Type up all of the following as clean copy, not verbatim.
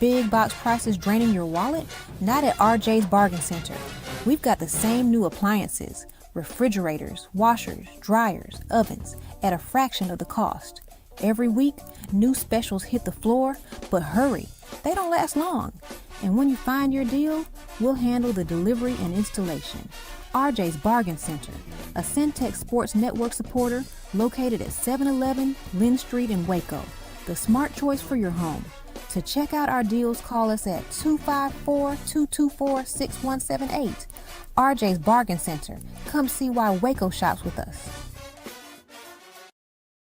big box prices draining your wallet? Not at RJ's Bargain Center. We've got the same new appliances, refrigerators, washers, dryers, ovens, at a fraction of the cost. Every week, new specials hit the floor, but hurry, they don't last long. And when you find your deal, we'll handle the delivery and installation. RJ's Bargain Center, a Centex Sports Network supporter located at 711 Lynn Street in Waco, the smart choice for your home. To check out our deals, call us at 254-224-6178. RJ's Bargain Center. Come see why Waco shops with us.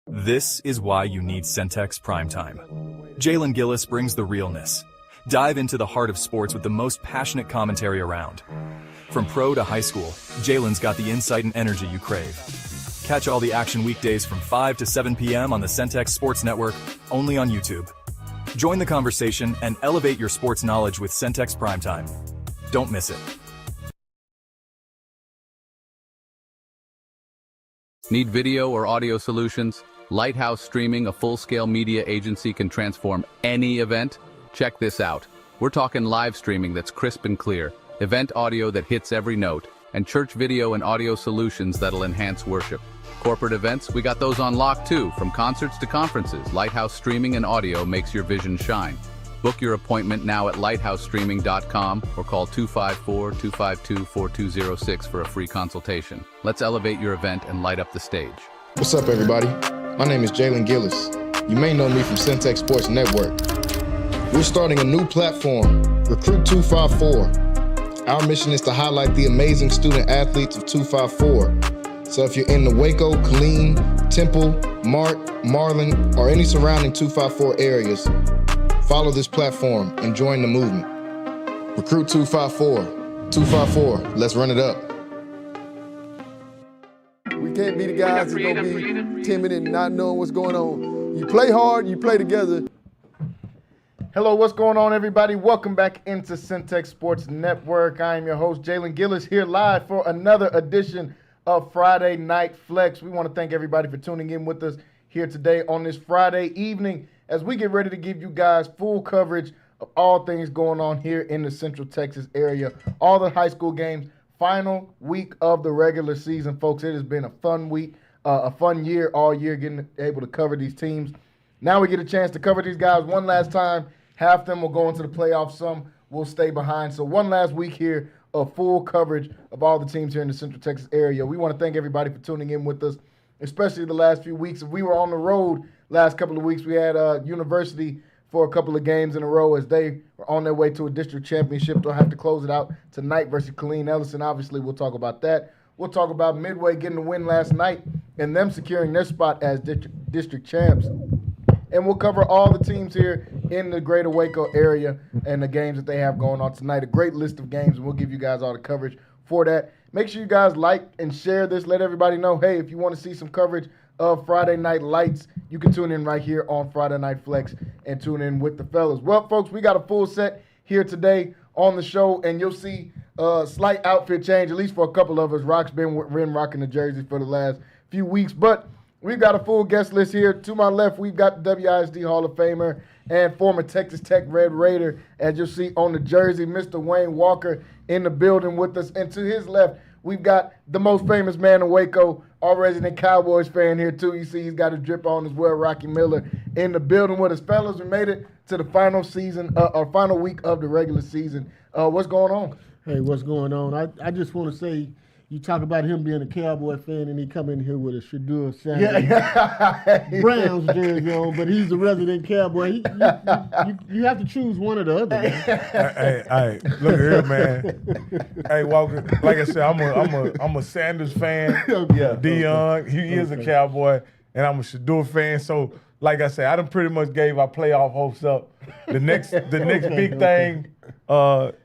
This is why you need Centex Primetime. Jalen Gillis brings the realness. Dive into the heart of sports with the most passionate commentary around. From pro to high school, Jalen's got the insight and energy you crave. Catch all the action weekdays from 5 to 7 p.m. on the Centex Sports Network, only on YouTube. Join the conversation and elevate your sports knowledge with Centex Primetime. Don't miss it. Need video or audio solutions? Lighthouse Streaming, a full-scale media agency, can transform any event. Check this out. We're talking live streaming that's crisp and clear, event audio that hits every note, and church video and audio solutions that'll enhance worship. Corporate events, we got those on lock too. From concerts to conferences, Lighthouse Streaming and Audio makes your vision shine. Book your appointment now at lighthousestreaming.com or call 254-252-4206 for a free consultation. Let's elevate your event and light up the stage. What's up, everybody? My name is Jalen Gillis. You may know me from Centex Sports Network. We're starting a new platform, Recruit 254. Our mission is to highlight the amazing student athletes of 254. So if you're in the Waco, Killeen, Temple, Mart, Marlin, or any surrounding 254 areas, follow this platform and join the movement. Recruit 254. 254, let's run it up. We can't be the guys that's gonna be timid and not knowing what's going on. You play hard, you play together. Hello, what's going on, everybody? Welcome back into Centex Sports Network. I am your host, Jalen Gillis, here live for another edition of Friday Night Flex. We want to thank everybody for tuning in with us here today on this Friday evening as we get ready to give you guys full coverage of all things going on here in the Central Texas area. All the high school games, final week of the regular season, folks. It has been a fun week, a fun year all year, getting able to cover these teams. Now we get a chance to cover these guys one last time. Half them will go into the playoffs. Some will stay behind. So one last week here of full coverage of all the teams here in the Central Texas area. We want to thank everybody for tuning in with us, especially the last few weeks. If we were on the road last couple of weeks, we had University for a couple of games in a row as they were on their way to a district championship. They'll have to close it out tonight versus Killeen Ellison. Obviously, we'll talk about that. We'll talk about Midway getting the win last night and them securing their spot as district champs. And we'll cover all the teams here in the greater Waco area and the games that they have going on tonight. A great list of games, and we'll give you guys all the coverage for that. Make sure you guys like and share this. Let everybody know, hey, if you want to see some coverage of Friday Night Lights, you can tune in right here on Friday Night Flex and tune in with the fellas. Well, folks, we got a full set here today on the show, and you'll see a slight outfit change, at least for a couple of us. Rock's been rocking the jersey for the last few weeks, but we've got a full guest list here. To my left, we've got the WISD Hall of Famer and former Texas Tech Red Raider, as you'll see on the jersey, Mr. Wayne Walker in the building with us. And to his left, we've got the most famous man in Waco, our resident Cowboys fan here too. You see he's got his drip on as well, Rocky Miller, in the building with us. Fellas, we made it to the final season, our final week of the regular season. What's going on? Hey, what's going on? I just want to say, you talk about him being a Cowboy fan, and he come in here with a Shadur Sanders Browns jersey on, but he's a resident Cowboy. You have to choose one or the other. Hey, look here, man. Hey, Walker, like I said, I'm a Sanders fan. Yeah, Dion, he is a Cowboy, and I'm a Shadur fan. So, like I said, I done pretty much gave our playoff hopes up. The next big thing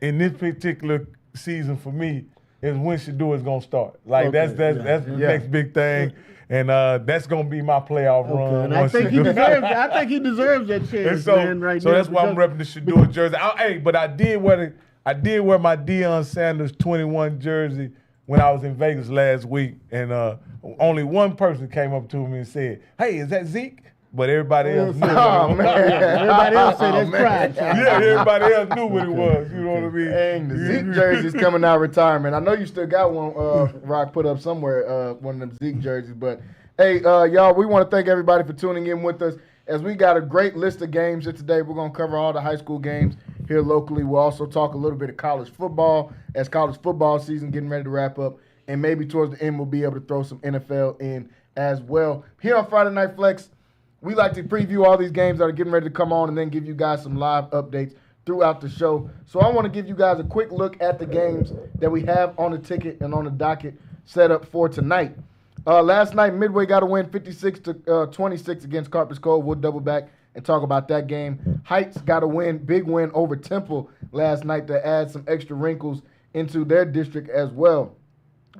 in this particular season for me is when Shadur is gonna start. Like that's the next big thing, and that's gonna be my playoff run. And I think he deserves that chance, so, man. Right so now, that's why I'm repping the Shadur jersey. But I did wear my Deion Sanders 21 jersey when I was in Vegas last week, and only one person came up to me and said, "Hey, is that Zeke?" but everybody else knew. Everybody else said that's prime time. Yeah, everybody else knew what it was. You know what I mean? Dang, the Zeke jersey's coming out of retirement. I know you still got one, Rock, put up somewhere, one of them Zeke jerseys. But, hey, y'all, we want to thank everybody for tuning in with us. As we got a great list of games here today, we're going to cover all the high school games here locally. We'll also talk a little bit of college football as college football season getting ready to wrap up. And maybe towards the end, we'll be able to throw some NFL in as well. Here on Friday Night Flex, we like to preview all these games that are getting ready to come on and then give you guys some live updates throughout the show. So I want to give you guys a quick look at the games that we have on the ticket and on the docket set up for tonight. Last night, Midway got a win 56-26 against Carpus Cove. We'll double back and talk about that game. Heights got a win, big win over Temple last night to add some extra wrinkles into their district as well.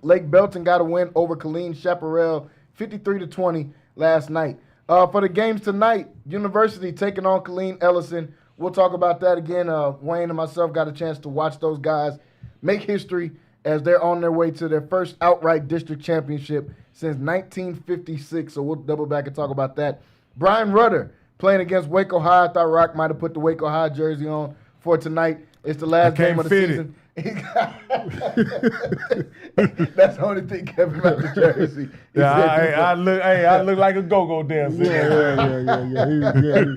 Lake Belton got a win over Killeen Chaparral 53-20 last night. For the games tonight, University taking on Killeen Ellison. We'll talk about that again. Wayne and myself got a chance to watch those guys make history as they're on their way to their first outright district championship since 1956. So we'll double back and talk about that. Brian Rudder playing against Waco High. I thought Rock might have put the Waco High jersey on for tonight. It's the last game of the season. That's the only thing kept him out the jersey. I look like a go-go dancer. Yeah.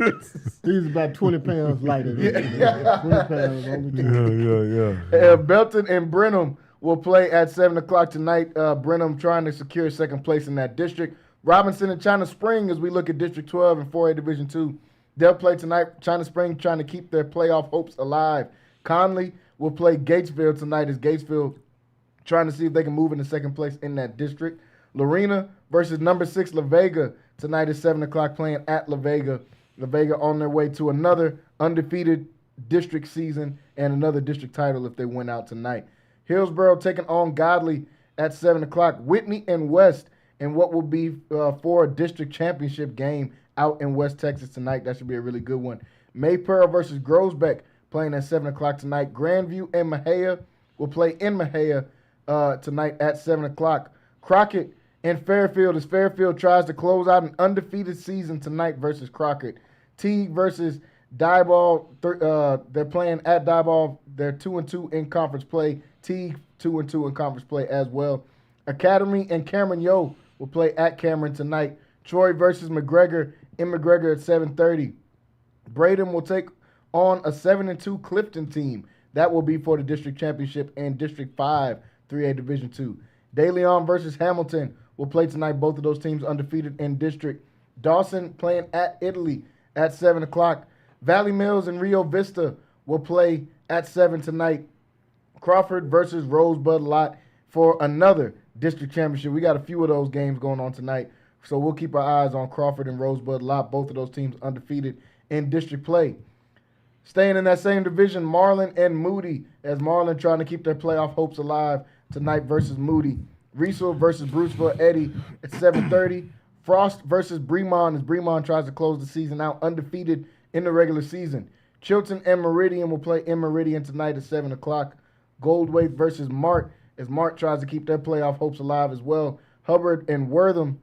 He's about 20 pounds lighter. 20 pounds only. Belton and Brenham will play at 7 o'clock tonight. Brenham trying to secure second place in that district. Robinson and China Spring, as we look at District 12 and 4A Division 2, they'll play tonight. China Spring trying to keep their playoff hopes alive. Connally will play Gatesville tonight as Gatesville trying to see if they can move into second place in that district. Lorena versus number 6 La Vega tonight at 7 o'clock playing at La Vega. La Vega on their way to another undefeated district season and another district title if they win out tonight. Hillsborough taking on Godley at 7 o'clock. Whitney and West in what will be for a district championship game out in West Texas tonight. That should be a really good one. Maypearl versus Grosbeck playing at 7 o'clock tonight. Grandview and Mahia will play in Mahia tonight at 7 o'clock. Crockett and Fairfield as Fairfield tries to close out an undefeated season tonight versus Crockett. Teague versus Diboll, they're playing at Diboll. They're 2-2 in conference play. Teague 2-2 in conference play as well. Academy and Cameron Yo will play at Cameron tonight. Troy versus McGregor in McGregor at 7:30. Braden will take on a 7-2 Clifton team. That will be for the district championship and District 5, 3A Division 2. De Leon versus Hamilton will play tonight. Both of those teams undefeated in district. Dawson playing at Italy at 7 o'clock. Valley Mills and Rio Vista will play at 7 tonight. Crawford versus Rosebud Lot for another district championship. We got a few of those games going on tonight, so we'll keep our eyes on Crawford and Rosebud Lot. Both of those teams undefeated in district play. Staying in that same division, Marlin and Moody, as Marlin trying to keep their playoff hopes alive tonight versus Moody. Riesel versus Bruceville Eddy at 7:30. Frost versus Bremont as Bremont tries to close the season out undefeated in the regular season. Chilton and Meridian will play in Meridian tonight at 7 o'clock. Goldwaite versus Mart as Mart tries to keep their playoff hopes alive as well. Hubbard and Wortham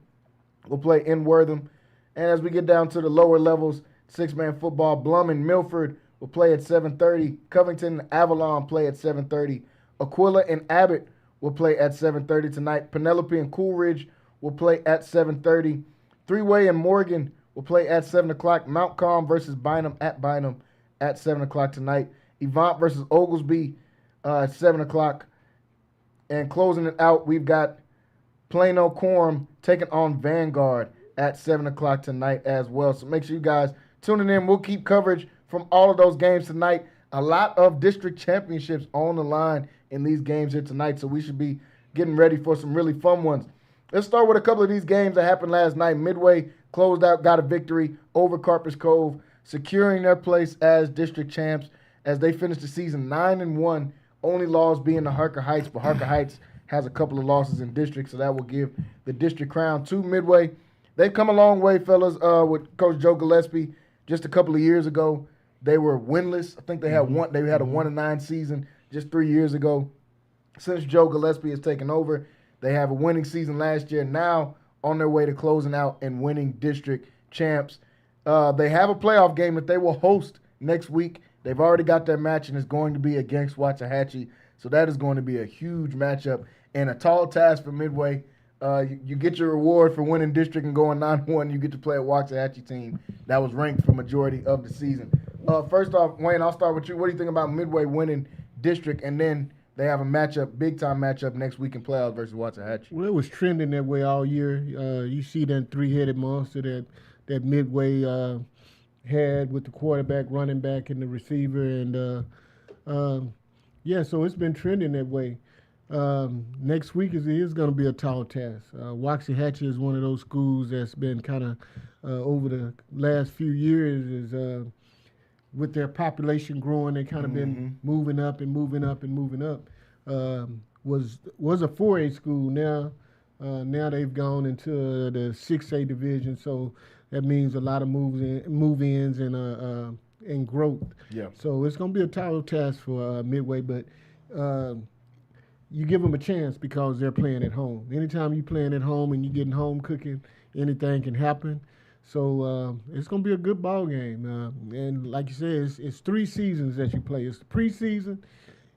will play in Wortham. And as we get down to the lower levels, six-man football, Blum and Milford will play at 7:30. Covington and Avalon play at 7:30. Aquila and Abbott will play at 7:30 tonight. Penelope and Coolridge will play at 7:30. Three-Way and Morgan will play at 7 o'clock. Mount Calm versus Bynum at 7 o'clock tonight. Evant versus Oglesby at 7 o'clock. And closing it out, we've got Plano Quorum taking on Vanguard at 7 o'clock tonight as well. So make sure you guys tuning in. We'll keep coverage from all of those games tonight. A lot of district championships on the line in these games here tonight, so we should be getting ready for some really fun ones. Let's start with a couple of these games that happened last night. Midway closed out, got a victory over Carpus Cove, securing their place as district champs as they finished the season 9-1. Only loss being the Harker Heights, but Harker Heights has a couple of losses in district, so that will give the district crown to Midway. They've come a long way, fellas, with Coach Joe Gillespie. Just a couple of years ago, they were winless. I think they had one. They had a 1-9 season just 3 years ago. Since Joe Gillespie has taken over, they have a winning season last year. Now on their way to closing out and winning district champs. They have a playoff game that they will host next week. They've already got their match, and it's going to be against Waxahachie. So that is going to be a huge matchup and a tall task for Midway. You get your reward for winning district and going 9-1. You get to play a Waxahachie team that was ranked for majority of the season. First off, Wayne, I'll start with you. What do you think about Midway winning district, and then they have a matchup, big-time matchup next week in playoffs versus Waxahachie? Well, it was trending that way all year. You see that three-headed monster that Midway had with the quarterback, running back, and the receiver. And, so it's been trending that way. Next week is going to be a tall task. Waxahachie is one of those schools that's been kind of over the last few years with their population growing, they kind of been moving up and moving up and moving up. Was a 4A school. Now they've gone into the 6A division, so that means a lot of move-ins and growth. Yeah. So it's going to be a tall task for Midway, but you give them a chance because they're playing at home. Anytime you're playing at home and you're getting home cooking, anything can happen. So it's going to be a good ball game. And like you said, it's 3 seasons that you play. It's the preseason,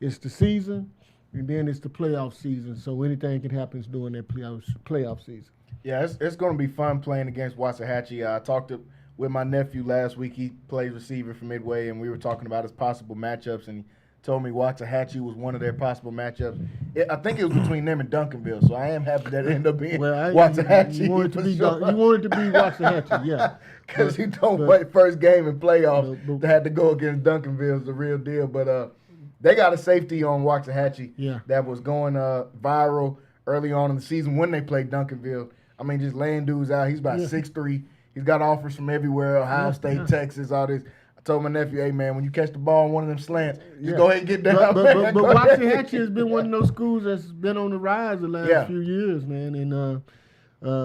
it's the season, and then it's the playoff season. So anything can happen during that playoff season. Yeah, it's going to be fun playing against Waxahachie. I talked with my nephew last week. He plays receiver for Midway, and we were talking about his possible matchups, and he told me Waxahachie was one of their possible matchups. I think it was between them and Duncanville, so I am happy that it ended up being Waxahachie. You wanted to be Waxahachie, yeah. Because you don't wait first game in playoffs. They had to go against Duncanville. It's the real deal. But they got a safety on Waxahachie that was going viral early on in the season when they played Duncanville. I mean, just laying dudes out. He's about 6'3". He's got offers from everywhere, Ohio State, Texas, all this. I told my nephew, hey, man, when you catch the ball on one of them slants, just go ahead and get down. But Waxahachie has been one of those schools that's been on the rise the last few years, man. And,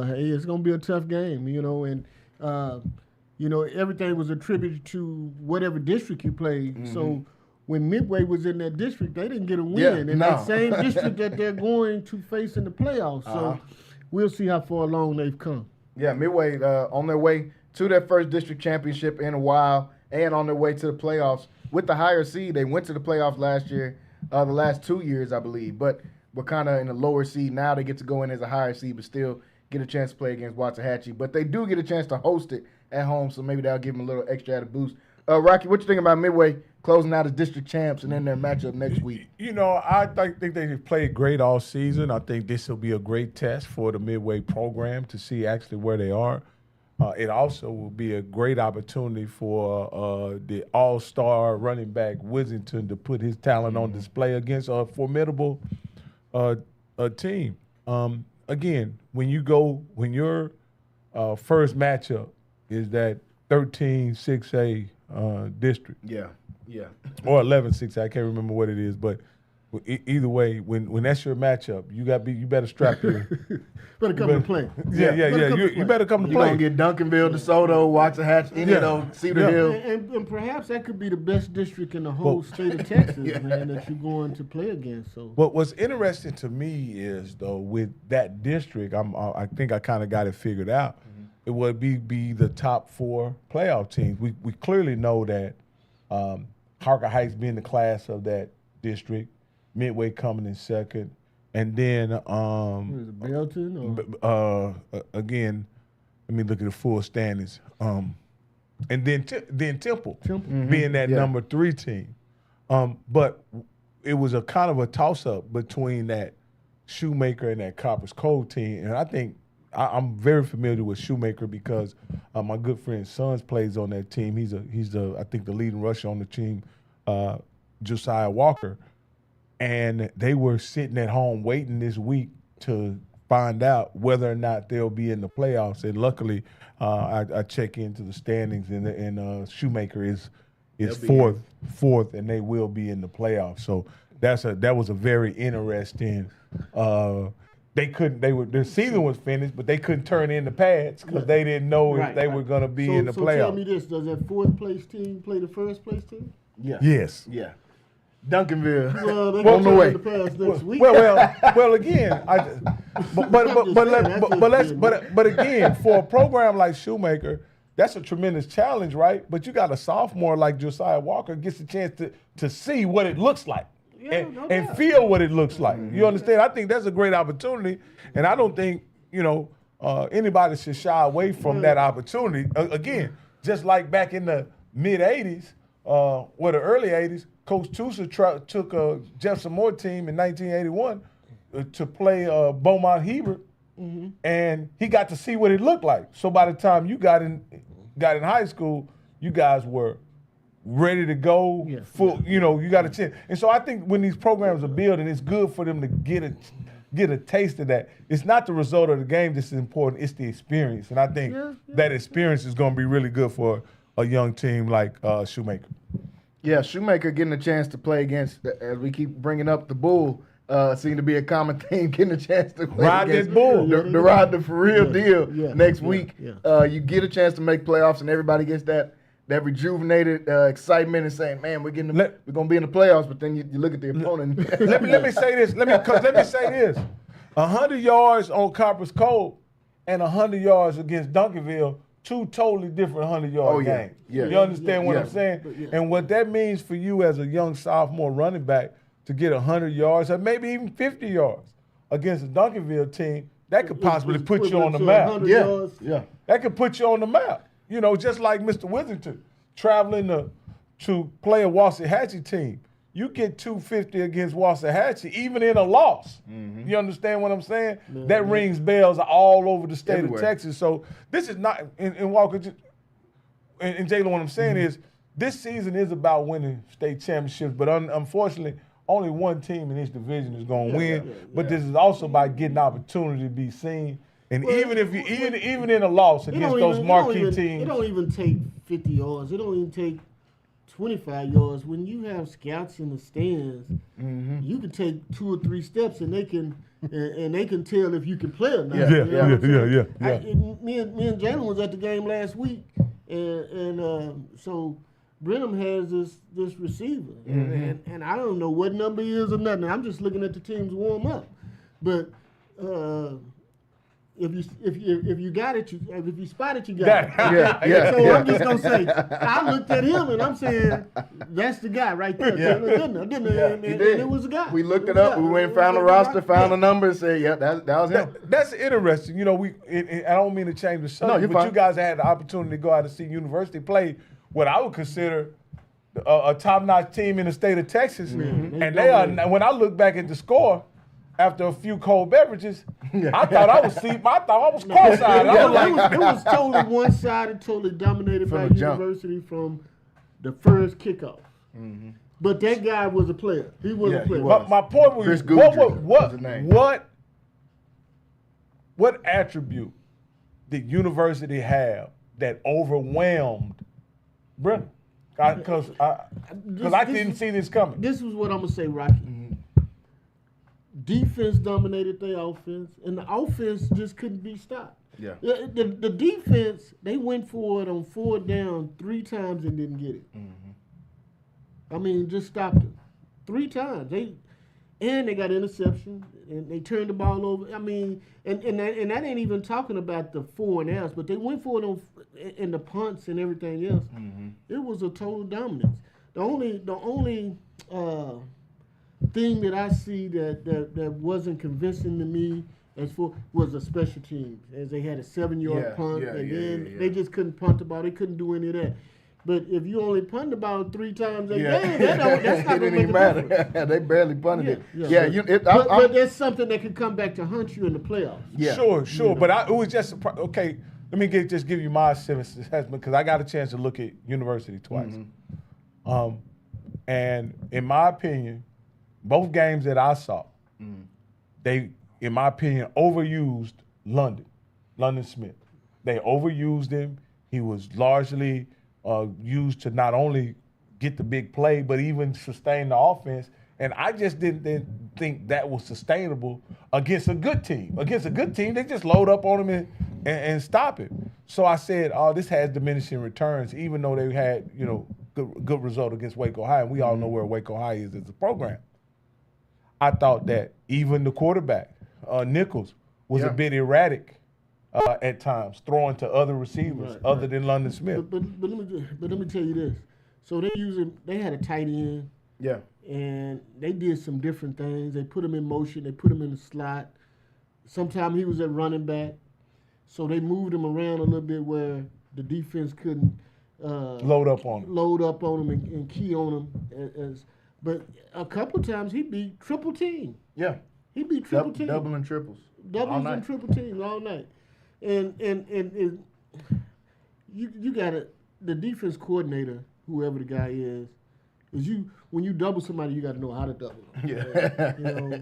hey, it's going to be a tough game, and, everything was attributed to whatever district you played. Mm-hmm. So when Midway was in that district, they didn't get a win in that same district that they're going to face in the playoffs. So we'll see how far along they've come. Yeah, Midway on their way to their first district championship in a while, and on their way to the playoffs with the higher seed. They went to the playoffs last year, the last 2 years, I believe, but we're kind of in a lower seed. Now they get to go in as a higher seed, but still get a chance to play against Waxahachie. But they do get a chance to host it at home, so maybe that'll give them a little extra added boost. Rocky, what you think about Midway closing out as district champs and then their matchup next week? I think they've played great all season. I think this will be a great test for the Midway program to see actually where they are. It also will be a great opportunity for the all-star running back Wizington to put his talent on display against a formidable team. Again, when your first matchup is that 13-6A district. Yeah. Or 11-6A, I can't remember what it is, but either way, when that's your matchup, you better strap your. Better come to play. Yeah. You better come to play. You're going to get Duncanville, DeSoto, Waxahachie, any of those, Cedar Hill. And perhaps that could be the best district in the whole state of Texas, man, that you're going to play against. So. What's interesting to me is, though, with that district, I think I kind of got it figured out. Mm-hmm. It would be the top 4 playoff teams. We clearly know that Harker Heights being the class of that district, Midway coming in second, and then Belton. Again, let me look at the full standings. And then Temple being that number 3 team. But it was a kind of a toss-up between that Shoemaker and that Copper's Cove team, and I think I'm very familiar with Shoemaker because my good friend Sons plays on that team. He's I think the leading rusher on the team, Josiah Walker. And they were sitting at home waiting this week to find out whether or not they'll be in the playoffs. And luckily, I check into the standings, and Shoemaker is fourth, and they will be in the playoffs. So that was a very interesting. Their season was finished, but they couldn't turn in the pads because they didn't know if they were going to be in the playoffs. So tell me this: does that 4th place team play the 1st place team? Yeah. Yes. Yeah. Duncanville. Well, they on the way. The pass next week. Well, again, but again, for a program like Shoemaker, that's a tremendous challenge, right? But you got a sophomore like Josiah Walker gets a chance to see what it looks like and feel what it looks like. You understand? I think that's a great opportunity, and I don't think, anybody should shy away from that opportunity. Again, just like back in the mid-'80s, or the early 80s, Coach Tusa took a Jefferson Moore team in 1981 to play Beaumont Hebert, and he got to see what it looked like. So by the time you got in high school, you guys were ready to go, full. You got a chance. And so I think when these programs are building, it's good for them to get a taste of that. It's not the result of the game that's important, it's the experience. And I think that experience is going to be really good for a young team like Shoemaker. Yeah, Shoemaker getting a chance to play against, as we keep bringing up, the Bull, seem to be a common theme, getting a chance to play Ride against this Bull. the Ride the for real deal next week. Yeah. You get a chance to make playoffs, and everybody gets that rejuvenated excitement and saying, man, we're going to be in the playoffs, but then you look at the opponent. let me say this. Let me say this. 100 yards on Copper's Cove and 100 yards against Duncanville, two totally different 100-yard games. Yeah. You understand what I'm saying? And what that means for you as a young sophomore running back to get 100 yards or maybe even 50 yards against a Duncanville team, that could possibly put you on the map. Yeah. That could put you on the map. Just like Mr. Withington traveling to play a Waxahachie team. You get 250 against Waxahachie, even in a loss. You understand what I'm saying? That rings bells all over the state of Texas. So this is not, in Walker, and Jalen, what I'm saying is, this season is about winning state championships, but unfortunately, only one team in each division is going to win. But this is also about getting opportunity to be seen. And even in a loss against those marquee teams. It don't even take 50 yards. It don't even take 25 yards. When you have scouts in the stands, you can take 2 or 3 steps and they can tell if you can play or not. Yeah. Me and Jalen was at the game last week, and so Brenham has this receiver, and I don't know what number he is or nothing. I'm just looking at the teams warm up, but. If you got it, if you spot it, you got it. So I'm just gonna say, I looked at him and I'm saying, that's the guy right there. Didn't I? And it was the guy. We looked it up. We went and found the roster, found the number, and said, that was him. That's interesting. I don't mean to change the subject, but you guys had the opportunity to go out and see University play what I would consider a top-notch team in the state of Texas, and they are. When I look back at the score. After a few cold beverages, I thought I was cross-eyed. It was totally one-sided, totally dominated by University from the first kickoff. But that guy was a player. He was a player. My point was, what attribute did University have that overwhelmed Brenham? Because I didn't see this coming. This is what I'm going to say, Rocky. Defense dominated their offense, and the offense just couldn't be stopped. The defense, they went for it on 4th down 3 times and didn't get it. I mean, just stopped it 3 times. They got interception, and they turned the ball over. I mean, and that ain't even talking about the 4 and outs, but they went for it in the punts and everything else. It was a total dominance. The only thing that I see that wasn't convincing to me was the special teams, as they had a 7-yard punt, and they just couldn't punt the ball. They couldn't do any of that. But if you only punt the ball 3 times a game, that's not going to make a difference. They barely punted it. But there's something that could come back to hunt you in the playoffs. Sure. But it was just okay. Let me give you my assessment because I got a chance to look at University twice, and in my opinion. Both games that I saw, they, in my opinion, overused London Smith. They overused him. He was largely used to not only get the big play, but even sustain the offense. And I just didn't think that was sustainable against a good team. Against a good team, they just load up on him and stop it. So I said, this has diminishing returns, even though they had, good result against Waco High. And we all know where Waco High is as a program. I thought that even the quarterback, Nichols, was a bit erratic at times, throwing to other receivers other than London Smith. But let me tell you this. So they had a tight end. Yeah. And they did some different things. They put him in motion. They put him in the slot. Sometimes he was at running back. So they moved him around a little bit where the defense couldn't load up on him and key on him. But a couple of times he beat triple team. Yeah. He beat triple team. Doubling triples. Doubles and triple teams all night. And you got the defense coordinator, whoever the guy is when you double somebody, you got to know how to double them. Yeah. You know,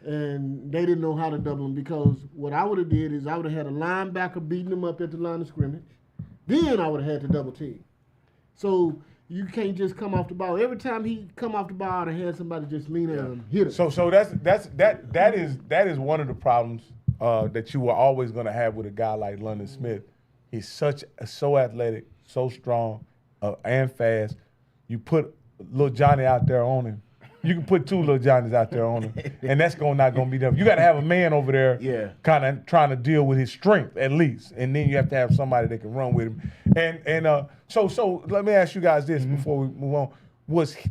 and they didn't know how to double them because what I would have did is I would have had a linebacker beating them up at the line of scrimmage. Then I would have had to double team. So you can't just come off the ball. Every time he come off the ball, I had somebody just lean in and hit him. So that is one of the problems that you are always going to have with a guy like London Smith. He's so athletic, so strong, and fast. You put little Johnny out there on him. You can put two little Johnnies out there on him, and that's not going to be enough. You got to have a man over there kind of trying to deal with his strength at least, and then you have to have somebody that can run with him. And so let me ask you guys this before we move on.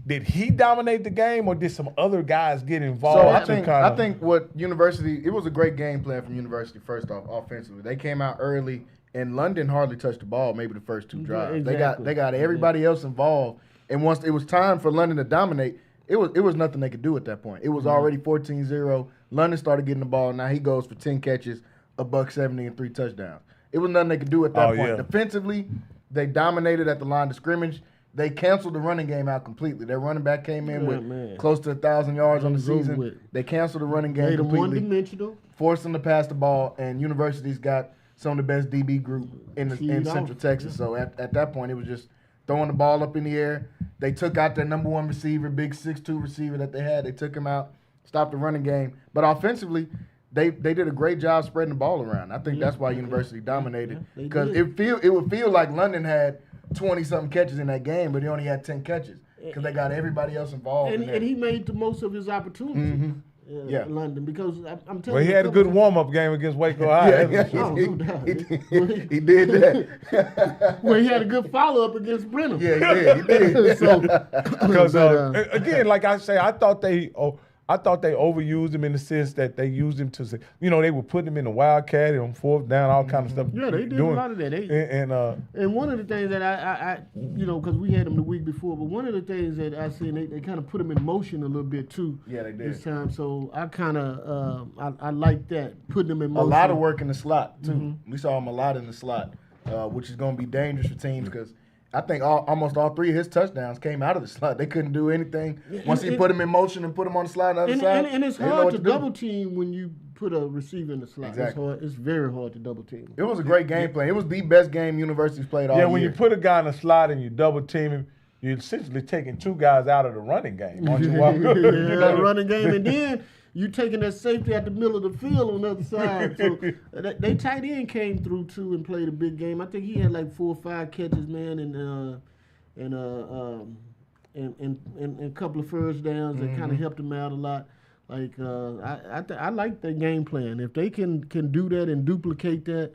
Did he dominate the game, or did some other guys get involved? So I think what University, it was a great game plan from University first off offensively. They came out early, and London hardly touched the ball maybe the first two drives. Exactly. They got everybody else involved, and once it was time for London to dominate, it was nothing they could do at that point. It was already 14-0. London started getting the ball. Now he goes for 10 catches, $170 and 3 touchdowns. It was nothing they could do at that point. Yeah. Defensively, they dominated at the line of scrimmage. They canceled the running game out completely. Their running back came in with close to 1,000 yards on the season. They canceled the running game completely. One-dimensional. Forced them to pass the ball, and University's got some of the best DB group in Central Texas. So at that point, it was just throwing the ball up in the air. They took out their number one receiver, big 6'2" receiver that they had. They took him out, stopped the running game. But offensively, they did a great job spreading the ball around. I think that's why University dominated. Because it would feel like London had 20-something catches in that game, but he only had 10 catches because they got everybody else involved. And he made the most of his opportunities. London, because I'm telling you. Well, he had a good warm-up game against Waco High. No doubt. He did that. Well, he had a good follow-up against Brenham. Yeah, he did. Because, again, like I say, I thought they overused him in the sense that they used him to say, they were putting him in the wildcat on fourth down, all kind of stuff. Yeah, they did a lot of that. And one of the things that I because we had him the week before, but one of the things that I seen, they kind of put him in motion a little bit too. Yeah, they did. This time, so I kind of I like that, putting him in motion. A lot of work in the slot too. We saw him a lot in the slot, which is going to be dangerous for teams because I think almost all 3 of his touchdowns came out of the slot. They couldn't do anything. Once he put him in motion and put him on the slot on the other side. And it's hard to double team when you put a receiver in the slot. Exactly. It's very hard to double team. It was a great game plan. It was the best game University's played all year. Yeah, when you put a guy in the slot and you double team him, you're essentially taking 2 guys out of the running game. The running game, and then you taking that safety at the middle of the field on the other side. So they tight end came through too and played a big game. I think he had like 4 or 5 catches, man, and a couple of first downs that kind of helped him out a lot. Like I like their game plan. If they can do that and duplicate that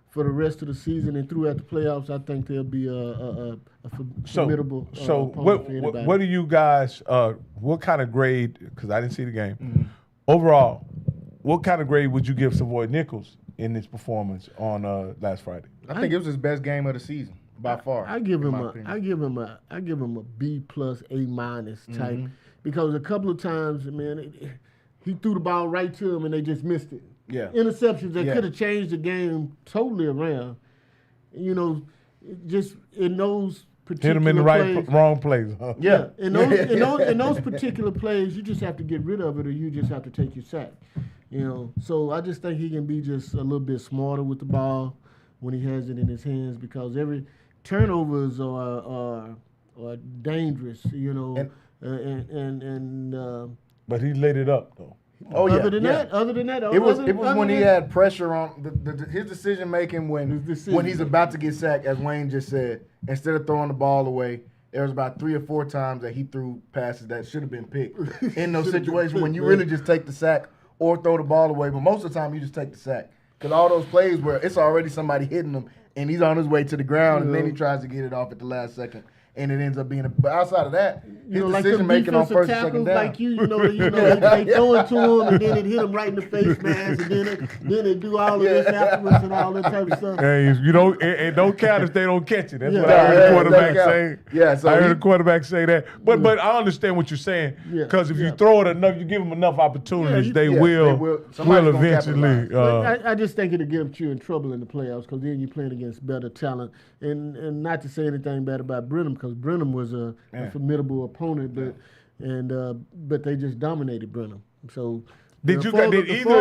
for the rest of the season and throughout the playoffs, I think they'll be a formidable. So what do you guys? What kind of grade? Because I didn't see the game. Overall, what kind of grade would you give Savoy Nichols in this performance on last Friday? I think it was his best game of the season by far. I give him a B plus A minus type because a couple of times, man, he threw the ball right to him and they just missed it. Yeah, interceptions that could have changed the game totally around. Just in those particular hit him in the wrong place. Huh? Yeah, in those particular plays, you just have to get rid of it, or you just have to take your sack. So I just think he can be just a little bit smarter with the ball when he has it in his hands, because every turnovers are dangerous. But he lit it up though. Other than that, it was when he had pressure on his decision making when he's about to get sacked, as Wayne just said. Instead of throwing the ball away, there was about 3 or 4 times that he threw passes that should have been picked in those situations when you really just take the sack or throw the ball away. But most of the time, you just take the sack Because all those plays where it's already somebody hitting him, and he's on his way to the ground, and then he tries to get it off at the last second. And it ends up being but outside of that, his decision making on first and second down. Like they throw it to him and then it hit him right in the face mask and then they do all of this afterwards and all that type of stuff. Hey, it don't count if they don't catch it. That's what I heard the quarterback say. Yeah, so I heard the quarterback say that. But I understand what you're saying because if you throw it enough, you give them enough opportunities, they will eventually. I just think it'll get you in trouble in the playoffs because then you're playing against better talent. And not to say anything bad about Brenham because Brenham was a formidable opponent, but they just dominated Brenham. So did either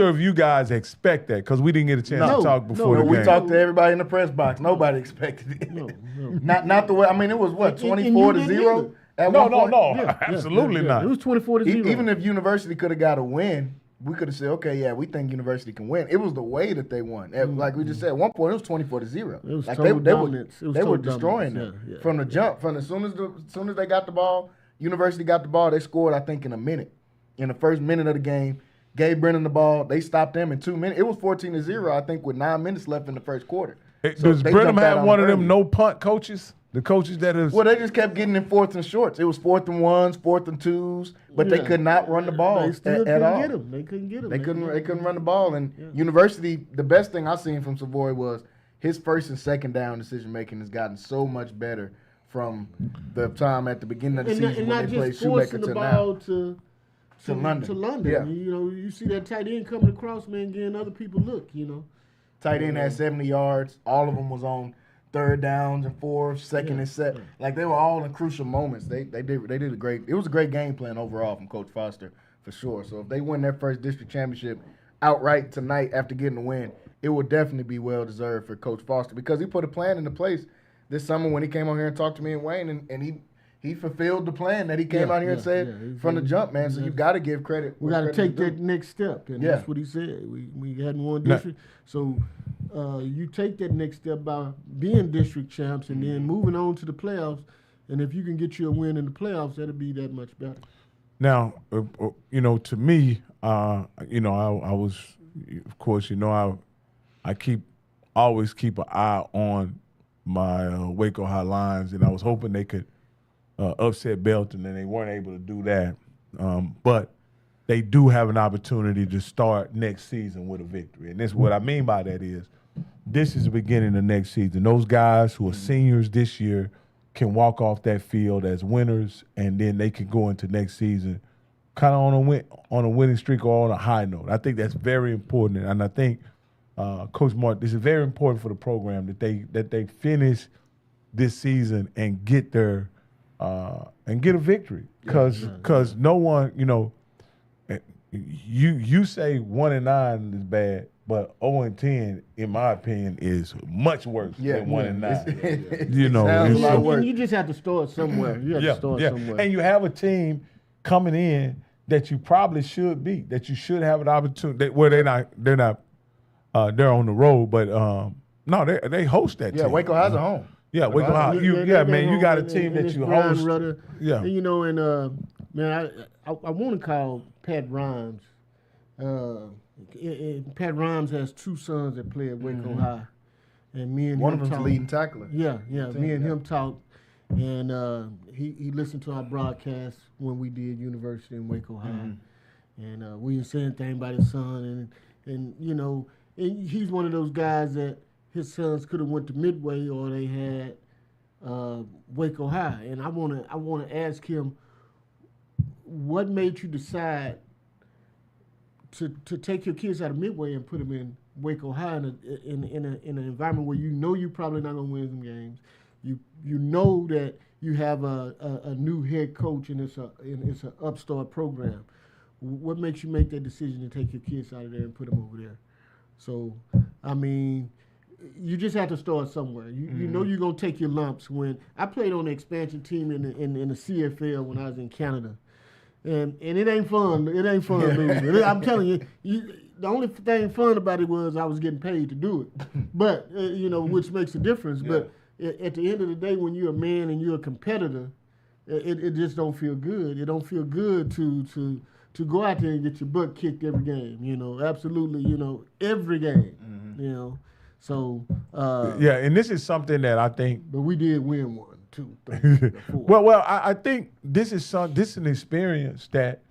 of you guys expect that? Because we didn't get a chance to talk before the game. We talked to everybody in the press box. Nobody expected it. No. Not the way. I mean, it was what 24-0. No, absolutely not. It was 24-0. Even if University could have got a win, we could have said, okay, yeah, we think University can win. It was the way that they won. Like we just said, at one point it was 24-0. It was like total dominance. They were total destroying dominance. them from the jump. From as soon as they got the ball, University got the ball. They scored, I think, in a minute. In the first minute of the game, gave Brennan the ball. They stopped them in 2 minutes. It was 14-0, I think, with 9 minutes left in the first quarter. Does Brenham have one of them no punt coaches? The coaches that is. Well, they just kept getting in 4th and shorts. It was 4th and 1s, 4th and 2s, but they could not run the ball at all. They couldn't get them. They couldn't run the ball. And University, the best thing I seen from Savoy was his first and second down decision making has gotten so much better from the time at the beginning of the season when they played Shoemaker to now. To London. Yeah. You see that tight end coming across, man, getting other people look. Tight end had 70 yards. All of them was on 3rd downs and 4th, 2nd and 7. Like they were all in crucial moments. They did a great. It was a great game plan overall from Coach Foster for sure. So if they win their first district championship outright tonight after getting the win, it would definitely be well deserved for Coach Foster because he put a plan into place this summer when he came on here and talked to me and Wayne, and he fulfilled the plan that he came out here and said from the jump, man. So you got to give credit. We got to take that next step, and that's what he said. We hadn't won district, so you take that next step by being district champs and then moving on to the playoffs. And if you can get you a win in the playoffs, that'll be that much better. Now, to me, I was, of course, I always keep an eye on my Waco High Lions, and I was hoping they could upset Belton, and they weren't able to do that. But they do have an opportunity to start next season with a victory. And this what I mean by that is this is the beginning of next season. Those guys who are seniors this year can walk off that field as winners, and then they can go into next season kind of on a winning streak or on a high note. I think that's very important, and I think Coach Martin, this is very important for the program that they finish this season and get their and get a victory because no one, you say 1-9 is bad, but 0-10, in my opinion, is much worse than 1-9. You just have to start somewhere. You have to start somewhere. And you have a team coming in that you probably should beat, that you should have an opportunity. They're on the road, but no, they host that team. Yeah, Waco has a home. Yeah, Waco High. You got a team that you host. Yeah, man, I want to call Pat Rhymes. Pat Rhymes has 2 sons that play at Waco High, and me and one him of them's leading tackler. Yeah, me and him talked, and he listened to our broadcast when we did University in Waco High, and we didn't say anything about his son, and he's one of those guys that his sons could have went to Midway or they had Waco High. And I wanna ask him, what made you decide to take your kids out of Midway and put them in Waco High in an environment where you're probably not gonna win some games. You know that you have a new head coach and it's an upstart program. What makes you make that decision to take your kids out of there and put them over there? So, I mean, you just have to start somewhere. You know you're going to take your lumps. When I played on the expansion team in the CFL when I was in Canada, and it ain't fun. It ain't fun losing. I'm telling you, the only thing fun about it was I was getting paid to do it. But, which makes a difference. Yeah. But at the end of the day, when you're a man and you're a competitor, it just don't feel good. It don't feel good to to go out there and get your butt kicked every game. You know, absolutely. You know, every game. You know, so yeah, and this is something that I think. But we did win 1, 2, 3, 4. Well, I think this is an experience that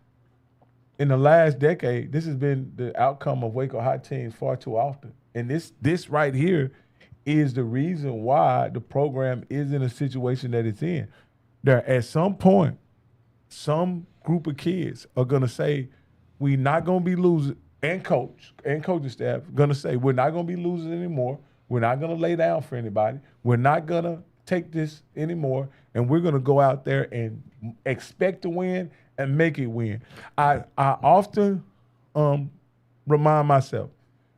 in the last decade, this has been the outcome of Waco High teams far too often. And this right here is the reason why the program is in a situation that it's in. There, at some point, some group of kids are gonna say, we're not gonna be losing, and coaching staff gonna say, we're not gonna be losing anymore. We're not gonna lay down for anybody. We're not gonna take this anymore, and we're gonna go out there and expect to win and make it win. I often remind myself,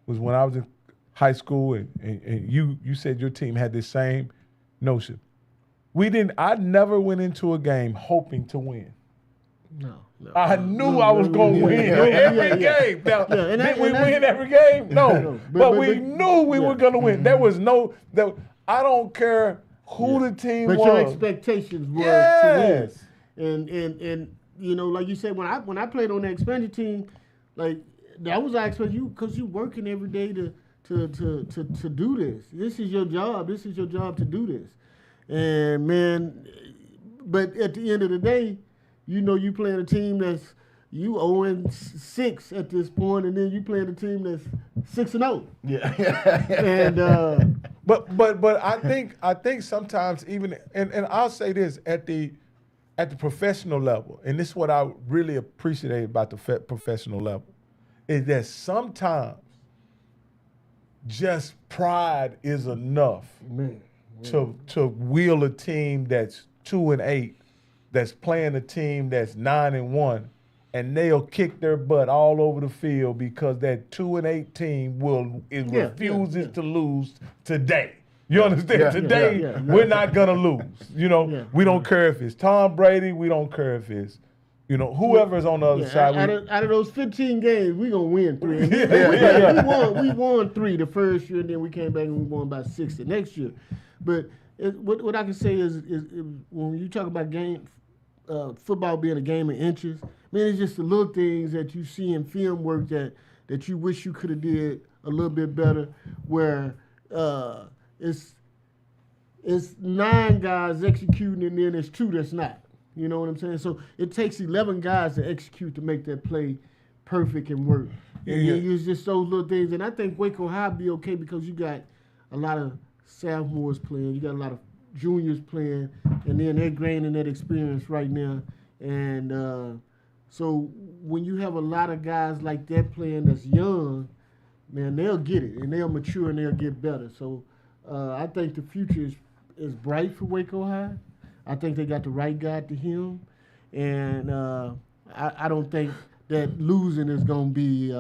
was when I was in high school and you said your team had this same notion. I never went into a game hoping to win. No. I knew I was going to win every game. Now, did we win every game? No. But we knew we were going to win. There was I don't care who the team was. But your expectations were to win. And you know, like you said, when I played on the expansion team, like that was I expect you, because you working every day to do this. This is your job. This is your job to do this. And man, but at the end of the day, you know, you playing a team that's you 0-6 at this point, and then you playing a team that's 6-0. Yeah. And but I think sometimes even and I'll say this at the professional level, and this is what I really appreciate about the professional level, is that sometimes just pride is enough to wheel a team that's 2-8, that's playing a team that's 9-1, and they'll kick their butt all over the field because that 2-8 team refuses to lose today. You understand? Today, we're not going to lose. You know, we don't care if it's Tom Brady. We don't care if it's, you know, whoever's on the other side. Out of those 15 games, we're going to win 3. We won 3 the first year, and then we came back and we won by 6 the next year. But what I can say is when you talk about football being a game of inches, man, it's just the little things that you see in film work that you wish you could have did a little bit better, where it's 9 guys executing and then there's 2 that's not. You know what I'm saying? So it takes 11 guys to execute to make that play perfect and work. And it's just those little things. And I think Waco High be okay because you got a lot of sophomores playing, you got a lot of juniors playing, and then they're gaining that experience right now. And so when you have a lot of guys like that playing that's young, man, they'll get it, and they'll mature, and they'll get better. So I think the future is bright for Waco High. I think they got the right guy at the helm, and I don't think that losing is going to be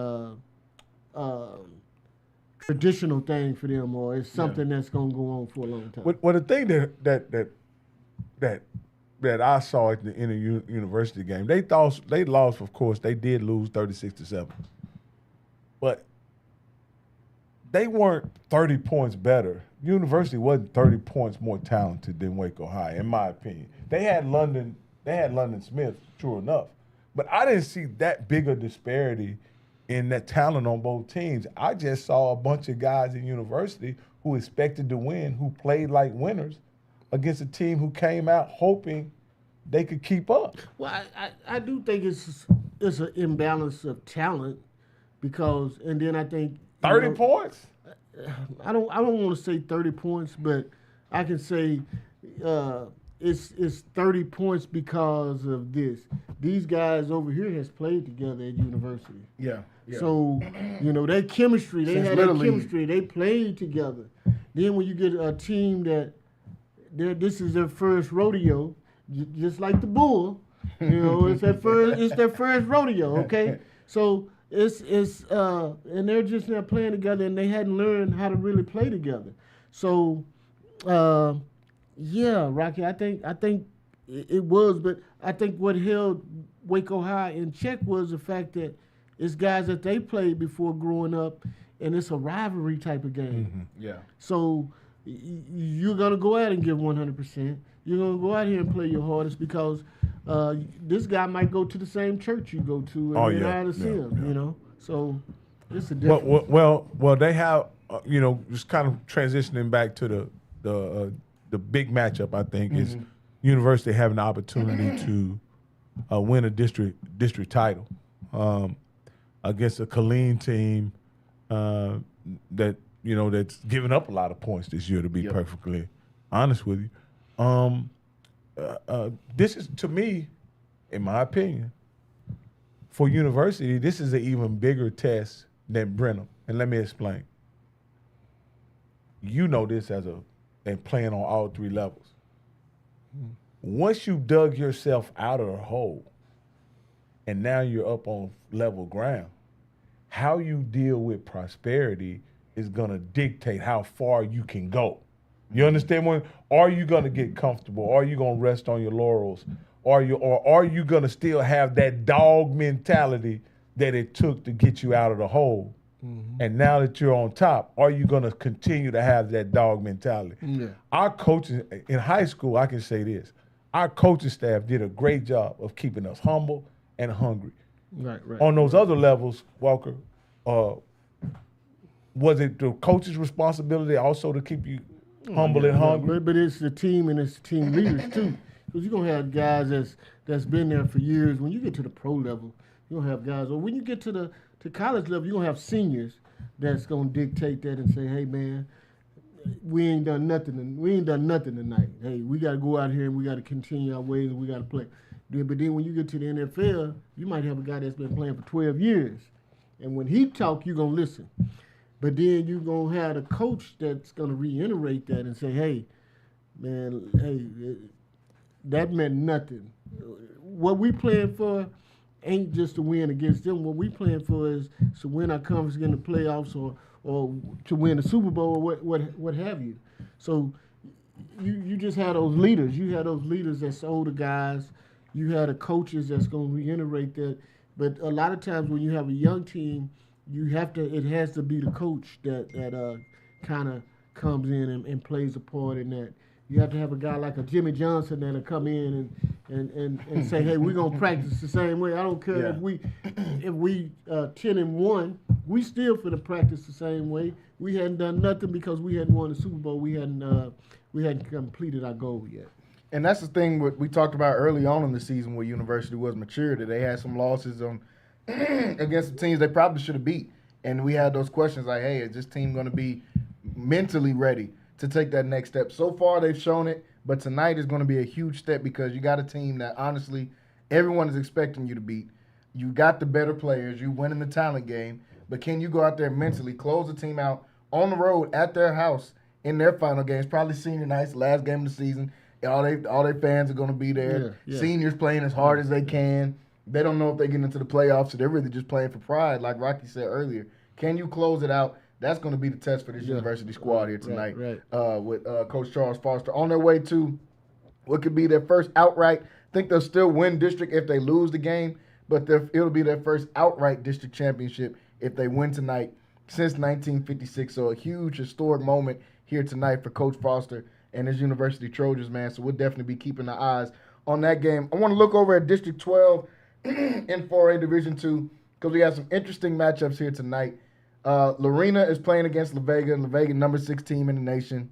traditional thing for them, or it's something that's going to go on for a long time. Well, the thing that I saw in the university game, they lost. Of course, they did lose 36-7, but they weren't 30 points better. University wasn't 30 points more talented than Waco High, in my opinion. They had London Smith, sure enough, but I didn't see that big a disparity in that talent on both teams. I just saw a bunch of guys in University who expected to win, who played like winners against a team who came out hoping they could keep up. Well, I do think it's an imbalance of talent because, and then I think 30 points. I don't want to say 30 points, but I can say it's 30 points because of this. These guys over here has played together at University. Yeah. So, you know, that chemistry, they had that chemistry. They played together. Then when you get a team that this is their first rodeo, just like the Bull, you know, it's their first rodeo, okay? So it's and they're just now playing together, and they hadn't learned how to really play together. So, yeah, Rocky, I think it was, but I think what held Waco High in check was the fact that it's guys that they played before growing up, and it's a rivalry type of game. Mm-hmm. Yeah. So you're gonna go out and give 100%. You're gonna go out here and play your hardest because this guy might go to the same church you go to and you're not to see him, you know. So it's a difference. Well, they have, just kind of transitioning back to the big matchup. I think is University having the opportunity to win a district title against a Killeen team that that's given up a lot of points this year. To be perfectly honest with you, this is, to me, in my opinion, for University, this is an even bigger test than Brenham. And let me explain. You know this and playing on all three levels. Once you dug yourself out of the hole and now you're up on level ground, how you deal with prosperity is going to dictate how far you can go. You understand? Are you going to get comfortable? Are you going to rest on your laurels? Or are you going to still have that dog mentality that it took to get you out of the hole? And now that you're on top, are you going to continue to have that dog mentality? Yeah. Our coaches in high school, I can say this, our coaching staff did a great job of keeping us humble and hungry. Right. On those other levels, Walker, was it the coach's responsibility also to keep you humble and hungry? But it's the team and it's the team leaders too. Because you're going to have guys that's been there for years. When you get to the pro level, you're going to have guys, or when you get to college level, you're going to have seniors that's going to dictate that and say, hey, man, we ain't done nothing tonight. Hey, we got to go out here and we got to continue our ways and we got to play. But then when you get to the NFL, you might have a guy that's been playing for 12 years. And when he talk, you're going to listen. But then you're going to have a coach that's going to reiterate that and say, hey, man, that meant nothing. What we playing for ain't just to win against them. What we playing for is to win our conference, get in the playoffs, or to win the Super Bowl, or what have you. So you just had those leaders. You had those leaders that's older guys. You had the coaches that's going to reiterate that. But a lot of times when you have a young team, it has to be the coach that kind of comes in and plays a part in that. You have to have a guy like a Jimmy Johnson that'll come in and say, hey, we're gonna practice the same way. I don't care if we 10-1, we still finna practice the same way. We hadn't done nothing because we hadn't won the Super Bowl. We hadn't completed our goal yet. And that's the thing we talked about early on in the season where University was mature, that they had some losses on against the teams they probably should have beat. And we had those questions like, hey, is this team going to be mentally ready to take that next step? So far, they've shown it, but tonight is going to be a huge step because you got a team that, honestly, everyone is expecting you to beat. You got the better players. You win in the talent game. But can you go out there mentally, close the team out on the road at their house in their final games, probably senior nights, last game of the season. All their fans are going to be there. Yeah. Seniors playing as hard as they can. They don't know if they get into the playoffs, so they're really just playing for pride, like Rocky said earlier. Can you close it out? That's going to be the test for this University squad here tonight with Coach Charles Foster. On their way to what could be their first outright. I think they'll still win district if they lose the game, but it'll be their first outright district championship if they win tonight since 1956. So a huge historic moment here tonight for Coach Foster and his University Trojans, man. So we'll definitely be keeping our eyes on that game. I want to look over at District 12 in 4A Division II because we have some interesting matchups here tonight. Lorena is playing against La Vega. La Vega, number 6 team in the nation.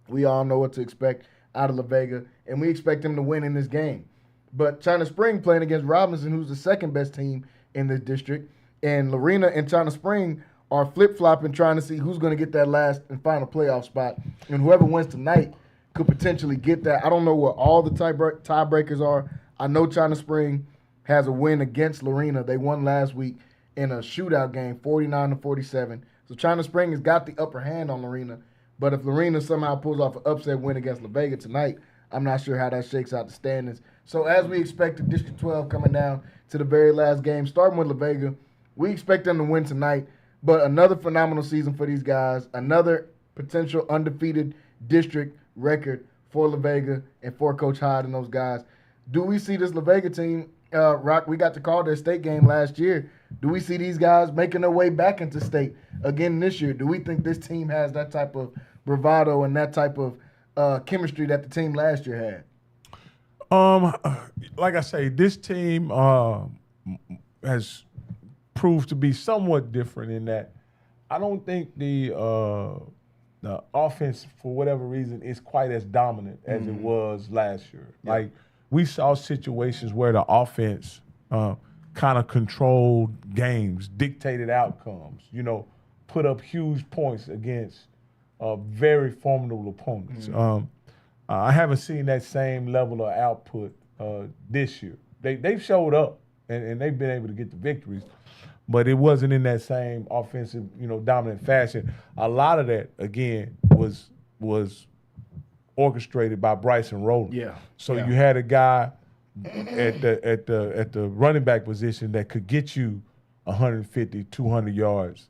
We all know what to expect out of La Vega, and we expect them to win in this game. But China Spring playing against Robinson, who's the second best team in this district. And Lorena and China Spring are flip-flopping, trying to see who's going to get that last and final playoff spot. And whoever wins tonight could potentially get that. I don't know what all the tiebreakers are. I know China Spring has a win against Lorena. They won last week in a shootout game, 49-47. So China Spring has got the upper hand on Lorena. But if Lorena somehow pulls off an upset win against La Vega tonight, I'm not sure how that shakes out the standings. So as we expected, District 12 coming down to the very last game, starting with La Vega, we expect them to win tonight. But another phenomenal season for these guys, another potential undefeated district record for La Vega and for Coach Hyde and those guys. Do we see this La Vega team, Rock, we got to call their state game last year. Do we see these guys making their way back into state again this year? Do we think this team has that type of bravado and that type of chemistry that the team last year had? Like I say, this team has proved to be somewhat different in that I don't think the offense, for whatever reason, is quite as dominant as it was last year. Yeah. Like, we saw situations where the offense kind of controlled games, dictated outcomes, put up huge points against very formidable opponents. I haven't seen that same level of output this year. They've showed up and they've been able to get the victories, but it wasn't in that same offensive, dominant fashion. A lot of that, again, was orchestrated by Bryson Rowland. Yeah. So you had a guy at the running back position that could get you 150, 200 yards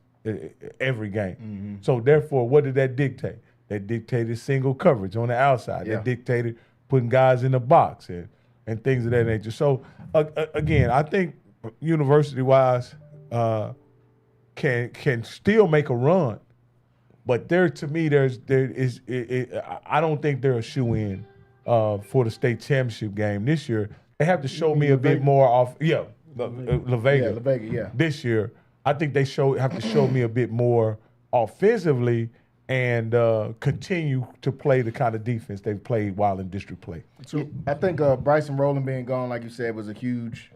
every game. Mm-hmm. So therefore, what did that dictate? That dictated single coverage on the outside. Yeah. That dictated putting guys in the box and things of that nature. So again, I think university-wise can still make a run, but to me, I don't think they're a shoe-in for the state championship game this year. They have to show me a bit more off. Yeah, La Vega. La Vega, yeah. This year, I think they have to show me a bit more offensively and continue to play the kind of defense they've played while in district play. So I think Bryson Rowland being gone, like you said, was a huge.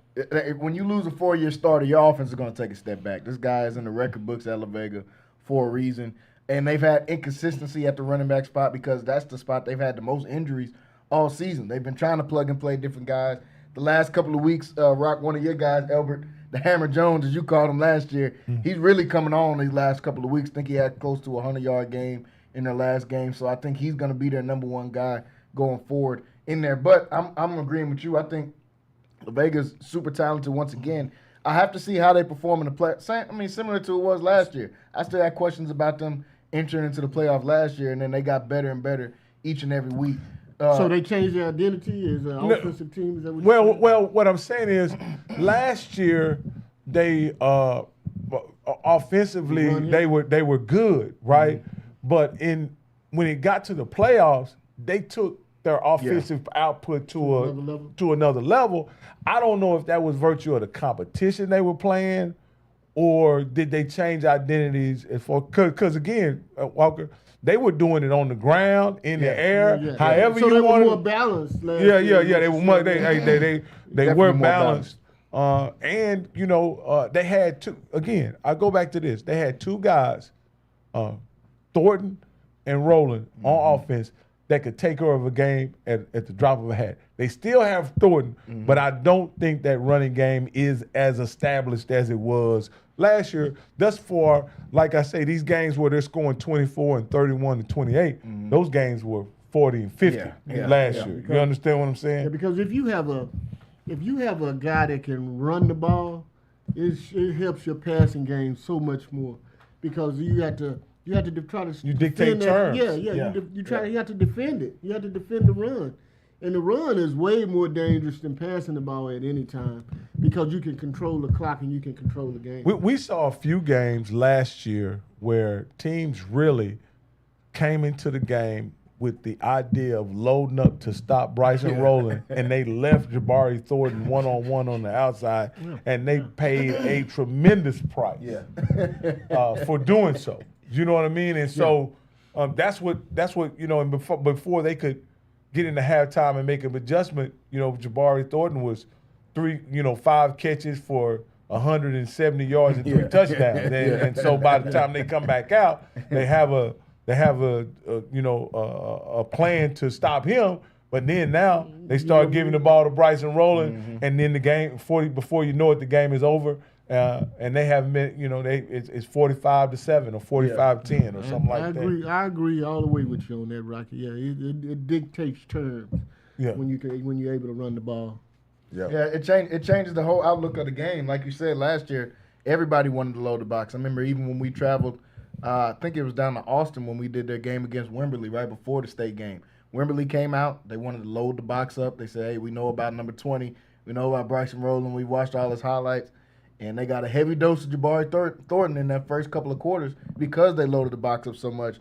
When you lose a 4-year starter, your offense is going to take a step back. This guy is in the record books at La Vega for a reason. And they've had inconsistency at the running back spot because that's the spot they've had the most injuries all season. They've been trying to plug and play different guys. The last couple of weeks, Rock, one of your guys, Albert, the Hammer Jones, as you called him last year, he's really coming on these last couple of weeks. I think he had close to a 100-yard game in their last game. So I think he's going to be their number one guy going forward in there. But I'm agreeing with you. I think La Vega's super talented once again. I have to see how they perform in the play. Similar to it was last year. I still had questions about them entering into the playoff last year, and then they got better and better each and every week. So they changed their identity as an offensive team? Is that what well, what I'm saying is last year they offensively they were good, right? Mm-hmm. But when it got to the playoffs, they took their offensive output to another level. I don't know if that was virtue of the competition they were playing, or did they change identities? Because again, Walker, they were doing it on the ground, in the air, however so you wanted. So they were more balanced. They were more. They were balanced. And they had two. Again, I go back to this. They had two guys, Thornton and Rowland, on offense that could take over a game at the drop of a hat. They still have Thornton, but I don't think that running game is as established as it was last year. Thus far, like I say, these games where they're scoring 24 and 31 and 28, those games were 40 and 50 last year. Because, you understand what I'm saying? Yeah, because if you have a guy that can run the ball, it helps your passing game so much more, because you have to try to dictate terms. You have to defend it. You have to defend the run. And the run is way more dangerous than passing the ball at any time, because you can control the clock and you can control the game. We saw a few games last year where teams really came into the game with the idea of loading up to stop Bryson Rowland, and they left Jabari Thornton one-on-one on the outside, and they paid a tremendous price for doing so. You know what I mean? And so that's what and before they could get into halftime and make an adjustment, Jabari Thornton was 5 catches for 170 yards and 3 touchdowns. And so by the time they come back out, they have a plan to stop him. But then now they start giving the ball to Bryson Rowland, and then the game, before you know it, the game is over. And they haven't been, it's 45-7 or 45-10 or something like that. I agree all the way with you on that, Rocky. Yeah, it dictates terms when you're able to run the ball. Yeah, it changes the whole outlook of the game. Like you said, last year, everybody wanted to load the box. I remember even when we traveled, I think it was down to Austin when we did their game against Wimberley right before the state game. Wimberley came out. They wanted to load the box up. They said, hey, we know about number 20. We know about Bryson Rowland. We watched all his highlights. And they got a heavy dose of Jabari Thornton in that first couple of quarters because they loaded the box up so much.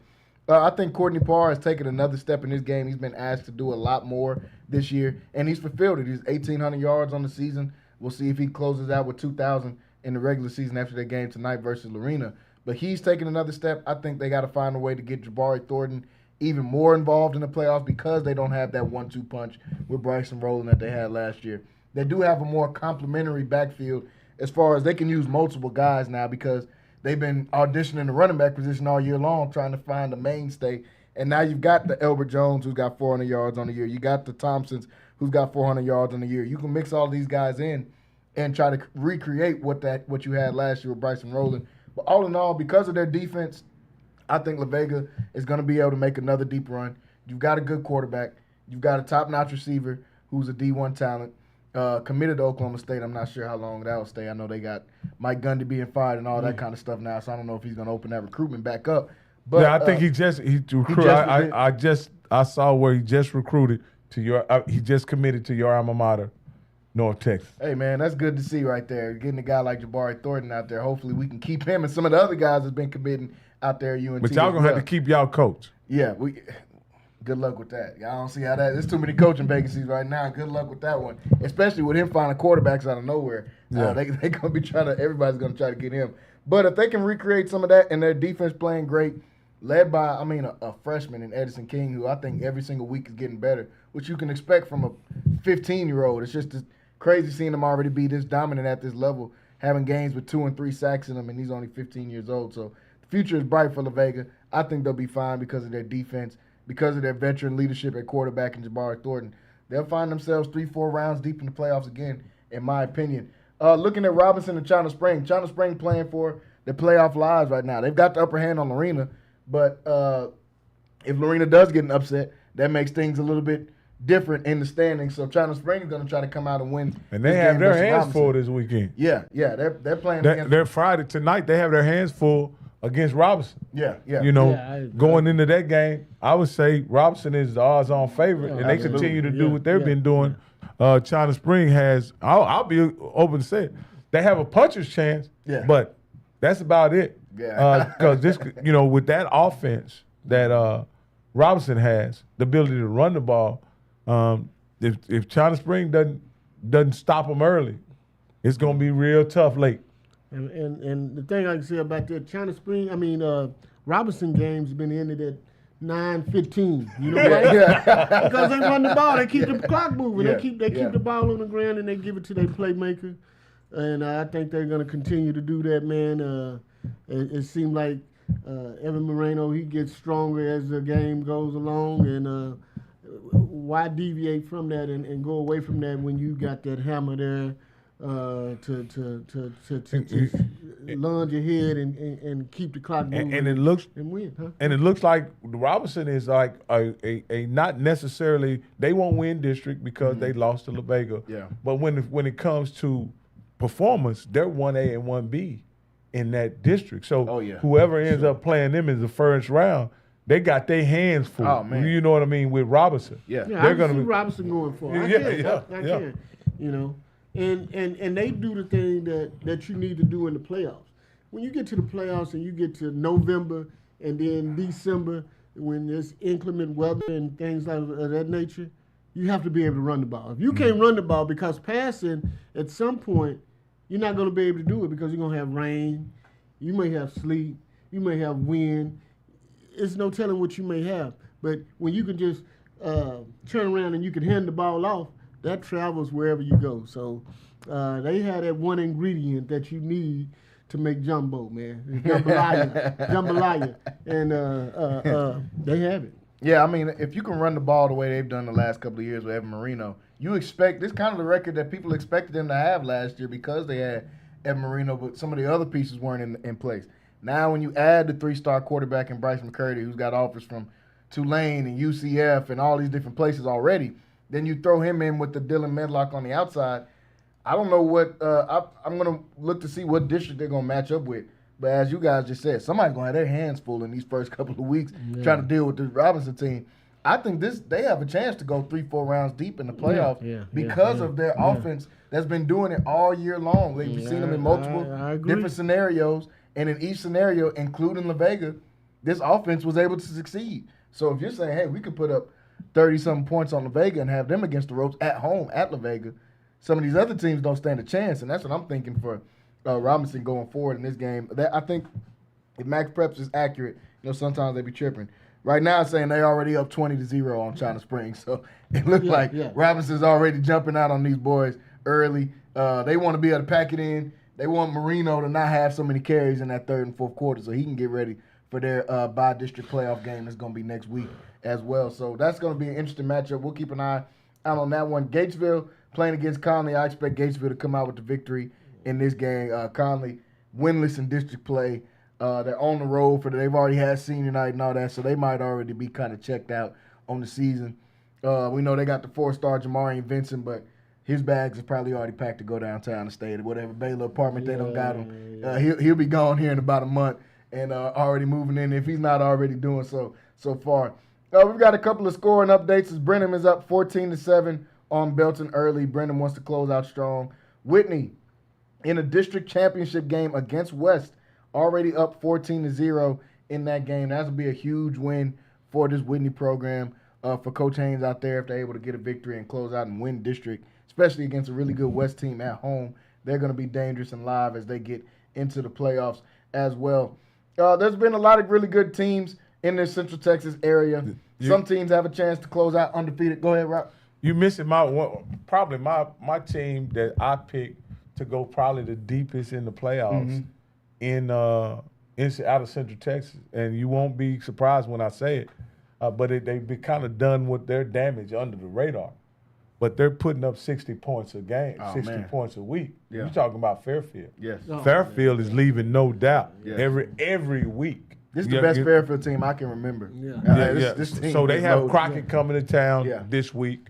I think Courtney Parr has taken another step in his game. He's been asked to do a lot more this year, and he's fulfilled it. He's 1,800 yards on the season. We'll see if he closes out with 2,000 in the regular season after their game tonight versus Lorena. But he's taking another step. I think they got to find a way to get Jabari Thornton even more involved in the playoffs because they don't have that 1-2 punch with Bryson Rowland that they had last year. They do have a more complementary backfield as far as they can use multiple guys now because they've been auditioning the running back position all year long trying to find a mainstay. And now you've got the Elbert Jones who's got 400 yards on the year. You got the Thompsons who's got 400 yards on the year. You can mix all these guys in and try to recreate what you had last year with Bryson Rowland. But all in all, because of their defense, I think La Vega is going to be able to make another deep run. You've got a good quarterback. You've got a top-notch receiver who's a D1 talent, committed to Oklahoma State. I'm not sure how long that will stay. I know they got Mike Gundy being fired and all that kind of stuff now, so I don't know if he's going to open that recruitment back up. But I think he recruited. I saw where he just recruited to he just committed to your alma mater, North Texas. Hey, man, that's good to see right there. Getting a guy like Jabari Thornton out there. Hopefully we can keep him and some of the other guys that's been committing out there at UNT. But y'all going to have to keep y'all coach. Yeah, good luck with that. Y'all don't see how that – there's too many coaching vacancies right now. Good luck with that one, especially with him finding quarterbacks out of nowhere. Yeah. They're going to be everybody's going to try to get him. But if they can recreate some of that and their defense playing great, led by, a freshman in Edison King, who I think every single week is getting better, which you can expect from a 15-year-old. It's just crazy seeing him already be this dominant at this level, having games with 2 and 3 sacks in him, and he's only 15 years old. So the future is bright for La Vega. I think they'll be fine because of their defense, because of their veteran leadership at quarterback and Jabari Thornton. They'll find themselves 3-4 rounds deep in the playoffs again, in my opinion. Looking at Robinson and China Spring playing for their playoff lives right now. They've got the upper hand on Lorena, but if Lorena does get an upset, that makes things a little bit different in the standings. So China Spring is going to try to come out and win. And they have their hands full this weekend. Yeah, they're playing. They're Friday tonight. They have their hands full against Robinson. Yeah. Going into that game, I would say Robinson is the odds-on favorite, and they continue to do what they've been doing. China Spring has. I'll be open to say it. They have a puncher's chance, but that's about it. Yeah. Because with that offense that Robinson has, the ability to run the ball, if China Spring doesn't stop them early, it's going to be real tough late. And the thing I can say about that China Spring, Robinson games have been ended at 9:15. You know why? Because they run the ball, they keep the clock moving. They keep the ball on the ground and they give it to their playmaker. And I think they're going to continue to do that, man. It seemed like Evan Moreno, he gets stronger as the game goes along, and why deviate from that and go away from that when you got that hammer there to lunge ahead and keep the clock moving and win, huh? And it looks like Robinson is like a not necessarily, they won't win district because they lost to La Vega. Yeah. But when it comes to performance, they're 1A and 1B in that district. So whoever ends up playing them in the first round, they got their hands full. Oh, man. You know what I mean, with Robinson. Yeah, they're going to see Robinson going for it. I can. And they do the thing that you need to do in the playoffs. When you get to the playoffs and you get to November and then December, when there's inclement weather and things of that nature, you have to be able to run the ball. If you can't run the ball, because passing at some point, you're not going to be able to do it because you're going to have rain, you may have sleet, you may have wind. It's no telling what you may have. But when you can just turn around and you can hand the ball off, that travels wherever you go. So they have that one ingredient that you need to make jumbo, man. Jambalaya. And they have it. Yeah, if you can run the ball the way they've done the last couple of years with Evan Moreno, you expect this kind of the record that people expected them to have last year because they had Evan Moreno, but some of the other pieces weren't in place. Now when you add the 3-star quarterback in Bryce McCurdy, who's got offers from Tulane and UCF and all these different places already, then you throw him in with the Dylan Medlock on the outside. I don't know what I'm going to look to see what district they're going to match up with. But as you guys just said, somebody's going to have their hands full in these first couple of weeks trying to deal with the Robinson team. I think they have a chance to go 3-4 rounds deep in the playoffs because of their offense that's been doing it all year long. We've seen them in multiple different scenarios, and in each scenario, including La Vega, this offense was able to succeed. So if you're saying, hey, we could put up 30-something points on La Vega and have them against the ropes at home at La Vega, some of these other teams don't stand a chance, and that's what I'm thinking for Robinson going forward in this game. I think if Max Preps is accurate, sometimes they be tripping. Right now, it's saying they already up 20-0 on China Springs, so it looks like Robinson's already jumping out on these boys early. They want to be able to pack it in. They want Marino to not have so many carries in that third and fourth quarter so he can get ready for their by-district playoff game that's going to be next week as well. So that's going to be an interesting matchup. We'll keep an eye out on that one. Gatesville playing against Connally. I expect Gatesville to come out with the victory in this game. Connally winless in district play. They're on the road they've already had senior night and all that, so they might already be kind of checked out on the season. We know they got the 4-star Jamarian Vincent, but his bags are probably already packed to go downtown and stay at whatever Baylor apartment they don't got him. He'll be gone here in about a month and already moving in if he's not already doing so far. We've got a couple of scoring updates as Brenham is up 14-7 on Belton early. Brenham wants to close out strong. Whitney in a district championship game against West, already up 14-0 in that game. That would be a huge win for this Whitney program, for Coach Haynes out there if they're able to get a victory and close out and win district, especially against a really good West team at home. They're going to be dangerous and live as they get into the playoffs as well. There's been a lot of really good teams in this Central Texas area. Some teams have a chance to close out undefeated. Go ahead, Rob. You missing my team that I picked to go probably the deepest in the playoffs out of Central Texas, and you won't be surprised when I say it. But they've been kind of done with their damage under the radar. But they're putting up 60 points a game, 60 points a week. Yeah. You're talking about Fairfield. Yes. Fairfield is leaving no doubt every week. This is the best Fairfield team I can remember. This team so they have Crockett coming to town this week.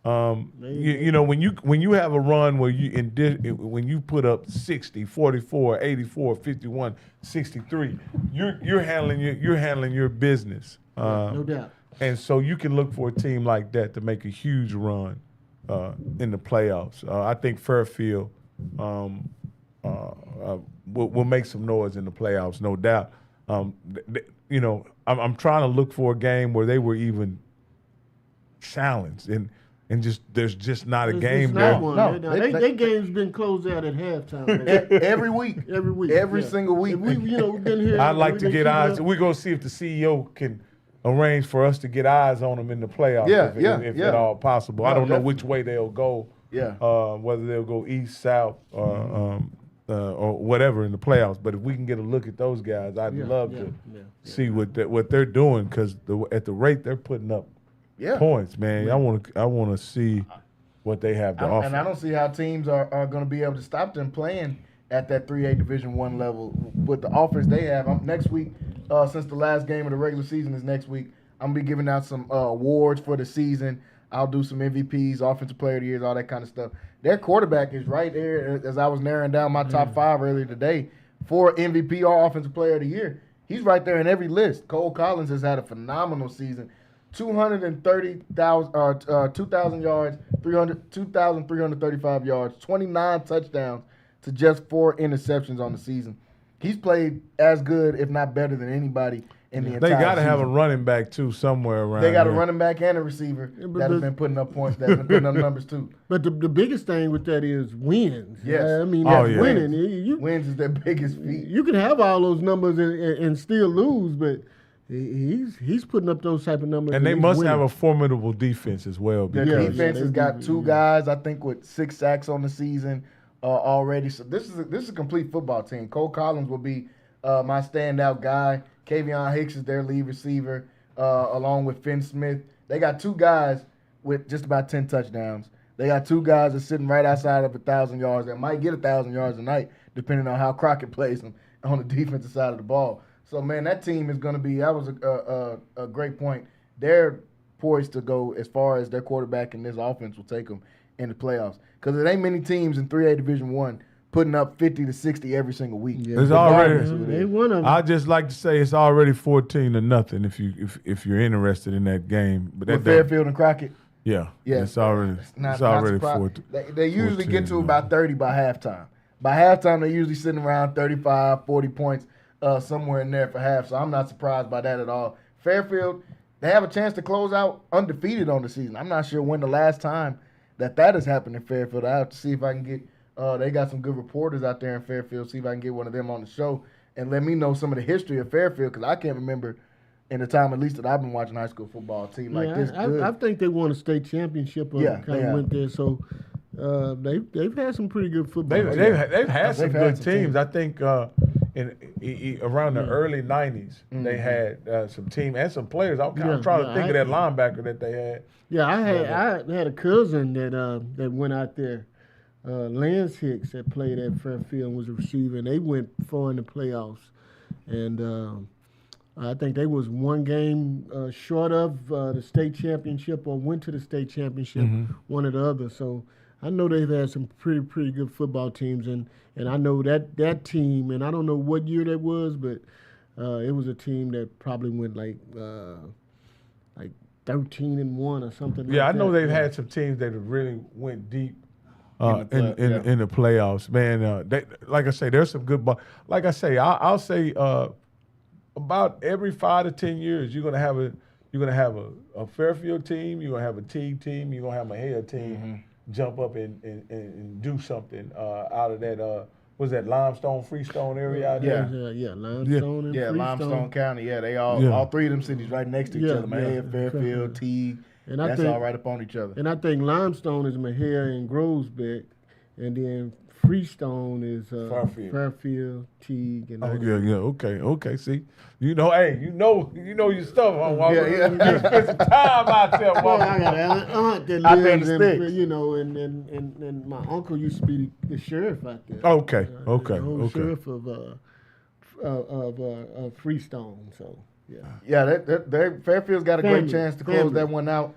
When you have a run where when you put up 60, 44, 84, 51, 63, you're handling your business. No doubt. And so you can look for a team like that to make a huge run in the playoffs. I think Fairfield will make some noise in the playoffs, no doubt. I'm trying to look for a game where they were even challenged and just there's just not a game there. Their game's been closed out at halftime. Every week. Every single week. We've been here. I'd like to get eyes. We're going to see if the CEO can arrange for us to get eyes on them in the playoffs if at all possible. I don't know which way they'll go, whether they'll go east, south, or whatever in the playoffs. But if we can get a look at those guys, I'd love to see what they're doing because at the rate they're putting up points, man. I want to see what they have to offer. And I don't see how teams are going to be able to stop them playing at that 3A Division I level with the offense they have. Next week, since the last game of the regular season is next week, I'm going to be giving out some awards for the season. I'll do some MVPs, Offensive Player of the Year, all that kind of stuff. Their quarterback is right there as I was narrowing down my top 5 earlier today for MVP or Offensive Player of the Year. He's right there in every list. Cole Collins has had a phenomenal season. 2,000 yards, 2,335 yards, 29 touchdowns to just 4 interceptions on the season. He's played as good, if not better, than anybody in the entire season. They got to have a running back, too, somewhere around They got a running back and a receiver that have been putting up points, that have been putting up numbers, too. But the biggest thing with that is wins. Yes. I mean, winning. Wins is their biggest feat. You can have all those numbers and still lose, but he's putting up those type of numbers. And they must have a formidable defense as well. The defense has got 2 guys, I think, with 6 sacks on the season already. So this is a complete football team. Cole Collins will be my standout guy. Kavion Hicks is their lead receiver, along with Finn Smith. They got 2 guys with just about 10 touchdowns. They got 2 guys that's sitting right outside of 1,000 yards that might get 1,000 yards a night, depending on how Crockett plays them on the defensive side of the ball. So, man, that team is going to be – that was a great point. They're poised to go as far as their quarterback and this offense will take them in the playoffs. Because there ain't many teams in 3A Division I putting up 50 to 60 every single week. Yeah. It's already – I just like to say it's already 14-0 if you're interested in that game. But with Fairfield and Crockett? Yeah. It's already 14. They usually get to about 30 by halftime. By halftime, they're usually sitting around 35, 40 points somewhere in there for half. So I'm not surprised by that at all. Fairfield, they have a chance to close out undefeated on the season. I'm not sure when the last time that has happened in Fairfield. I have to see if I can get they got some good reporters out there in Fairfield, see if I can get one of them on the show and let me know some of the history of Fairfield, because I can't remember in the time, at least, that I've been watching high school football, a team like this good. I think they won a state championship or kind of went there. So they've had some pretty good football. They've had some good teams. I think in around the early 90s, they had some team and some players. I'm trying to think of that linebacker that they had. Yeah, I had a cousin that went out there. Lance Hicks that played at Fairfield and was a receiver, and they went far in the playoffs. And I think they was one game short of the state championship, or went to the state championship, one or the other. So I know they've had some pretty good football teams, and I know that team, and I don't know what year that was, but it was a team that probably went like 13-1 or something. Yeah, like I know that. they've had some teams that have really went deep in the playoffs, man. Like I say, there's some good ball. Like I say, I'll say about every 5 to 10 years, you're gonna have a Fairfield team, you're gonna have a Teague team, you're gonna have a Mahia team jump up and do something out of that. Was that Limestone, Freestone area out there? Limestone and Freestone. Limestone County. Yeah, they all three of them cities right next to each other. Mahia, Fairfield, Teague. And that's all right up on each other. And I think Limestone is Mahia and Grosbeck, and then Freestone is Fairfield, Teague, and okay. See, you know your stuff, huh, Walker? You spent some time out there, Walker. Well, I got an aunt that lives in, and my uncle used to be the sheriff out there. Okay. Sheriff of Freestone. So Fairfield's got a great chance to close that one out.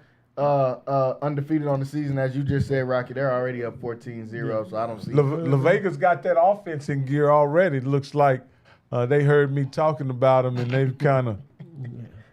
Undefeated on the season, as you just said, Rocky. They're already up 14-0, so I don't see. Vega's got that offense in gear already. It looks like they heard me talking about them, and they've kind of.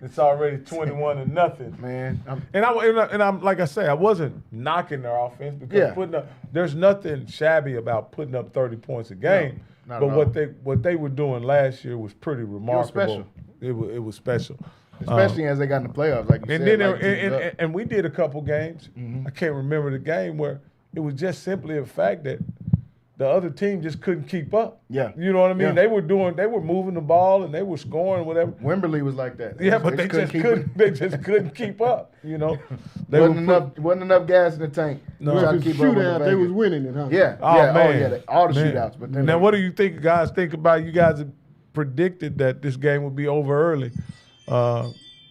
It's already 21-0, man. I'm like I say, I wasn't knocking their offense because there's nothing shabby about putting up 30 points a game. No, but what they were doing last year was pretty remarkable. It was special. Especially as they got in the playoffs, like you said. And we did a couple games. I can't remember the game where it was just simply a fact that the other team just couldn't keep up. Yeah. You know what I mean? They were moving the ball and they were scoring, whatever. Wimberley was like that. Yeah, but they just couldn't keep up, you know. Wasn't enough gas in the tank. No. It was shootout, they was winning it, huh? Yeah. All the shootouts. But then now what do you guys think about? You guys have predicted that this game would be over early.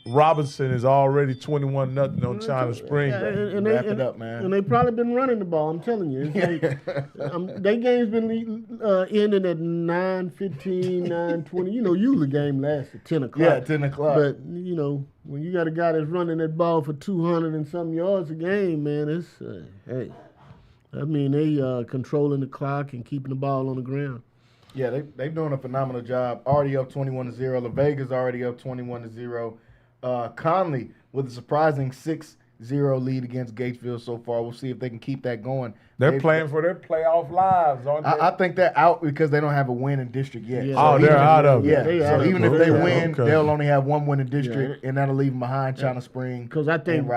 Robinson is already 21-0 on China Spring. And wrap it up, man. And they probably been running the ball. I'm telling you, their game's been ending at 9:15, 9:20. Usually the game lasts at 10 o'clock. Yeah, 10 o'clock. But when you got a guy that's running that ball for 200 and some yards a game, man, it's they controlling the clock and keeping the ball on the ground. Yeah, they're doing a phenomenal job. Already up 21-0. La Vega's already up 21-0. Connally with a surprising 6-0 lead against Gatesville so far. We'll see if they can keep that going. They're playing for their playoff lives, aren't they? I think they're out because they don't have a win in district yet. Yeah. So they're out of it. Yeah, so even if they win, they'll only have one win in district, and that'll leave them behind China Spring and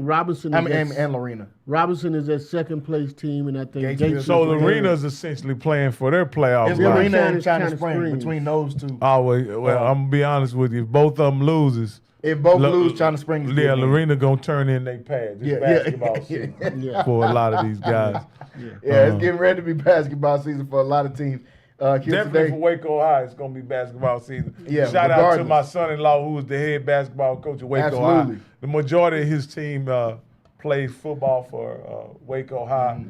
Robinson. And Lorena. Robinson is that second place team, and I think Gatesville. So Lorena's essentially playing for their playoff It's lives. Lorena and China Spring between those two. Oh, well, I'm going to be honest with you. If both of them loses, if both lose, China Spring is Lorena going to turn in their pads. It's basketball season for a lot of these guys. It's getting ready to be basketball season for a lot of teams. Definitely for Waco High, it's going to be basketball season. Yeah, Shout out to my son-in-law, who was the head basketball coach at Waco High. The majority of his team plays football for Waco High,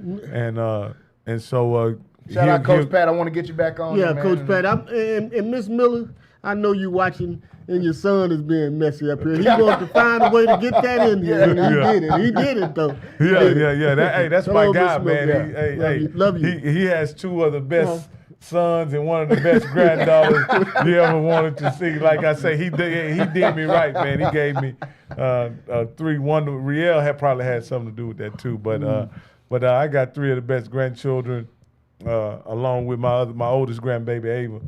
and so shout out Coach Pat. I want to get you back on. Yeah, man. Coach Pat. And Miss Miller, I know you watching, and your son is being messy up here. He wants to find a way to get that in here, and he did it. He did it though. That's my guy, man. Love you. He has two of the best sons and one of the best granddaughters you ever wanted to see. Like I say, he did me right, man. He gave me 3-1. Riel probably had something to do with that too, but I got 3 of the best grandchildren, along with my oldest grandbaby Ava.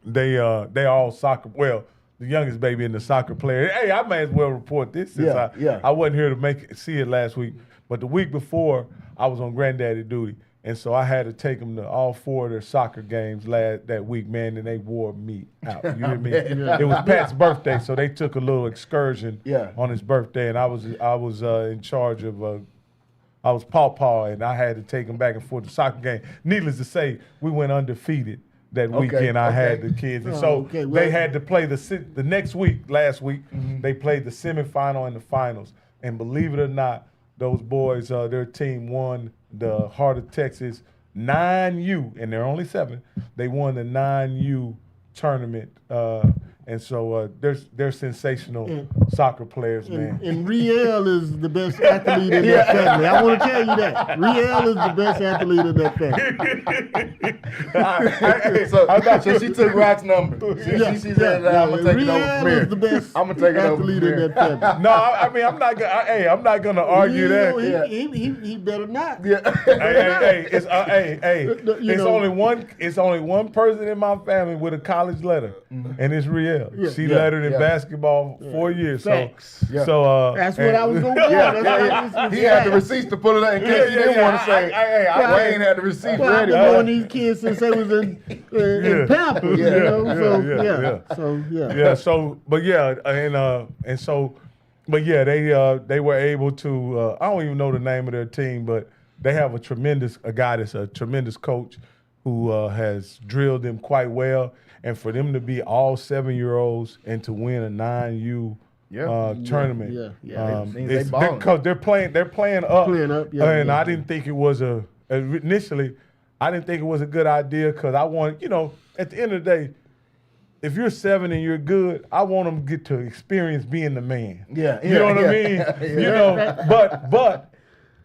they all soccer. Well, the youngest baby and the soccer player. Hey, I may as well report this since I wasn't here to see it last week. But the week before, I was on granddaddy duty. And so I had to take them to all 4 of their soccer games that week, man, and they wore me out. You hear me? It was Pat's birthday, so they took a little excursion on his birthday, and I was in charge of I was Paw, and I had to take him back and forth to soccer game. Needless to say, we went undefeated that weekend. I had the kids, and they had to play the next week. Last week, they played the semifinal and the finals, and believe it or not, those boys, their team won the Heart of Texas 9U, and they're only 7. They won the 9U tournament, and so they're sensational soccer players, man. And Riel is the best athlete in that family. I want to tell you that. Riel is the best athlete in that family. So she took Rock's number. She said, I'm going to take it over from here. Is the best I'm going to take it over athlete from in that family. No, I mean, I'm not going to argue that. He better not. It's only one person in my family with a college letter, and it's Riel. She lettered in basketball 4 years. Facts. So that's what I was going to go. He had the receipts to pull it up in case he didn't want to say, Wayne had the receipts ready. I've been knowing these kids since they was in Pampers, they were able to. I don't even know the name of their team, but they have a guy that's a tremendous coach who has drilled them quite well. And for them to be all 7-year-olds and to win a 9U tournament, because they're playing up. And I didn't think it was initially, I didn't think it was a good idea because I want, at the end of the day, if you're 7 and you're good, I want them to get to experience being the man. You know what I mean? But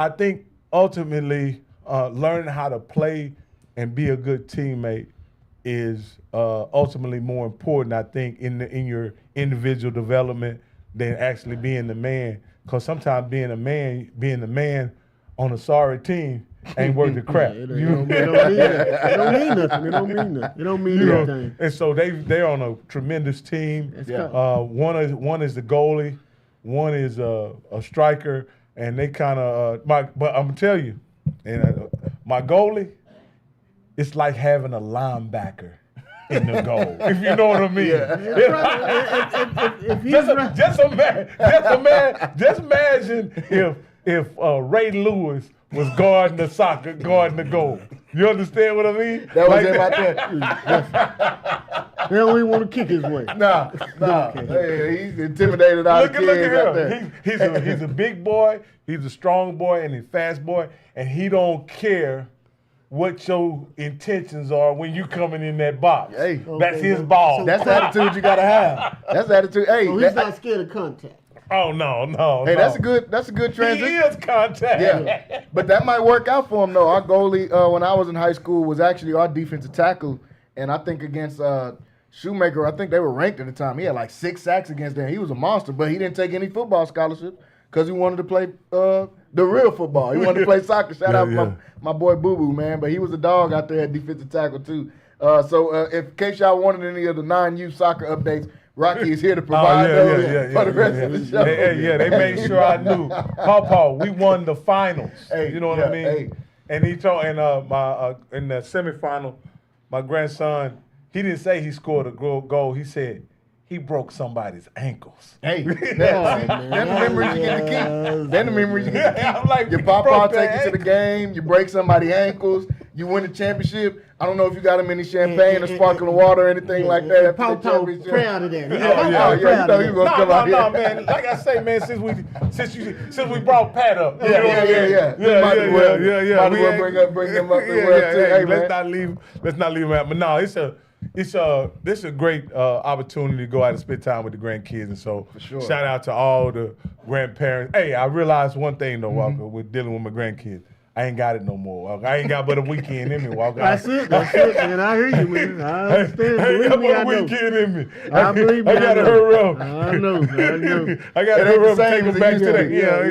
I think ultimately learning how to play and be a good teammate is ultimately more important, I think, in your individual development than actually being the man. Because sometimes being the man on a sorry team ain't worth the crap. It don't mean nothing. It don't mean anything. And so they're on a tremendous team. One is the goalie, one is a striker, and they kind of. But I'm gonna tell you, my goalie. It's like having a linebacker in the goal, if you know what I mean. Just imagine if Ray Lewis was guarding the goal. You understand what I mean? That was him out there. They don't even want to kick his way. Nah. Hey, he's intimidated out of kids out there. He's a big boy, he's a strong boy, and he's a fast boy, and he don't care what your intentions are when you coming in that box. That's his ball. That's the attitude you gotta have. That's the attitude. Hey, he's not scared of contact. Oh no. Hey, that's a good transition. He is contact. Yeah, but that might work out for him though. Our goalie, when I was in high school, was actually our defensive tackle, and I think against Shoemaker, I think they were ranked at the time. He had like 6 sacks against them. He was a monster, but he didn't take any football scholarships because he wanted to play the real football. He wanted to play soccer. Shout out my boy Boo Boo, man. But he was a dog out there at defensive tackle too. So in case y'all wanted any of the 9U soccer updates, Rocky is here to provide those for the rest of the show. They made sure I knew. Paw, we won the finals. You know what I mean? And he told, in the semifinal, my grandson, he didn't say he scored a goal. He said he broke somebody's ankles. That's the memories you get to keep. That's the memories you get to keep. I'm like, your papa take you to the game, you break somebody's ankles, you win the championship. I don't know if you got him any champagne or sparkling water or anything like that. Papa proud of that. You know he was gonna come out here. No, man. Like I say, man, since we brought Pat up. Yeah. Might as well bring him up as well too. Hey, let's not leave him out. But no, this is a great opportunity to go out and spend time with the grandkids, and so shout out to all the grandparents. Hey, I realized one thing though, Walker, with dealing with my grandkids. I ain't got it no more, Walker. I ain't got but a weekend in me, Walker. That's it, man. I hear you, man. I understand. I ain't got Believe me, but I a know. weekend in me. I believe me, I gotta I know. hurry up. I know. I gotta hurry up and take it back to that. Yeah.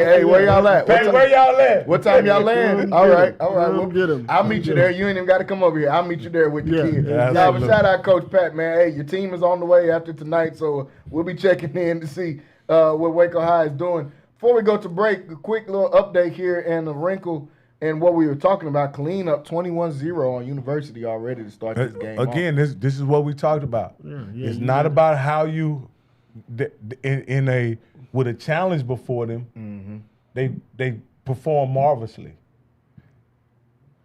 Hey, where y'all at? Hey, where y'all at? What time y'all land? All right. We'll get 'em. I'll meet you there. You ain't even got to come over here. I'll meet you there with your kids. Yeah, Nah, but shout out Coach Pat, man. Hey, your team is on the way after tonight, so we'll be checking in to see what Waco High is doing. Before we go to break, a quick little update here and a wrinkle in what we were talking about. Clean up 21-0 on University already to start this game. Again, this is what we talked about. It's not about how you with a challenge before them. They perform marvelously.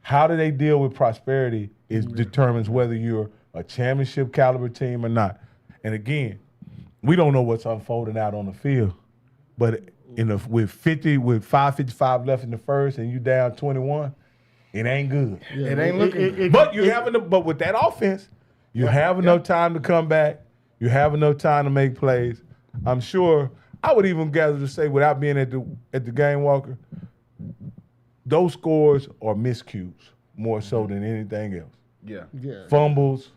How do they deal with prosperity determines whether you're a championship caliber team or not. And again, we don't know what's unfolding out on the field, but with 5:55 left in the first and you down 21, it ain't good. It ain't looking. But with that offense, you have enough time to come back. You have enough time to make plays. I'm sure I would even gather to say, without being at the game, Walker, those scores are miscues more so than anything else. Yeah. Fumbles.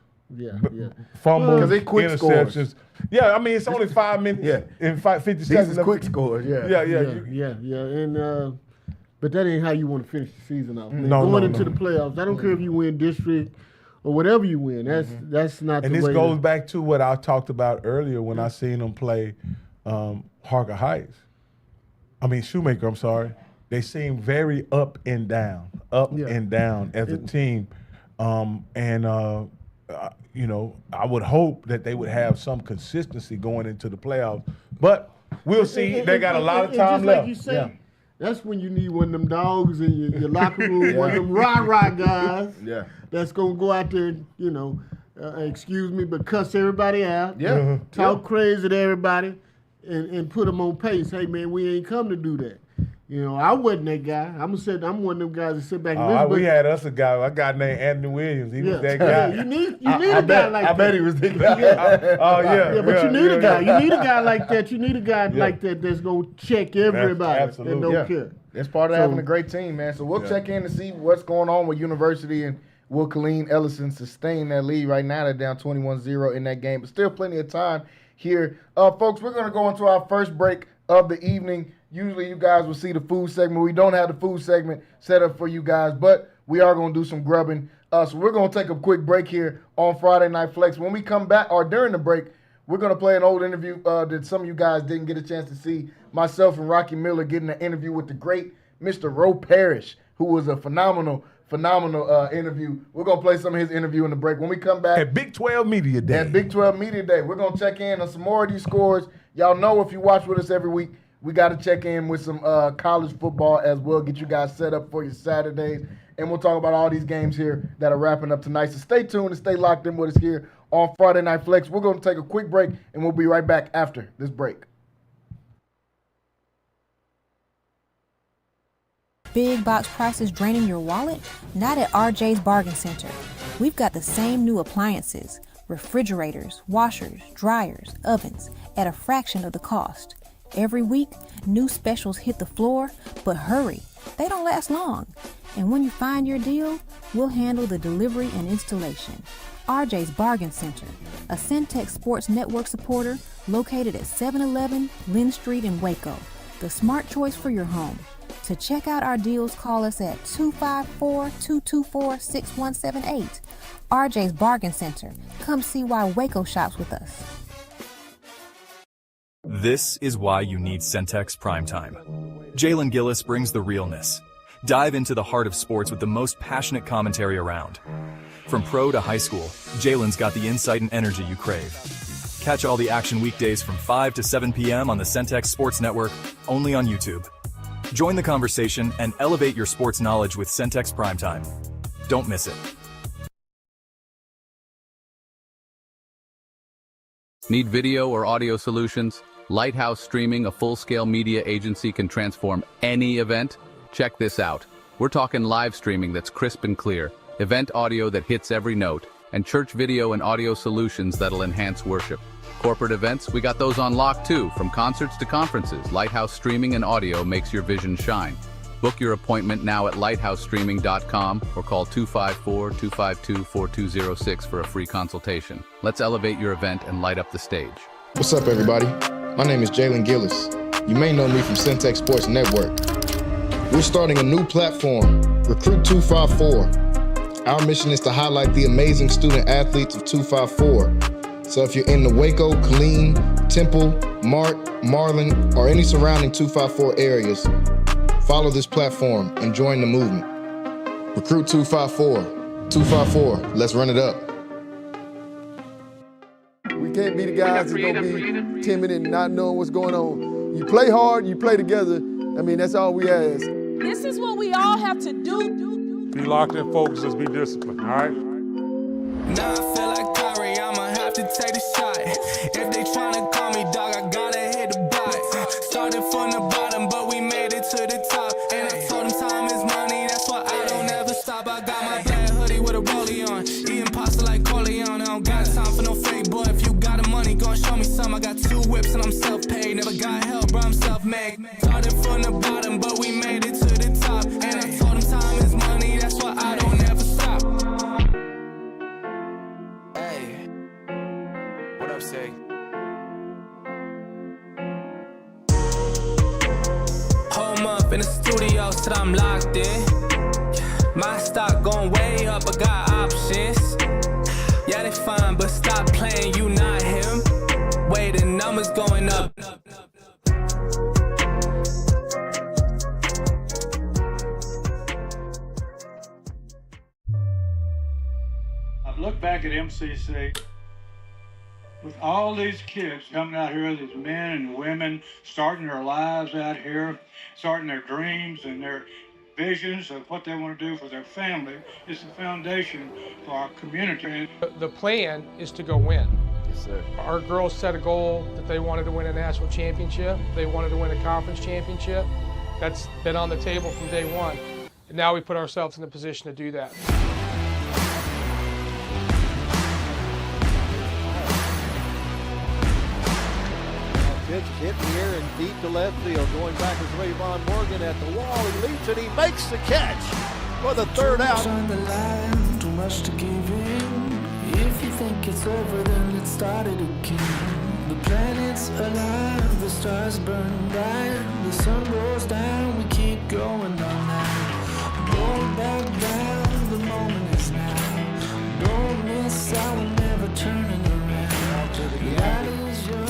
Fumbles, because they quick interceptions. scores. Yeah, I mean, it's only 5 minutes in 50 These seconds. is quick scores, Yeah. And but that ain't how you want to finish the season off. Man. No, Going into the playoffs, I don't care if you win district or whatever you win. That's not. And the this way goes back to what I talked about earlier when I seen them play Harker Heights. I mean Shoemaker. I'm sorry. They seem very up and down as a team, you know, I would hope that they would have some consistency going into the playoffs. But we'll see. They got a lot of time left. Like you say, that's when you need one of them dogs in your locker room, one of them rah-rah guys that's going to go out there, you know, excuse me, but cuss everybody out, talk crazy to everybody, and put them on pace. Hey, man, we ain't come to do that. You know, I wasn't that guy. I'm one of them guys that sit back and listen. We had us a guy named Anthony Williams. He was that guy. Yeah, you need a guy like that. I bet he was the guy. But you need a guy. You need a guy like that. You need a guy like that that's going to check everybody and don't care. That's part of having a great team, man. So we'll check in to see what's going on with University and will Colleen Ellison sustain that lead. Right now they're down 21-0 in that game, but still plenty of time here. Folks, we're going to go into our first break of the evening. Usually you guys will see the food segment. We don't have the food segment set up for you guys, but we are going to do some grubbing. So we're going to take a quick break here on Friday Night Flex. When we come back, or during the break, we're going to play an old interview that some of you guys didn't get a chance to see. Myself and Rocky Miller getting an interview with the great Mr. Roe Parrish, who was a phenomenal interview. We're going to play some of his interview in the break. When we come back. At Big 12 Media Day. At Big 12 Media Day. We're going to check in on some more of these scores. Y'all know if you watch with us every week, we got to check in with some college football as well, get you guys set up for your Saturdays. And we'll talk about all these games here that are wrapping up tonight. So stay tuned and stay locked in with us here on Friday Night Flex. We're going to take a quick break, and we'll be right back after this break. Big box prices draining your wallet? Not at RJ's Bargain Center. We've got the same new appliances, refrigerators, washers, dryers, ovens, at a fraction of the cost. Every week, new specials hit the floor, but hurry, they don't last long. And when you find your deal, we'll handle the delivery and installation. RJ's Bargain Center, a Centex Sports Network supporter located at 711 Lynn Street in Waco, the smart choice for your home. To check out our deals, call us at 254-224-6178. RJ's Bargain Center. Come see why Waco shops with us. This is why you need Centex Primetime. Jalen Gillis brings the realness. Dive into the heart of sports with the most passionate commentary around. From pro to high school, Jalen's got the insight and energy you crave. Catch all the action weekdays from 5 to 7 p.m. on the Centex Sports Network, only on YouTube. Join the conversation and elevate your sports knowledge with Centex Primetime. Don't miss it. Need video or audio solutions? Lighthouse Streaming, a full-scale media agency, can transform any event. Check this out. We're talking live streaming that's crisp and clear, event audio that hits every note, and church video and audio solutions that'll enhance worship. Corporate events, we got those on lock too. From concerts to conferences, Lighthouse Streaming and audio makes your vision shine. Book your appointment now at lighthousestreaming.com or call 254-252-4206 for a free consultation. Let's elevate your event and light up the stage. What's up, everybody? My name is Jalen Gillis. You may know me from Centex Sports Network. We're starting a new platform, Recruit 254. Our mission is to highlight the amazing student athletes of 254. So if you're in the Waco, Killeen, Temple, Mart, Marlin, or any surrounding 254 areas, follow this platform and join the movement. Recruit 254. 254, let's run it up. We can't be the guys that's gonna be timid and not knowing what's going on. You play hard, you play together. I mean, that's all we ask. This is what we all have to do. Be locked in, focus, let's be disciplined, all right? Now I feel like Kyrie, I'ma have to take the shot. If they tryna call me dog, I gotta hit the block. Started from the bottom, but we made it to the top. And I told them time is money, that's why I don't ever stop. I got my black hoodie with a rollie on, eating pasta like Corleone. I don't got time for no fake boy. If you got the money, gon' show me some. I got 2 whips and I'm self-paid. Never got help, bro, I'm self-made. Started from the bottom, but we made it to the top. And I told them time is money, that's why I don't ever stop. Hey, what up, say? Home up in the studio, said I'm locked in. My stock going way up, I got options. Yeah, they fine, but stop playing, you not him. Wait, the numbers going up. I've looked back at MCC with all these kids coming out here, these men and women starting their lives out here, starting their dreams and their visions of what they want to do for their family. It's the foundation for our community. The plan is to go win. Yes, sir. Our girls set a goal that they wanted to win a national championship. They wanted to win a conference championship. That's been on the table from day one. And now we put ourselves in a position to do that. Pitch hit in the air and deep to left field. Going back is Rayvon Morgan at the wall. He leaps and he makes the catch for the third out. On the line, too much to give in. If you think it's over, then let's start it again. The planet's alive, the stars burn bright. The sun goes down, we keep going all night. Don't back down, the moment is now. Don't miss out, we're never turning around. That is your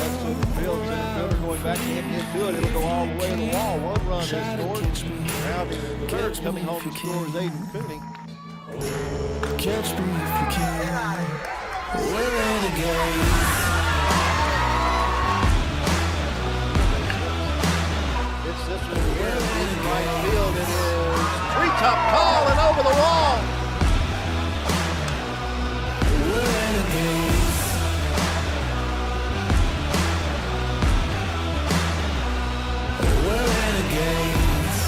Going back in into it, it'll go all the way to the wall. 1 run is scored. Rounding the third, coming home to score is Aiden Cooney. Catch me if you can. We're renegades. It's this one here in right field. It is treetop call and over the wall. We're renegades. We're renegades.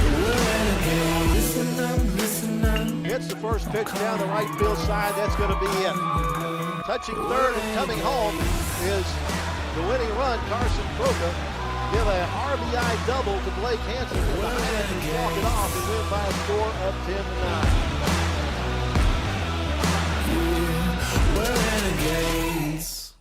We're renegades. Listen up, listen up. Hits the first pitch down the right field side. That's going to be it. Touching third and coming home is the winning run, Carson Croca. Give a RBI double to Blake Hansen. And the Highlanders walk it off and win by a score of 10-9. We're renegades.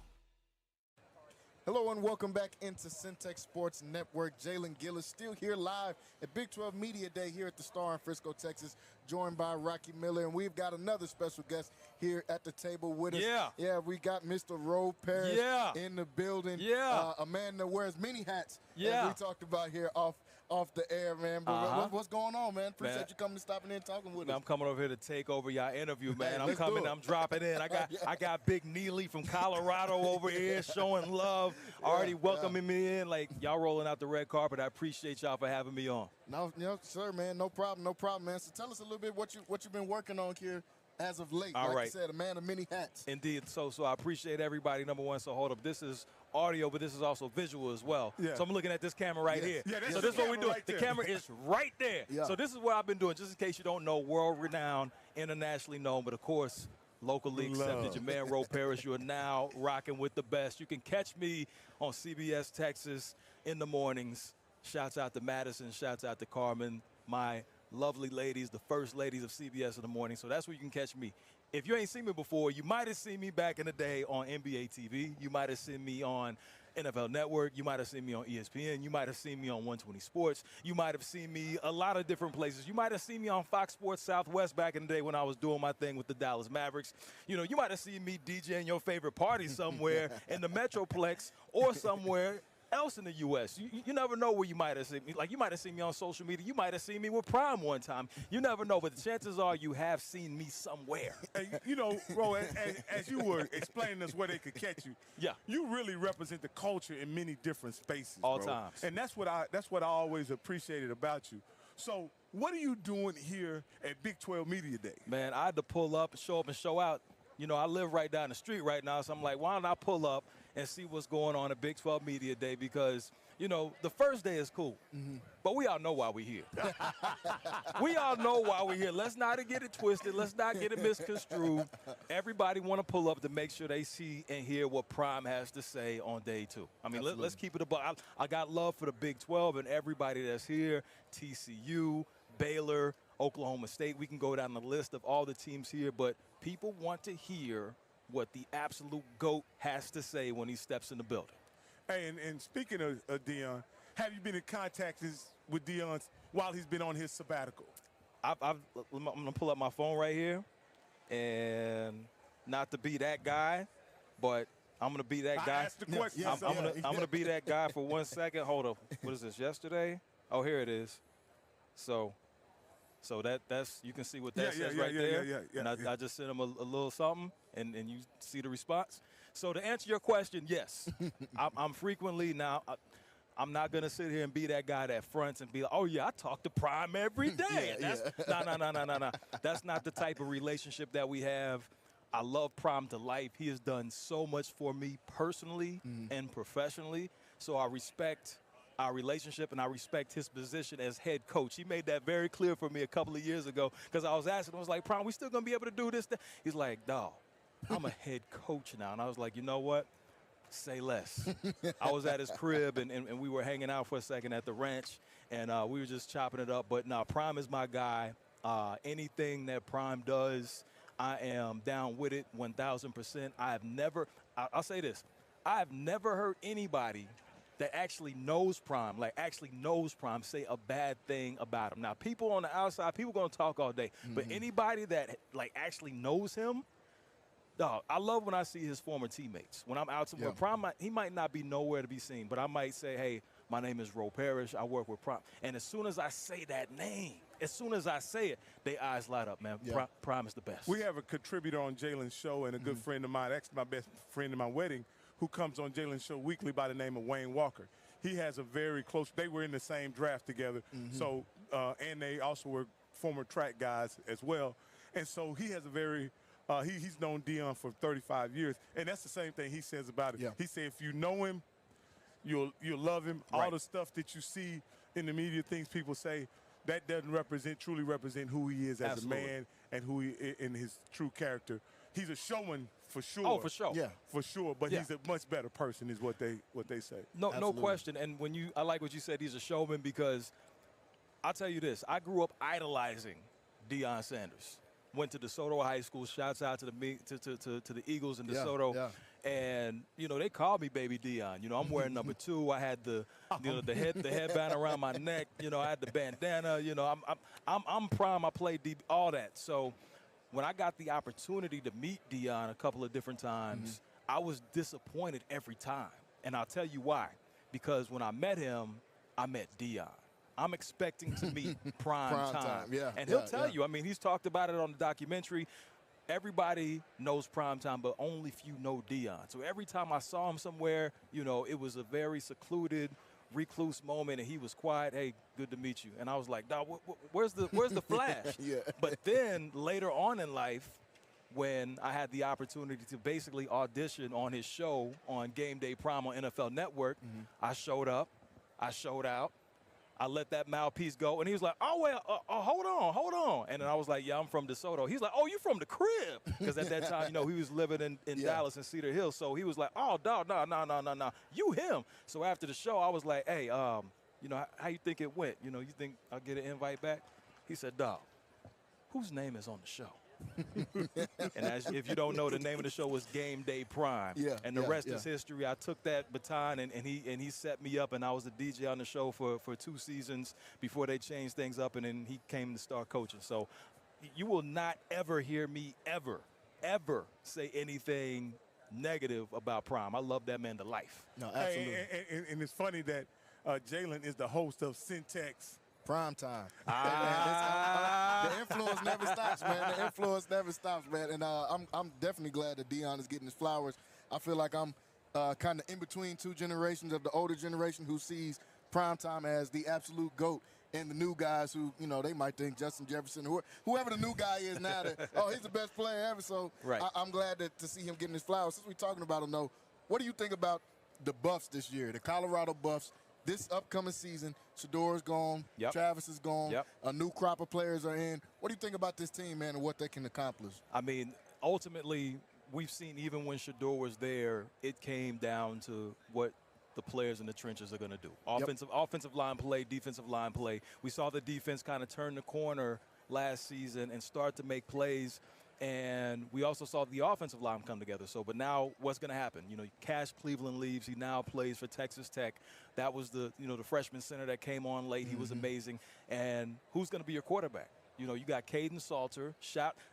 Hello and welcome back into Centex Sports Network. Jalen Gillis still here live at Big 12 Media Day here at the Star in Frisco, Texas, joined by Rocky Miller. And we've got another special guest here at the table with us. Yeah, we got Mr. Roe Parrish in the building. A man that wears many hats, as we talked about here off the air, man. But what's going on, man? Appreciate you coming, stopping in, talking with us. I'm coming over here to take over y'all interview, man. I'm coming, I'm dropping in. I got Big Neely from Colorado over here showing love, already welcoming me in. Like, y'all rolling out the red carpet. I appreciate y'all for having me on. No, sir, man. No problem, man. So tell us a little bit what you've been working on here as of late. All right. You said, a man of many hats. Indeed. So I appreciate everybody, number one. So hold up. This is audio, but this is also visual as well. So I'm looking at this camera right here. So this is what we're doing. The camera is right there. So this is what I've been doing, just in case you don't know, world-renowned, internationally known, but of course, locally accepted. Your man, Ro Parrish, you are now rocking with the best. You can catch me on CBS Texas in the mornings. Shouts out to Madison. Shouts out to Carmen, my lovely ladies, the first ladies of CBS in the morning. So that's where you can catch me. If you ain't seen me before, you might have seen me back in the day on NBA TV. You might have seen me on NFL Network. You might have seen me on ESPN. You might have seen me on 120 Sports. You might have seen me a lot of different places. You might have seen me on Fox Sports Southwest back in the day when I was doing my thing with the Dallas Mavericks. You know, you might have seen me DJing your favorite party somewhere in the Metroplex or somewhere else in the U.S. You never know where you might have seen me. Like, you might have seen me on social media. You might have seen me with Prime one time. You never know, but the chances are you have seen me somewhere. Hey, you know, Ro, as you were explaining us where they could catch you, you really represent the culture in many different spaces, all bro. times. And that's what I always appreciated about you. So what are you doing here at Big 12 Media Day? Man, I had to pull up, and show out. You know, I live right down the street right now, so I'm like, why don't I pull up and see what's going on at Big 12 Media Day? Because, you know, the first day is cool, but we all know why we're here. We all know why we're here. Let's not get it twisted. Let's not get it misconstrued. Everybody want to pull up to make sure they see and hear what Prime has to say on day 2. I mean, let's keep it above. I got love for the Big 12 and everybody that's here, TCU, Baylor, Oklahoma State. We can go down the list of all the teams here, but people want to hear what the absolute GOAT has to say when he steps in the building. Hey, and speaking of Deion, have you been in contact with Deion while he's been on his sabbatical? I'm going to pull up my phone right here, and not to be that guy, but I'm going to be that guy. I asked the question. I'm going to be that guy for 1 second. Hold up. What is this, yesterday? Oh, here it is. So that's you can see what that says right there. And I just sent him a little something, and you see the response. So to answer your question, yes, I'm frequently now. I'm not gonna sit here and be that guy that fronts and be like, oh yeah, I talk to Prime every day. No. That's not the type of relationship that we have. I love Prime to life. He has done so much for me personally and professionally. So I respect our relationship, and I respect his position as head coach. He made that very clear for me a couple of years ago because I was asking him, I was like, Prime, we still going to be able to do this? He's like, dawg, I'm a head coach now. And I was like, you know what? Say less. I was at his crib, and we were hanging out for a second at the ranch, and we were just chopping it up. But no, Prime is my guy. Anything that Prime does, I am down with it 1,000%. I'll say this, I have never heard anybody that actually knows Prime, say a bad thing about him. Now, people on the outside, people going to talk all day. But anybody that, actually knows him, dog, I love when I see his former teammates. When I'm out somewhere, Prime, he might not be nowhere to be seen, but I might say, hey, my name is Ro Parrish. I work with Prime. And as soon as I say that name, as soon as I say it, their eyes light up, man. Prime is the best. We have a contributor on Jalen's show and a good friend of mine, actually my best friend in my wedding, who comes on Jalen's show weekly by the name of Wayne Walker. He has a very close, they were in the same draft together, so and they also were former track guys as well. And so he has a very, he's known Deion for 35 years, and that's the same thing he says about it. He said if you know him, you'll love him. All the stuff that you see in the media, things people say, that doesn't truly represent who he is as a man and who he in his true character. He's a showman for sure. Oh, for sure. Yeah, for sure. But he's a much better person, is what they say. No question. And I like what you said. He's a showman because I'll tell you this. I grew up idolizing Deion Sanders. Went to DeSoto High School. Shouts out to the Eagles in DeSoto. And they called me Baby Deion. I'm wearing number 2. I had the headband around my neck. I had the bandana. I'm Prime. I played deep, all that. So when I got the opportunity to meet Deion a couple of different times, I was disappointed every time. And I'll tell you why. Because when I met him, I met Deion. I'm expecting to meet prime time. And he'll tell you, I mean, he's talked about it on the documentary. Everybody knows prime time, but only few know Deion. So every time I saw him somewhere, it was a very secluded, recluse moment, and he was quiet. Hey, good to meet you. And I was like, dawg, where's the flash? But then later on in life, when I had the opportunity to basically audition on his show on Game Day Prime on NFL Network, I showed up, I showed out, I let that mouthpiece go, and he was like, "Oh well, hold on." And then I was like, "Yeah, I'm from DeSoto." He's like, "Oh, you from the crib?" Because at that time, he was living in Dallas and Cedar Hill, so he was like, "Oh, dog, no, you him." So after the show, I was like, "Hey, how you think it went? You think I'll get an invite back?" He said, "Dog, whose name is on the show?" And if you don't know, the name of the show was Game Day Prime. And the rest is history. I took that baton and he set me up, and I was the DJ on the show for 2 seasons before they changed things up, and then he came to start coaching. So you will not ever hear me ever say anything negative about Prime. I love that man to life. No, absolutely. Hey, and it's funny that Jalen is the host of Centex Prime time. The influence never stops, man. The influence never stops, man. And I'm definitely glad that Dion is getting his flowers. I feel like I'm kind of in between 2 generations of the older generation who sees prime time as the absolute GOAT, and the new guys who, they might think Justin Jefferson or whoever the new guy is now, that, he's the best player ever. So I'm glad to see him getting his flowers. Since we're talking about him, though, what do you think about the Buffs this year, the Colorado Buffs? This upcoming season, Shedor's gone, Travis is gone, a new crop of players are in. What do you think about this team, man, and what they can accomplish? I mean, ultimately, we've seen even when Shedor was there, it came down to what the players in the trenches are going to do. Offensive line play, defensive line play. We saw the defense kind of turn the corner last season and start to make plays. And we also saw the offensive line come together. But now what's going to happen? Cash Cleveland leaves. He now plays for Texas Tech. That was the freshman center that came on late. He was amazing. And who's going to be your quarterback? You got Caden Salter.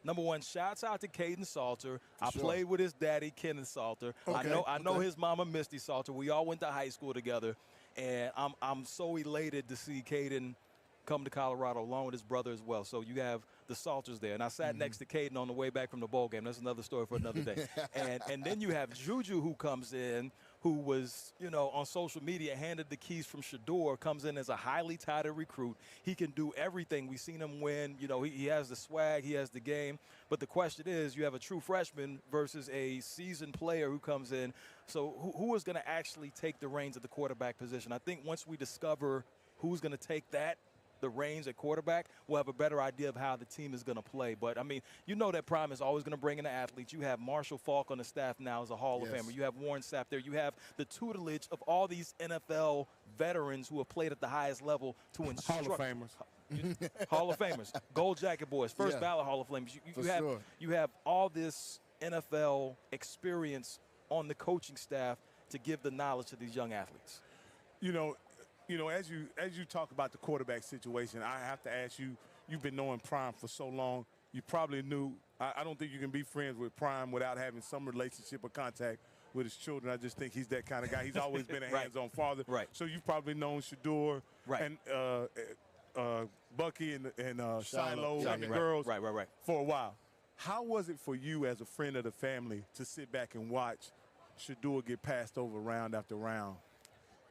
Number one, shouts out to Caden Salter. I played with his daddy, Kenneth Salter. I know his mama, Misty Salter. We all went to high school together. And I'm so elated to see Caden come to Colorado along with his brother as well. So you have the Salters there. And I sat next to Caden on the way back from the bowl game. That's another story for another day. and then you have Juju, who comes in, who was, on social media, handed the keys from Shedor, comes in as a highly touted recruit. He can do everything. We've seen him win. He has the swag. He has the game. But the question is, you have a true freshman versus a seasoned player who comes in. So who is going to actually take the reins of the quarterback position? I think once we discover who's going to take the reins at quarterback, we'll have a better idea of how the team is going to play. But, I mean, that Prime is always going to bring in the athletes. You have Marshall Faulk on the staff now as a Hall of Famer. You have Warren Sapp there. You have the tutelage of all these NFL veterans who have played at the highest level to instruct. Hall of Famers. Hall of Famers. Gold Jacket Boys. First ballot Hall of Famers. You have all this NFL experience on the coaching staff to give the knowledge to these young athletes. As you talk about the quarterback situation, I have to ask you, you've been knowing Prime for so long, you probably knew, I don't think you can be friends with Prime without having some relationship or contact with his children. I just think he's that kind of guy. He's always been a hands-on father. So you've probably known Shedor and Bucky and Shiloh and the girls for a while. How was it for you as a friend of the family to sit back and watch Shedor get passed over round after round?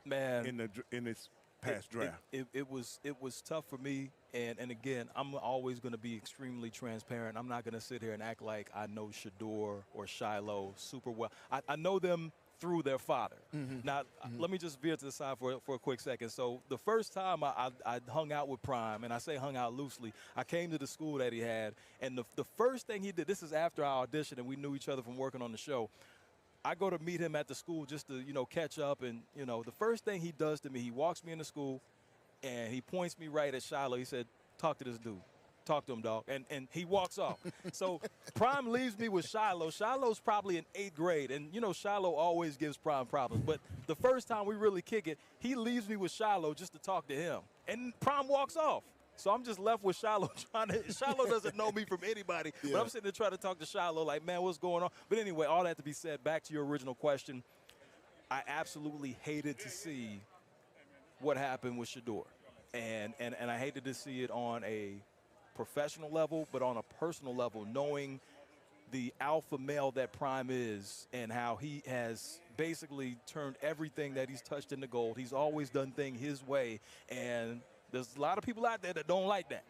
Man, in this past draft, it was tough for me, and again, I'm always going to be extremely transparent. I'm not going to sit here and act like I know Shedor or Shiloh super well. I know them through their father. Now, let me just veer to the side for a quick second. So the first time I hung out with Prime, and I say hung out loosely, I came to the school that he had, and the first thing he did, this is after our audition, and we knew each other from working on the show. I go to meet him at the school just to, catch up. And, the first thing he does to me, he walks me into school and he points me right at Shiloh. He said, "Talk to this dude. Talk to him, dog." And he walks off. So Prime leaves me with Shiloh. Shiloh's probably in 8th grade. And, Shiloh always gives Prime problems. But the first time we really kick it, he leaves me with Shiloh just to talk to him. And Prime walks off. So I'm just left with Shiloh Shiloh doesn't know me from anybody, but I'm sitting there trying to talk to Shiloh like, man, what's going on? But anyway, all that to be said, back to your original question, I absolutely hated to see what happened with Shedor. And I hated to see it on a professional level, but on a personal level, knowing the alpha male that Prime is and how he has basically turned everything that he's touched into gold. He's always done things his way, and there's a lot of people out there that don't like that.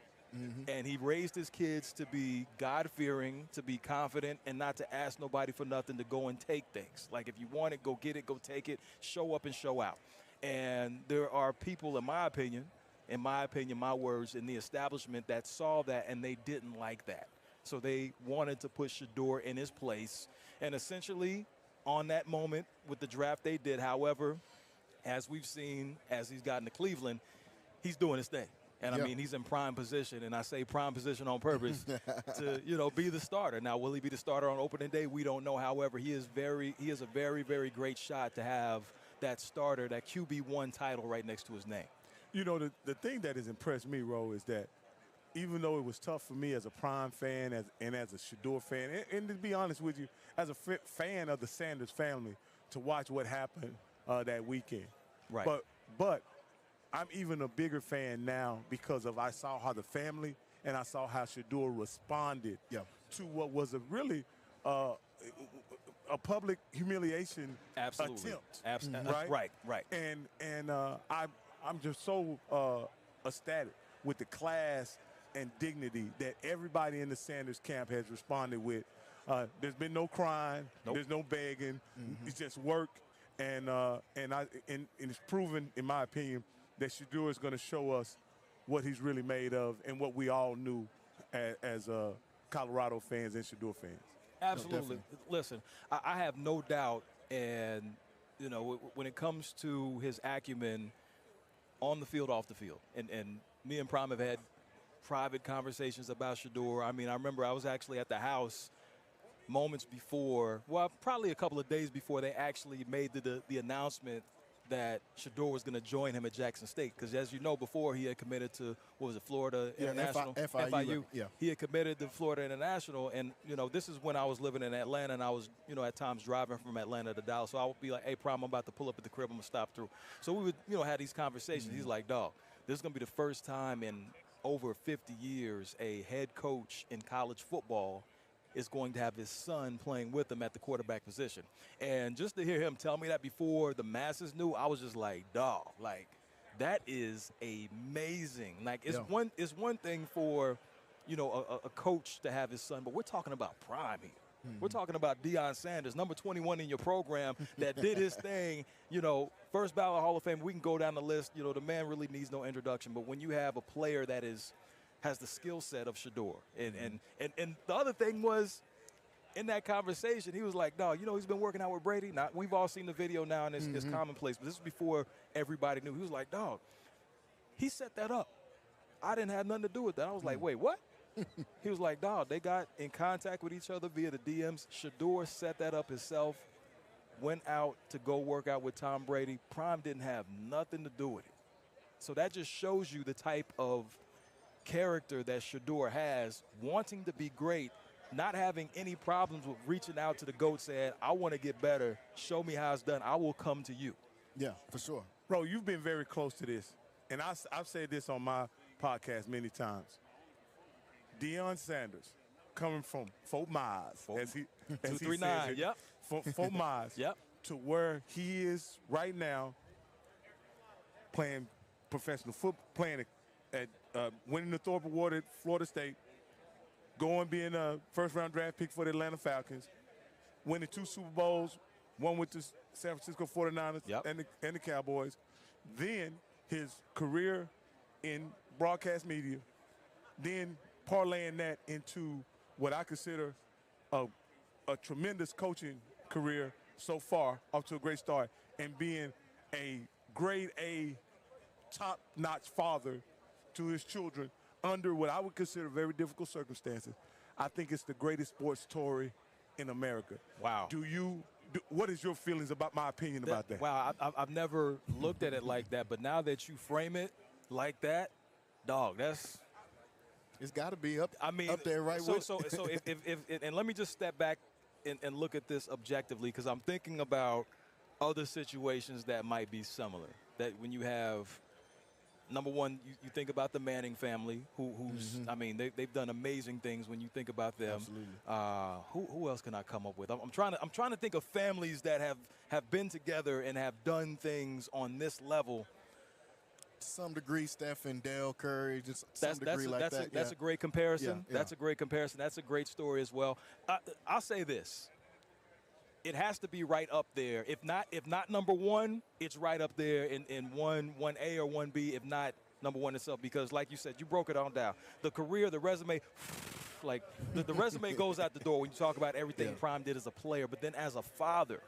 And he raised his kids to be God-fearing, to be confident, and not to ask nobody for nothing, to go and take things. Like, if you want it, go get it, go take it, show up and show out. And there are people, in my opinion, in my opinion, my words, in the establishment that saw that and they didn't like that. So they wanted to put Shedeur in his place. And essentially, on that moment with the draft they did, however, as we've seen, as he's gotten to Cleveland, he's doing his thing. And, I mean, he's in prime position, and I say prime position on purpose to, be the starter. Now, will he be the starter on opening day? We don't know. However, he is a very, very great shot to have that starter, that QB1 title right next to his name. The thing that has impressed me, Ro, is that even though it was tough for me as a Prime fan and as a Shedeur fan, and to be honest with you, as a fan of the Sanders family, to watch what happened that weekend. Right. But I'm even a bigger fan now because I saw how the family and I saw how Shedeur responded to what was a really a public humiliation attempt. Absolutely. Right. And I'm just so ecstatic with the class and dignity that everybody in the Sanders camp has responded with. There's been no crying. Nope. There's no begging. It's just work. And it's proven, in my opinion, that Shedeur is going to show us what he's really made of and what we all knew as Colorado fans and Shedeur fans. Absolutely. Listen, I have no doubt, and, when it comes to his acumen on the field, off the field, and me and Prime have had private conversations about Shedeur. I mean, I remember I was actually at the house moments before, probably a couple of days before they actually made the announcement that Shedeur was going to join him at Jackson State. Because as you know, before he had committed to, Florida International? FIU. Yeah. He had committed to Florida International. And, this is when I was living in Atlanta, and I was, at times driving from Atlanta to Dallas. So I would be like, hey, Prime, I'm about to pull up at the crib. I'm going to stop through. So we would, have these conversations. He's like, dog, this is going to be the first time in over 50 years a head coach in college football is going to have his son playing with him at the quarterback position. And just to hear him tell me that before the masses knew, I was just like, dog, that is amazing. It's one thing for, a coach to have his son, but we're talking about Prime here. We're talking about Deion Sanders, number 21 in your program, that did his thing, first ballot Hall of Fame. We can go down the list. The man really needs no introduction. But when you have a player that has the skill set of Shedeur. And the other thing was, in that conversation, he was like, no, he's been working out with Brady. Now, we've all seen the video now, and it's commonplace, but this is before everybody knew. He was like, dog, he set that up. I didn't have nothing to do with that. I was like, wait, what? He was like, dog, they got in contact with each other via the DMs. Shedeur set that up himself, went out to go work out with Tom Brady. Prime didn't have nothing to do with it. So that just shows you the type of character that Shedeur has, wanting to be great, not having any problems with reaching out to the GOAT saying, I want to get better, show me how it's done, I will come to you. Yeah, for sure. Bro, you've been very close to this, and I've said this on my podcast many times. Deion Sanders, coming from Fort Myers, as he 239, yep. Fort Myers, yep. to where he is right now, playing professional football, playing at winning the Thorpe Award at Florida State, being a first-round draft pick for the Atlanta Falcons, winning 2 Super Bowls, one with the San Francisco 49ers and the Cowboys. Then his career in broadcast media, then parlaying that into what I consider a tremendous coaching career so far, off to a great start, and being a grade A, top-notch father to his children under what I would consider very difficult circumstances. I think it's the greatest sports story in America. Wow. What is your feelings about my opinion about that? Wow, I've never looked at it like that, but now that you frame it like that, dog, it's got to be up there, right? So if and let me just step back and look at this objectively, because I'm thinking about other situations that might be similar. That when you have, number one, you think about the Manning family, who's I mean, they've done amazing things when you think about them. Absolutely. Who else can I come up with? I'm trying to think of families that have been together and have done things on this level. To some degree, Steph and Dale Curry, just some degree like that. That's a great comparison. Yeah. That's a great comparison. That's a great story as well. I'll say this. It has to be right up there. If not number one, it's right up there in 1A or 1B, if not number one itself, because like you said, you broke it on down. The career, the resume, like the resume goes out the door when you talk about everything Prime did as a player, but then as a father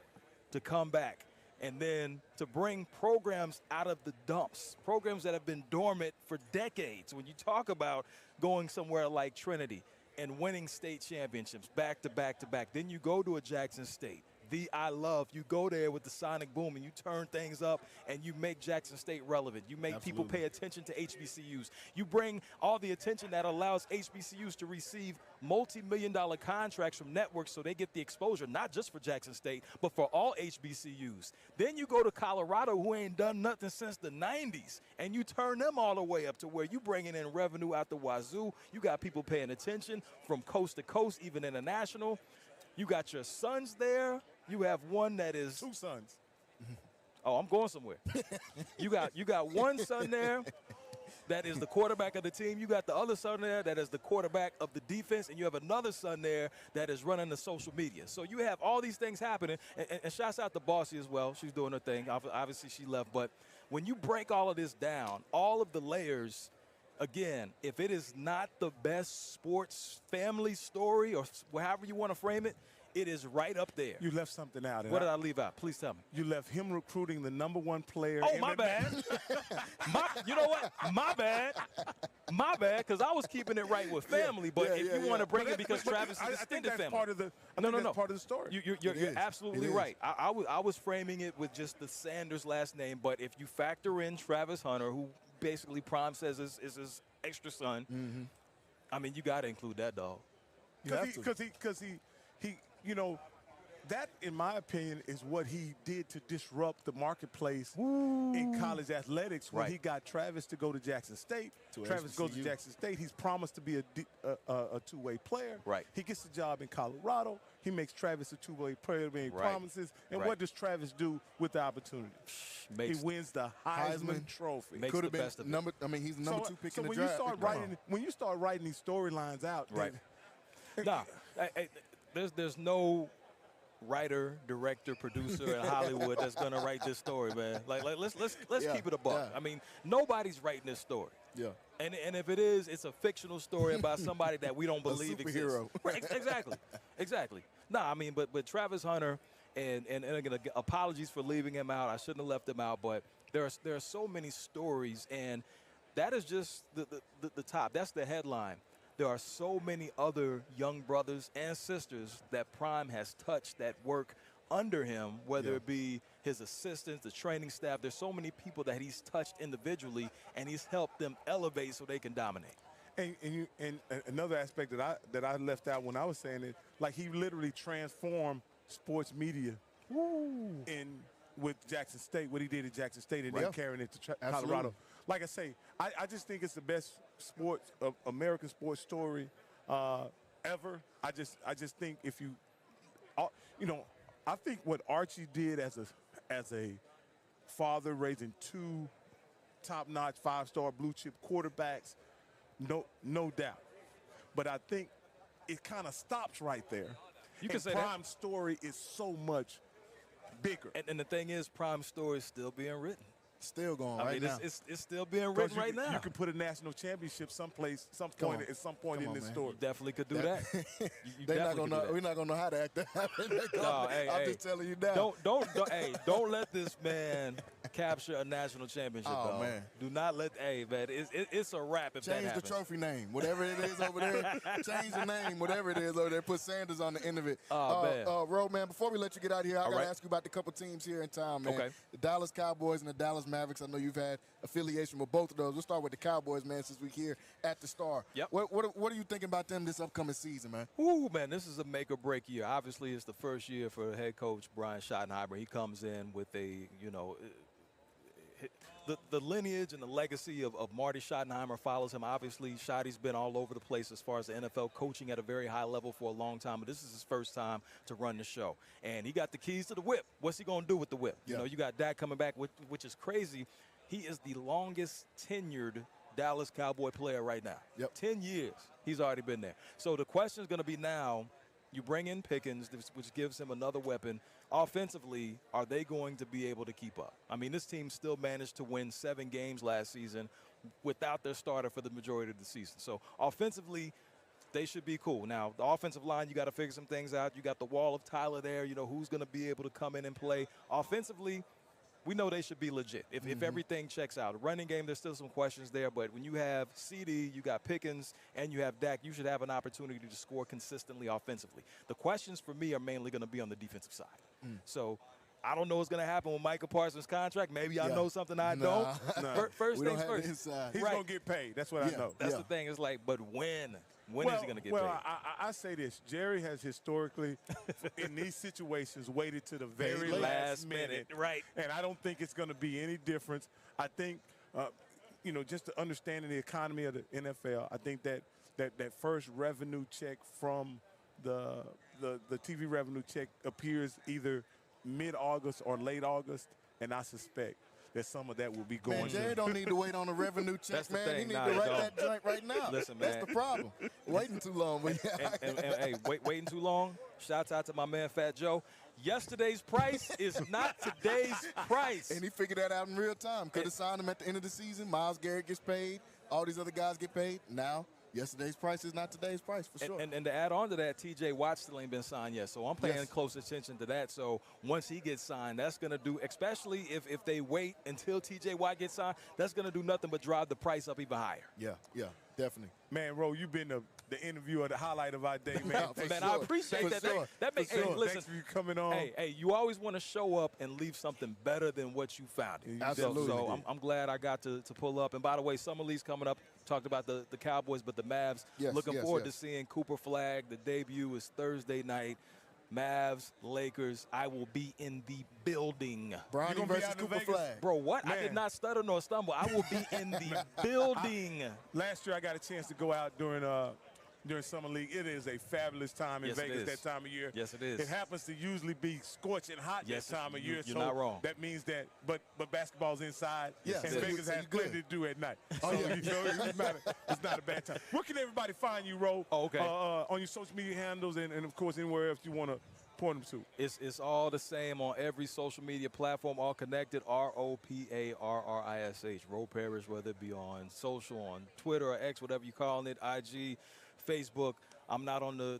to come back and then to bring programs out of the dumps, programs that have been dormant for decades. When you talk about going somewhere like Trinity and winning state championships back to back to back, then you go to a Jackson State. You go there with the sonic boom and you turn things up and you make Jackson State relevant. You make people pay attention to HBCUs. You bring all the attention that allows HBCUs to receive multi-million-dollar contracts from networks so they get the exposure, not just for Jackson State, but for all HBCUs. Then you go to Colorado, who ain't done nothing since the 90s, and you turn them all the way up to where you bringing in revenue out the wazoo. You got people paying attention from coast to coast, even international. You got your sons there. You have one that is 2 sons. Oh, I'm going somewhere. You got one son there that is the quarterback of the team. You got the other son there that is the quarterback of the defense, and you have another son there that is running the social media. So you have all these things happening, and shouts out to Bossy as well. She's doing her thing. Obviously, she left. But when you break all of this down, all of the layers, again, if it is not the best sports family story or however you want to frame it, it is right up there. You left something out. What did I leave out? Please tell me. You left him recruiting the #1 player. Oh, my bad. You know what? My bad. My bad, because I was keeping it right with family. But if you want to bring it because Travis is extended family. Part of the, no. Part of the story. You're absolutely right. I was framing it with just the Sanders last name. But if you factor in Travis Hunter, who basically Prime says is his extra son, I mean, you got to include that, dog. Because he, you know, that, in my opinion, is what he did to disrupt the marketplace in college athletics when he got Travis to go to Jackson State. Travis goes to Jackson State. He's promised to be a two-way player. Right. He gets the job in Colorado. He makes Travis a two-way player, made promises. And what does Travis do with the opportunity? He wins the Heisman Trophy. Could have been he's the number 2 pick in the draft. When you start writing these storylines out, there's no writer, director, producer in Hollywood that's gonna write this story, man. Like let's keep it a buck. I mean, nobody's writing this story. Yeah. And if it is, it's a fictional story about somebody that we don't believe exists. Right, exactly. Nah, I mean, but Travis Hunter, and again, apologies for leaving him out. I shouldn't have left him out, but there are so many stories, and that is just the top. That's the headline. There are so many other young brothers and sisters that Prime has touched that work under him, whether it be his assistants, the training staff. There's so many people that he's touched individually, and he's helped them elevate so they can dominate. And another aspect that I left out when I was saying it, like he literally transformed sports media with Jackson State, what he did at Jackson State, and then carrying it to Colorado. Like I say, I just think it's the best American sports story ever. I just think if you know, I think what Archie did as a father, raising 2 top-notch 5-star blue-chip quarterbacks, no doubt. But I think it kind of stops right there. You can say Prime's story is so much bigger. And the thing is, Prime's story is still being written. Still going now. It's still being written right now. You could put a national championship at some point in this story. You definitely could do that. We're not gonna know how to act that. I'm just telling you now. Don't let this man capture a national championship. Oh man, do not let. Man, it's a wrap if that happens. Change the trophy name, whatever it is over there. Change the name, whatever it is over there. Put Sanders on the end of it. Man. Ro, man, before we let you get out of here, I gotta ask you about the couple teams here in town, man. Okay. The Dallas Cowboys and the Dallas Mavericks. I know you've had affiliation with both of those. We'll start with the Cowboys, man, since we're here at the Star. Yep. What are you thinking about them this upcoming season, man? Ooh, man, this is a make-or-break year. Obviously, it's the first year for head coach Brian Schottenheimer. He comes in with the lineage and the legacy of Marty Schottenheimer follows him. Obviously, Schotty's been all over the place as far as the NFL, coaching at a very high level for a long time, but this is his first time to run the show. And he got the keys to the whip. What's he going to do with the whip? Yeah. You know, you got Dak coming back, which is crazy. He is the longest tenured Dallas Cowboy player right now. 10 years he's already been there. So the question is going to be now, you bring in Pickens, which gives him another weapon. Offensively, are they going to be able to keep up? I mean, this team still managed to win 7 games last season without their starter for the majority of the season. So offensively, they should be cool. Now, the offensive line, you got to figure some things out. You got the wall of Tyler there. You know, who's going to be able to come in and play. Offensively, we know they should be legit if everything checks out. Running game, there's still some questions there, but when you have CD, you got Pickens, and you have Dak, you should have an opportunity to score consistently offensively. The questions for me are mainly going to be on the defensive side. So I don't know what's going to happen with Micah Parsons' contract. Maybe I know something I don't. First things first. He's going to get paid. That's what I know. That's the thing. It's like, but when? When is he going to get paid? Well, I say this. Jerry has historically, in these situations, waited to the very last minute. Right. And I don't think it's going to be any difference. I think, you know, just to understanding the economy of the NFL, I think that first revenue check from the TV revenue check appears either mid-August or late August, and I suspect that some of that will be going. Man, Jerry don't need to wait on a revenue check, man. He need to write that joint right now. Listen, man. That's the problem. Waiting too long. But and hey, waiting too long. Shouts out to my man Fat Joe. Yesterday's price is not today's price. And he figured that out in real time. Could have signed him at the end of the season. Myles Garrett gets paid. All these other guys get paid. Now, yesterday's price is not today's price, for sure. And to add on to that, T.J. Watt still ain't been signed yet. So I'm paying close attention to that. So once he gets signed, that's going to do, especially if they wait until T.J. Watt gets signed, that's going to do nothing but drive the price up even higher. Yeah, definitely. Man, Ro, you've been the interviewer, the highlight of our day, man. Man, I appreciate that. Sure. That makes hey, listen. Thanks for you coming on. Hey, you always want to show up and leave something better than what you found it. Absolutely. So I'm glad I got to pull up. And by the way, Summer League's coming up. Talked about the Cowboys, but the Mavs. Looking forward to seeing Cooper Flag. The debut is Thursday night. Mavs, Lakers, I will be in the building. Bronny versus Cooper Flag. Bro, what? Man. I did not stutter nor stumble. I will be in the building. Last year I got a chance to go out during Summer League. It is a fabulous time in Vegas that time of year. Yes, it is. It happens to usually be scorching hot that time of year. You're not wrong. That means that, but basketball's inside, and Vegas has plenty to do at night. Oh, so, you know, it's not a bad time. Where can everybody find you, Ro? Oh, okay. On your social media handles and of course, anywhere else you want to point them to. It's all the same on every social media platform, all connected, ROPARRISH, Ro Parrish, whether it be on social, on Twitter or X, whatever you call it, IG, Facebook. I'm not on the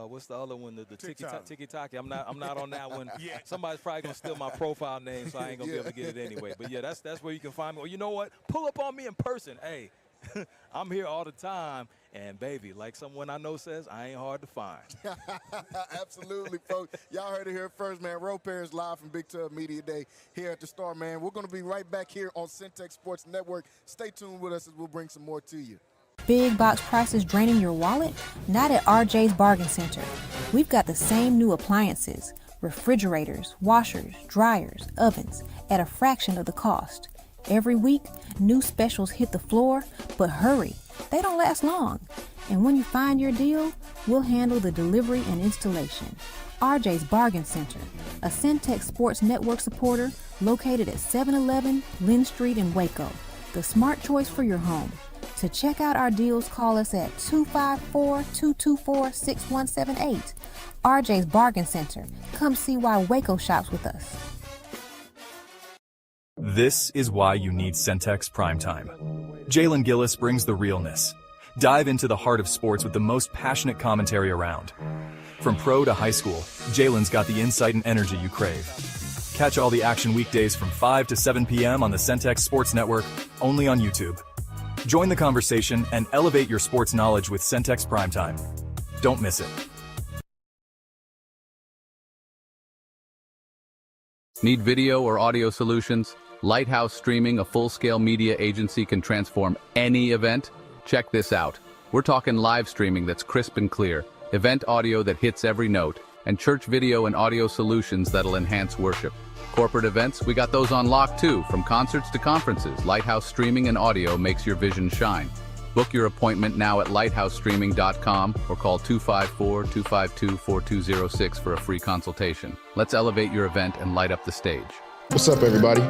what's the other one? The Tiki-Taki. I'm not on that one. Somebody's probably gonna steal my profile name, so I ain't gonna be able to get it anyway. But yeah, that's where you can find me. Or you know what? Pull up on me in person. Hey, I'm here all the time. And baby, like someone I know says, I ain't hard to find. Absolutely, folks. Y'all heard it here first, man. Ro Parrish live from Big Tub Media Day here at the Star, man. We're gonna be right back here on Centex Sports Network. Stay tuned with us as we'll bring some more to you. Big box prices draining your wallet? Not at RJ's Bargain Center. We've got the same new appliances, refrigerators, washers, dryers, ovens, at a fraction of the cost. Every week, new specials hit the floor, but hurry, they don't last long. And when you find your deal, we'll handle the delivery and installation. RJ's Bargain Center, a Centex Sports Network supporter located at 711 Lynn Street in Waco, the smart choice for your home. To check out our deals, call us at 254-224-6178. RJ's Bargain Center. Come see why Waco shops with us. This is why you need Centex Primetime. Jalen Gillis brings the realness. Dive into the heart of sports with the most passionate commentary around. From pro to high school, Jalen's got the insight and energy you crave. Catch all the action weekdays from 5 to 7 p.m. on the Centex Sports Network, only on YouTube. Join the conversation and elevate your sports knowledge with Centex Primetime. Don't miss it. Need video or audio solutions? Lighthouse Streaming, a full-scale media agency, can transform any event. Check this out. We're talking live streaming that's crisp and clear, event audio that hits every note, and church video and audio solutions that'll enhance worship. Corporate events, we got those on lock too. From concerts to conferences, Lighthouse Streaming and Audio makes your vision shine. Book your appointment now at lighthousestreaming.com or call 254-252-4206 for a free consultation. Let's elevate your event and light up the stage. What's up, everybody?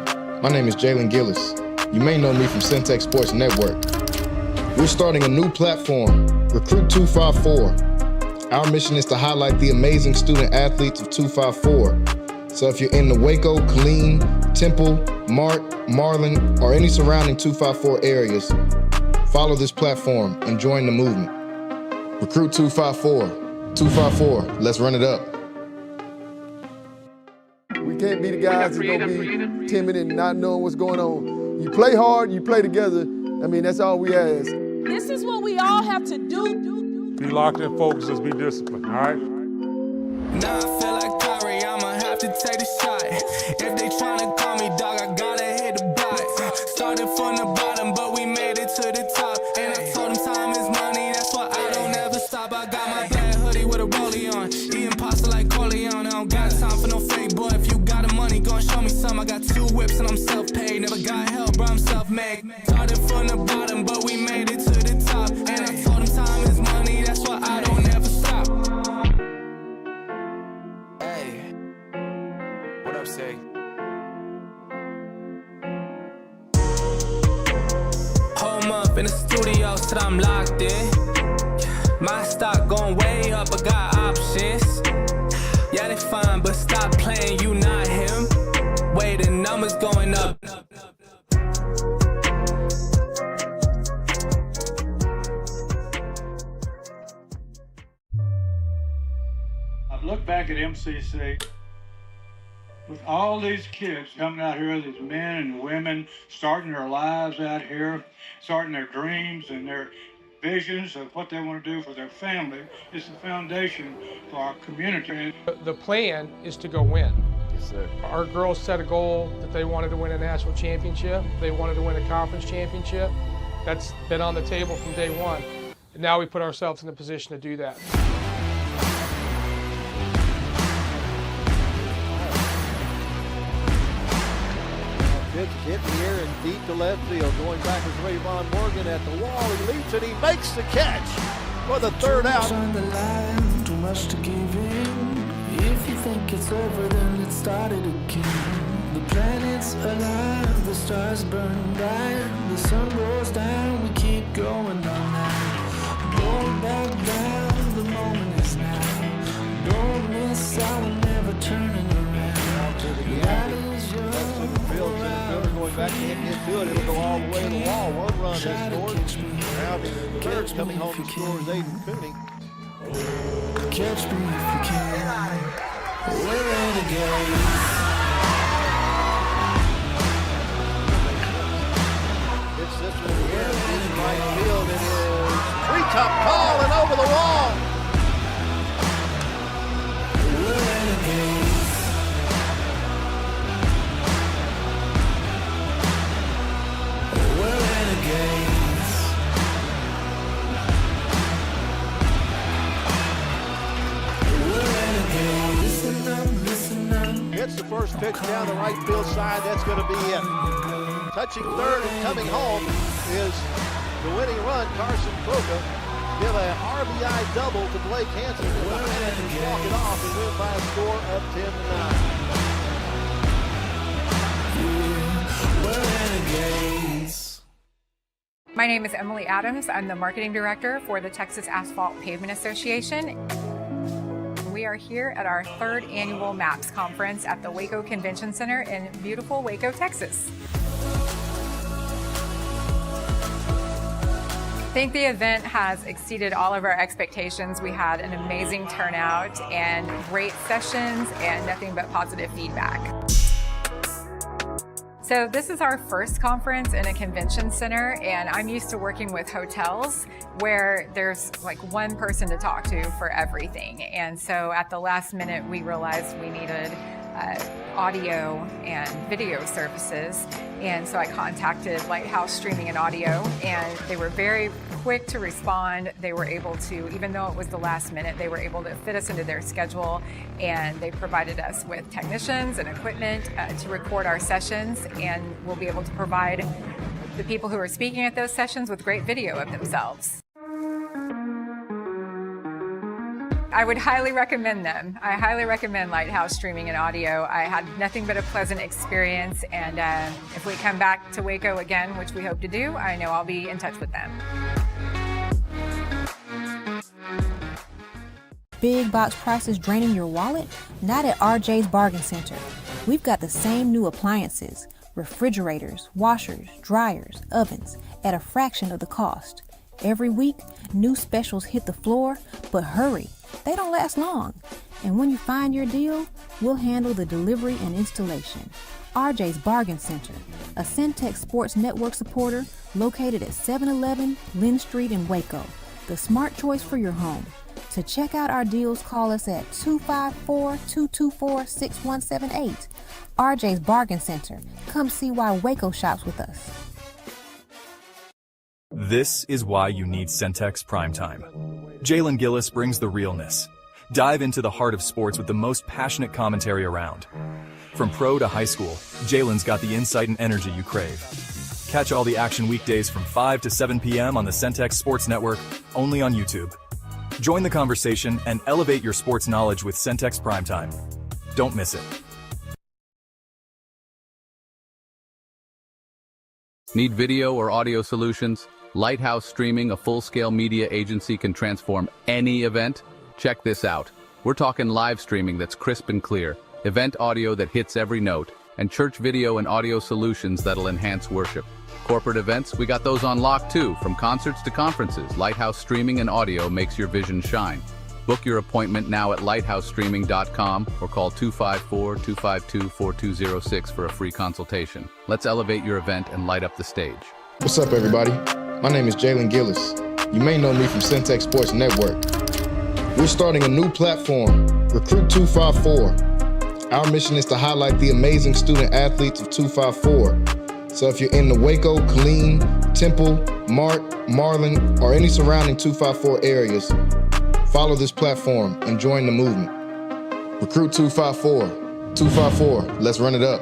My name is Jalen Gillis. You may know me from Centex Sports Network. We're starting a new platform, Recruit 254. Our mission is to highlight the amazing student athletes of 254. So if you're in the Waco, Killeen, Temple, Mart, Marlin, or any surrounding 254 areas, follow this platform and join the movement. Recruit 254. 254, let's run it up. We can't be the guys that's going to be timid and not knowing what's going on. You play hard, you play together. I mean, that's all we ask. This is what we all have to do. Be locked in, focus, just be disciplined, all right? Now I feel like Kyrie, I'ma have to take the shot. If they tryna call me dog, I gotta hit the block. Started from the bottom, but we made it to the top. And I told them time is money, that's why I don't ever stop. I got my black hoodie with a rollie on, eating pasta like Corleone. I don't got time for no fake boy. If you got the money, gon' show me some. I got 2 whips and I'm self-paid. Never got help, bro, I'm self-made. Started from the bottom, but we made it to the top. And I told them time is money, that's why I don't ever stop. Hey, what up, say? Home up in the studio, so I'm locked in. My stock going way up, I got options. Yeah, they fine, but stop playing, you not him. Wait, the numbers going up. I've looked back at MCC with all these kids coming out here, these men and women starting their lives out here, starting their dreams and their visions of what they want to do for their family. It's the foundation for our community. The plan is to go win. Yes, sir. Our girls set a goal that they wanted to win a national championship. They wanted to win a conference championship. That's been on the table from day one. And now we put ourselves in a position to do that. Pitch hit in the air and deep to left field. Going back is Rayvon Morgan at the wall. He leaps and he makes the catch for the third out. On the line, too much to give in. If you think it's over, then let's start it again. The planet's alive, the stars burn bright, the sun goes down, we keep going all night. Don't back down, the moment is now. Don't miss out, we're never turning around. That is your Going back into it, it'll go all the way to the wall. One run has scored. Now the third coming home to score is Aiden Cooney. Catch me if you can. We're renegades. It's this one here in right field. It is treetop call and over the wall. We're renegades. We're renegades. We're renegades. Listen up, listen up. Hits the first pitch down the right field side. That's going to be it. Touching third and coming home is the winning run, Carson Croca. Give a RBI double to Blake Hansen. And the Highlanders walk it off and win by a score of 10-9. We're renegades. My name is Emily Adams. I'm the marketing director for the Texas Asphalt Pavement Association. We are here at our 3rd annual MAPS conference at the Waco Convention Center in beautiful Waco, Texas. I think the event has exceeded all of our expectations. We had an amazing turnout and great sessions and nothing but positive feedback. So this is our first conference in a convention center, and I'm used to working with hotels where there's like one person to talk to for everything. And so at the last minute, we realized we needed audio and video services. And so I contacted Lighthouse Streaming and Audio, and they were very quick to respond. They were able to, even though it was the last minute, they were able to fit us into their schedule, and they provided us with technicians and equipment to record our sessions, and we'll be able to provide the people who are speaking at those sessions with great video of themselves. I would highly recommend them. I highly recommend Lighthouse Streaming and Audio. I had nothing but a pleasant experience, and if we come back to Waco again, which we hope to do, I know I'll be in touch with them. Big box prices draining your wallet? Not at RJ's Bargain Center. We've got the same new appliances, refrigerators, washers, dryers, ovens, at a fraction of the cost. Every week, new specials hit the floor, but hurry, they don't last long. And when you find your deal, we'll handle the delivery and installation. RJ's Bargain Center, a Centex Sports Network supporter located at 711 Lynn Street in Waco, the smart choice for your home. To check out our deals, call us at 254-224-6178. RJ's Bargain Center. Come see why Waco shops with us. This is why you need Centex Primetime. Jalen Gillis brings the realness. Dive into the heart of sports with the most passionate commentary around. From pro to high school, Jalen's got the insight and energy you crave. Catch all the action weekdays from 5 to 7 p.m. on the Centex Sports Network, only on YouTube. Join the conversation and elevate your sports knowledge with Centex Primetime. Don't miss it. Need video or audio solutions? Lighthouse Streaming, a full-scale media agency, can transform any event. Check this out. We're talking live streaming that's crisp and clear, event audio that hits every note, and church video and audio solutions that'll enhance worship. Corporate events, we got those on lock too. From concerts to conferences, Lighthouse Streaming and audio makes your vision shine. Book your appointment now at lighthousestreaming.com or call 254-252-4206 for a free consultation. Let's elevate your event and light up the stage. What's up, everybody? My name is Jalen Gillis. You may know me from Centex Sports Network. We're starting a new platform, Recruit 254. Our mission is to highlight the amazing student athletes of 254. So if you're in the Waco, Killeen, Temple, Mart, Marlin, or any surrounding 254 areas, follow this platform and join the movement. Recruit 254. 254, let's run it up.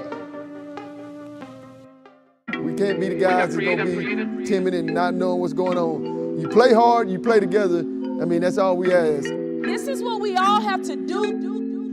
We can't be the guys that's going to be timid and not knowing what's going on. You play hard, you play together. I mean, that's all we ask. This is what we all have to do.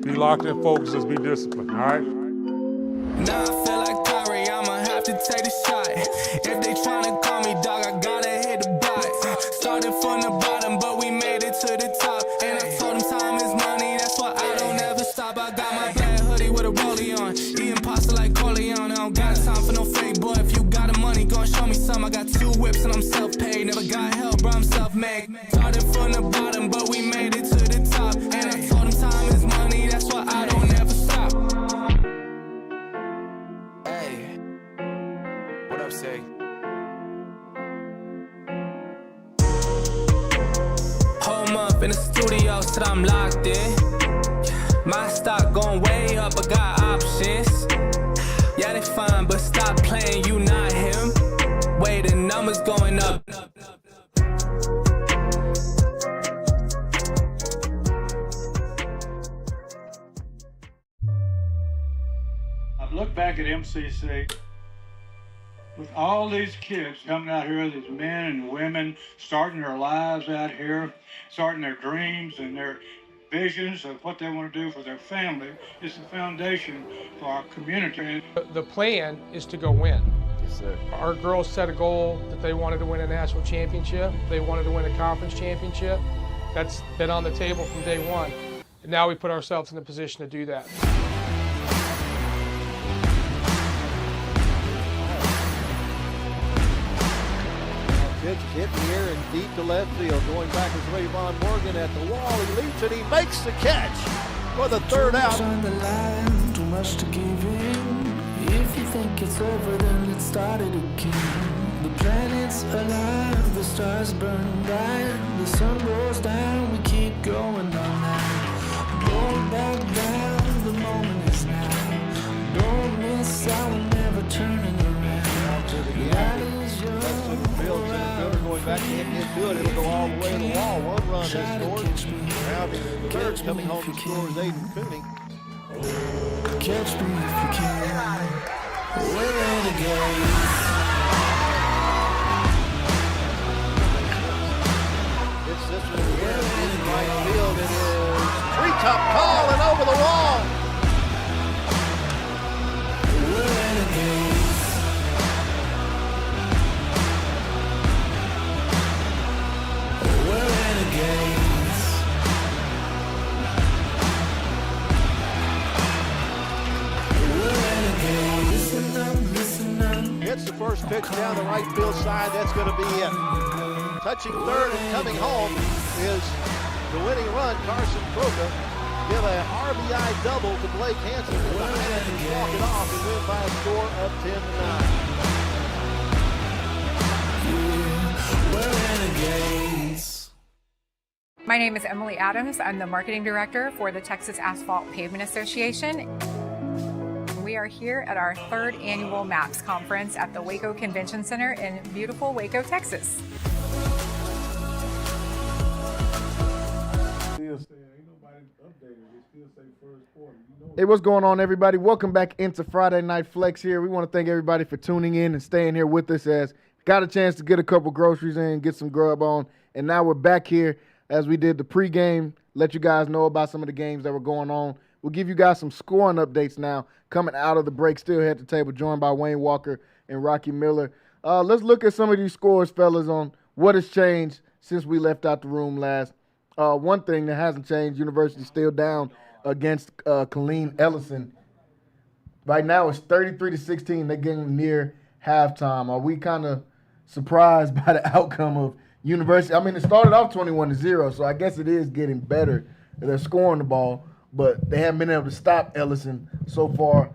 Be locked in, focus, just be disciplined, all right? Now I feel like Kyrie, I'ma have to take the shot. If they tryna call me dog, I gotta hit the block. Started from the bottom, but we made it to the top. And I told them time is money, that's why I don't ever stop. I got my black hoodie with a rollie on, eating pasta like Corleone. I don't got time for no fake boy. If you got the money, gon' show me some. I got 2 whips and I'm self-paid. Never got help, bro, I'm self-made. Started from the bottom, but we made it to the top. And I told them time is money, that's why I don't ever stop. Hey, what up, say? Whole month in the studio, so I'm locked in. My stock going way up, I got options. Yeah, they fine, but stop playing, you not him. Wait, the numbers going up. I've looked back at MCC with all these kids coming out here, these men and women starting their lives out here, starting their dreams and their visions of what they want to do for their family. It's the foundation for our community. The plan is to go win. Yes, sir. Our girls set a goal that they wanted to win a national championship. They wanted to win a conference championship. That's been on the table from day one. And now we put ourselves in the position to do that. Pitch hit in the air and deep to left field. Going back is Rayvon Morgan at the wall. He leaps and he makes the catch for the third out. On the line, too much to give in. If you think it's over, then let's start it again. The planet's alive, the stars burn bright, the sun goes down, we keep going all night. Don't back down, the moment is now. Don't miss out, we're never turning around. That is your Going back to hit good. It'll go all the way to the wall. 1 run is scored. Now the third coming home to score is Aiden Cooney. Catch me if you can. We're renegades. It's this one here in right field. It is treetop call and over the wall. We're renegades. We're first pitch down the right field side. That's going to be it. Touching third and coming home is the winning run, Carson Croca. Give a RBI double to Blake Hansen with the Highlanders walk it off and win by a score of 10-9. My name is Emily Adams. I'm the marketing director for the Texas Asphalt Pavement Association. We are here at our third annual MAPS conference at the Waco Convention Center in beautiful Waco, Texas. Hey, what's going on, everybody? Welcome back into Friday Night Flex here. We want to thank everybody for tuning in and staying here with us as got a chance to get a couple groceries in, get some grub on, and now we're back here as we did the pregame, let you guys know about some of the games that were going on. We'll give you guys some scoring updates now coming out of the break. Still here at the table, joined by Wayne Walker and Rocky Miller. Let's look at some of these scores, fellas, on what has changed since we left out the room last. One thing that hasn't changed, University still down against Killeen Ellison. Right now it's 33-16. They're getting near halftime. Are we kind of surprised by the outcome of University? I mean, it started off 21-0, so I guess it is getting better. They're scoring the ball, but they haven't been able to stop Ellison so far.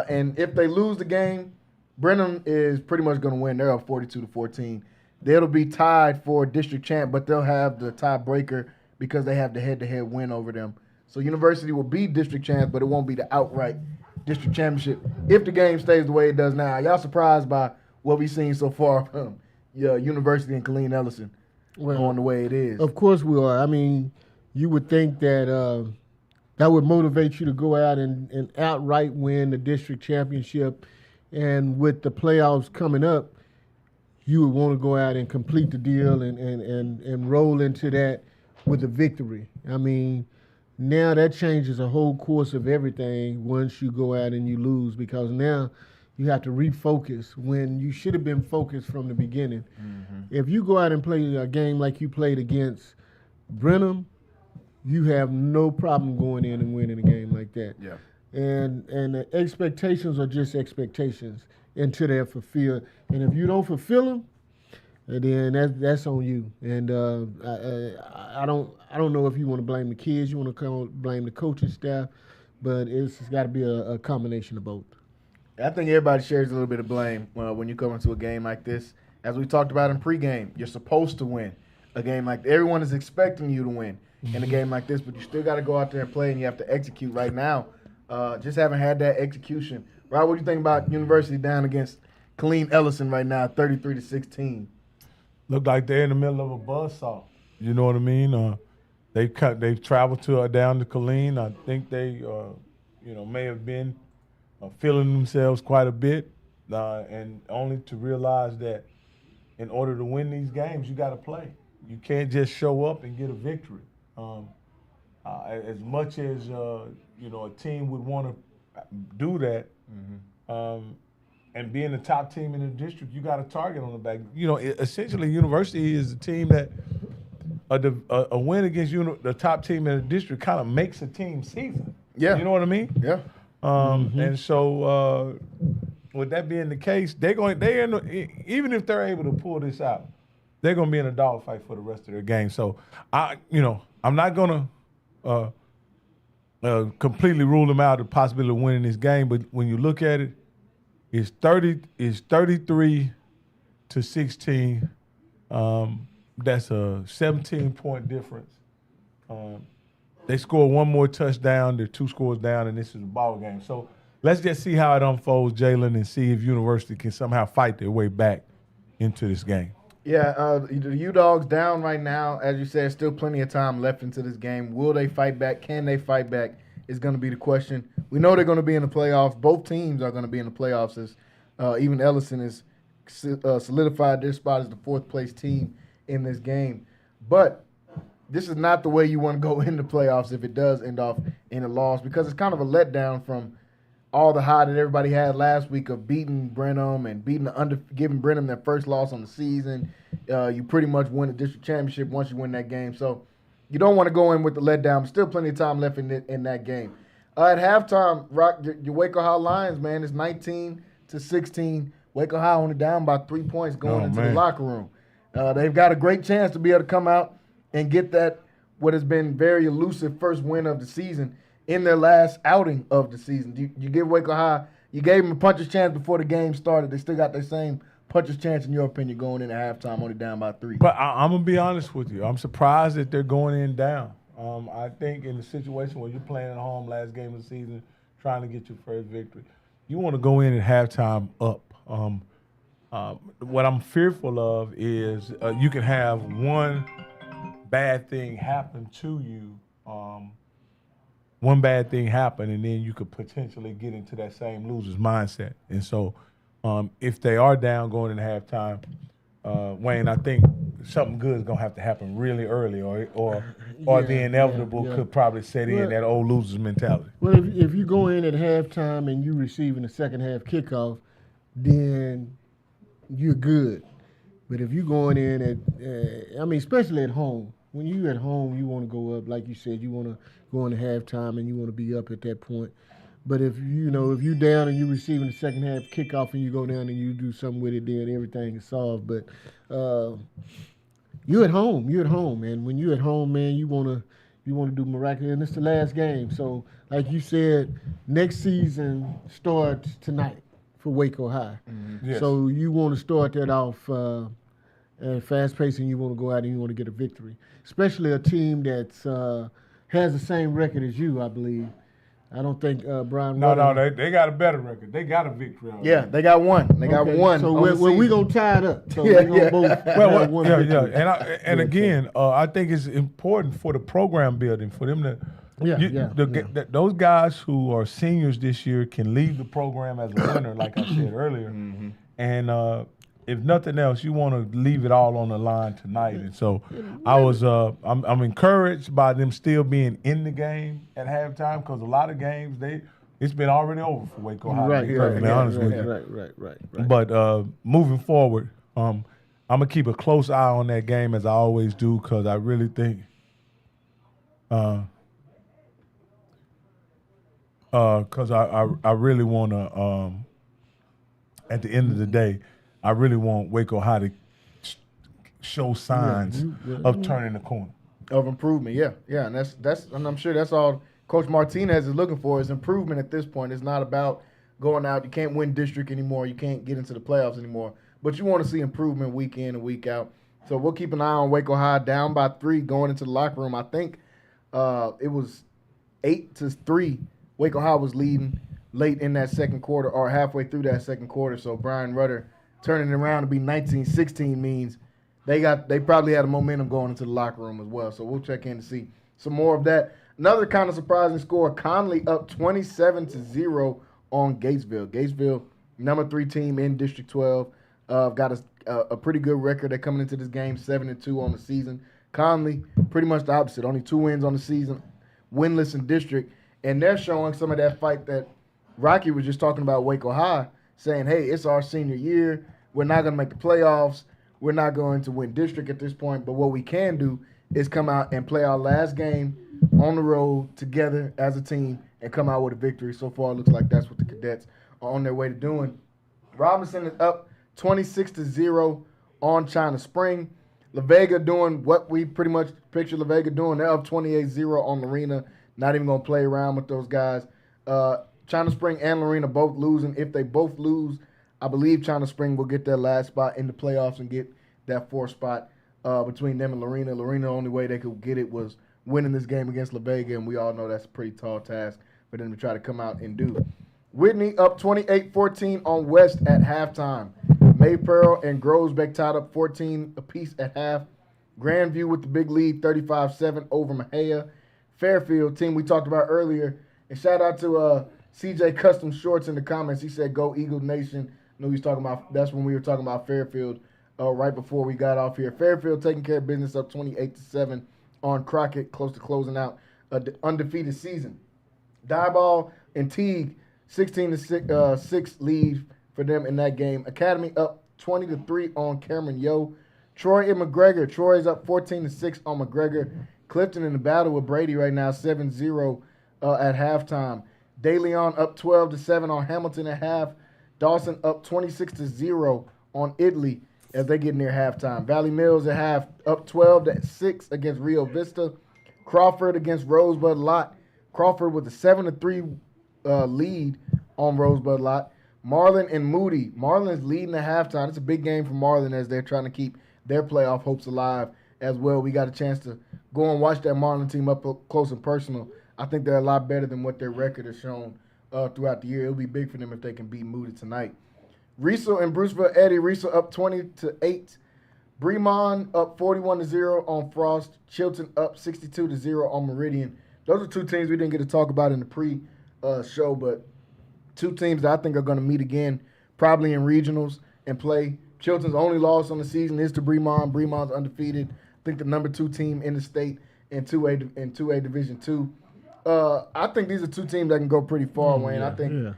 And if they lose the game, Brenham is pretty much going to win. They're up 42-14. They'll be tied for district champ, but they'll have the tiebreaker because they have the head-to-head win over them. So University will be district champs, but it won't be the outright district championship if the game stays the way it does now. Y'all surprised by what we've seen so far from University and Killeen Ellison going the way it is? Of course we are. I mean, you would think that that would motivate you to go out and outright win the district championship. And with the playoffs coming up, you would want to go out and complete the deal and roll into that with a victory. I mean, now that changes the whole course of everything once you go out and you lose, because now you have to refocus when you should have been focused from the beginning. Mm-hmm. If you go out and play a game like you played against Brenham, you have no problem going in and winning a game like that. Yeah. And the expectations are just expectations until they're fulfilled. And if you don't fulfill them, then that's on you. And I don't know if you want to blame the kids, you want to blame the coaching staff, but it's got to be a combination of both. I think everybody shares a little bit of blame when you come into a game like this. As we talked about in pregame, you're supposed to win a game like this. Everyone is expecting you to win in a game like this, but you still got to go out there and play, and you have to execute right now. Just haven't had that execution. Rob, what do you think about University down against Killeen Ellison right now, 33-16? Look like they're in the middle of a buzzsaw. You know what I mean? They've traveled down to Killeen. I think they may have been feeling themselves quite a bit, and only to realize that in order to win these games, you got to play. You can't just show up and get a victory. As much as a team would want to do that, and being the top team in the district, you got a target on the back. Essentially, University is a team that a win against the top team in the district kind of makes a team season. Yeah, you know what I mean? Yeah. And so, with that being the case, even if they're able to pull this out, they're going to be in a dogfight for the rest of their game. So, I'm not going to completely rule them out the possibility of winning this game. But when you look at it, it's 33-16. That's a 17-point difference. They score one more touchdown. They're 2 scores down, and this is a ball game. So let's just see how it unfolds, Jalen, and see if University can somehow fight their way back into this game. Yeah, the U-Dogs down right now. As you said, still plenty of time left into this game. Will they fight back? Can they fight back is going to be the question. We know they're going to be in the playoffs. Both teams are going to be in the playoffs as even Ellison has solidified their spot as the 4th-place team in this game. But this is not the way you want to go into playoffs if it does end off in a loss, because it's kind of a letdown from all the high that everybody had last week of beating Brenham and giving Brenham their first loss on the season. You pretty much win the district championship once you win that game. So you don't want to go in with the letdown. Still plenty of time left in that game. At halftime, your Waco High Lions, man, is 19-16 Waco High only down by 3 points going into the locker room. They've got a great chance to be able to come out and get that what has been very elusive first win of the season in their last outing of the season. You give Waco High, you gave them a puncher's chance before the game started. They still got their same puncher's chance, in your opinion, going into halftime only down by 3. But I'm going to be honest with you. I'm surprised that they're going in down. I think in the situation where you're playing at home last game of the season, trying to get your first victory, you want to go in at halftime up. What I'm fearful of is you can have one bad thing happen to you, one bad thing happen, and then you could potentially get into that same loser's mindset. And so if they are down going into halftime, Wayne, I think something good is going to have to happen really early or the inevitable could probably set in, that old loser's mentality. Well, if you go in at halftime and you receiving a second half kickoff, then you're good. But if you're going in at, especially at home, when you're at home, you want to go up. Like you said, you want to go into halftime and you want to be up at that point. But if you're down and you're receiving the second half kickoff and you go down and you do something with it, then everything is solved. But you're at home. You're at home, man. When you're at home, man, you want to do miraculous. And it's the last game. So, like you said, next season starts tonight for Waco High. Mm-hmm. Yes. So you want to start that off at fast pace, and you want to go out and you want to get a victory, especially a team that's has the same record as you, I believe. I don't think Brian. No, they got a better record. They got a victory. Yeah, they got one. They got one. So we're gonna tie it up. So we're gonna both And again, I think it's important for the program building for them to. Those guys who are seniors this year can leave the program as a winner, like I said earlier. Mm-hmm. And if nothing else, you want to leave it all on the line tonight. And so I'm encouraged by them still being in the game at halftime, because a lot of games it's been already over for Waco High. Right. But moving forward, I'm gonna keep a close eye on that game, as I always do, because I really think. Because I really want to, at the end of the day, I really want Waco High to show signs of turning the corner, of improvement. Yeah, and that's, and I'm sure that's all Coach Martinez is looking for, is improvement at this point. It's not about going out. You can't win district anymore. You can't get into the playoffs anymore. But you want to see improvement week in and week out. So we'll keep an eye on Waco High, down by 3 going into the locker room. I think it was 8-3. Waco High was leading late in that second quarter, or halfway through that second quarter. So Brian Rudder turning it around to be 19-16 means they probably had a momentum going into the locker room as well. So we'll check in to see some more of that. Another kind of surprising score, Connally up 27-0 on Gatesville. Gatesville, number 3 team in District 12, got a pretty good record. They're coming into this game 7-2 on the season. Connally, pretty much the opposite, only 2 wins on the season, winless in district. And they're showing some of that fight that Rocky was just talking about Waco High, saying, hey, it's our senior year. We're not going to make the playoffs. We're not going to win district at this point. But what we can do is come out and play our last game on the road together as a team and come out with a victory. So far, it looks like that's what the Cadets are on their way to doing. Robinson is up 26-0 on China Spring. La Vega doing what we pretty much picture La Vega doing. They're up 28-0 on Lorena. Not even going to play around with those guys. China Spring and Lorena both losing. If they both lose, I believe China Spring will get their last spot in the playoffs and get that 4th spot between them and Lorena. Lorena, the only way they could get it was winning this game against La Vega, and we all know that's a pretty tall task for them to try to come out and do. Whitney up 28-14 on West at halftime. Maypearl and Grosbeck tied up 14 apiece at half. Grandview with the big lead, 35-7 over Mahia. Fairfield, team we talked about earlier. And shout out to CJ Custom Shorts in the comments. He said, go Eagle Nation. I know he was talking about, that's when we were talking about Fairfield right before we got off here. Fairfield taking care of business up 28-7 on Crockett, close to closing out an undefeated season. Dieball and Teague, 16-6 lead for them in that game. Academy up 20-3 on Cameron Yo. Troy and McGregor. Troy's up 14-6 on McGregor. Clifton in the battle with Brady right now, 7-0 at halftime. De Leon up 12-7 on Hamilton at half. Dawson up 26-0 on Italy as they get near halftime. Valley Mills at half up 12-6 against Rio Vista. Crawford against Rosebud Lot. Crawford with a 7-3 lead on Rosebud Lot. Marlin and Moody. Marlin is leading at halftime. It's a big game for Marlin as they're trying to keep their playoff hopes alive as well. We got a chance to go and watch that Marlin team up close and personal. I think they're a lot better than what their record has shown throughout the year. It'll be big for them if they can beat Moody tonight. Riesel and Bruceville Eddie. Riesel up 20-8. Bremond up 41-0 on Frost. Chilton up 62-0 on Meridian. Those are two teams we didn't get to talk about in the pre-show, but two teams that I think are going to meet again, probably in regionals and play. Chilton's only loss on the season is to Bremond. Bremond's undefeated. I think the number 2 team in the state in 2A Division II. I think these are two teams that can go pretty far, Wayne. I think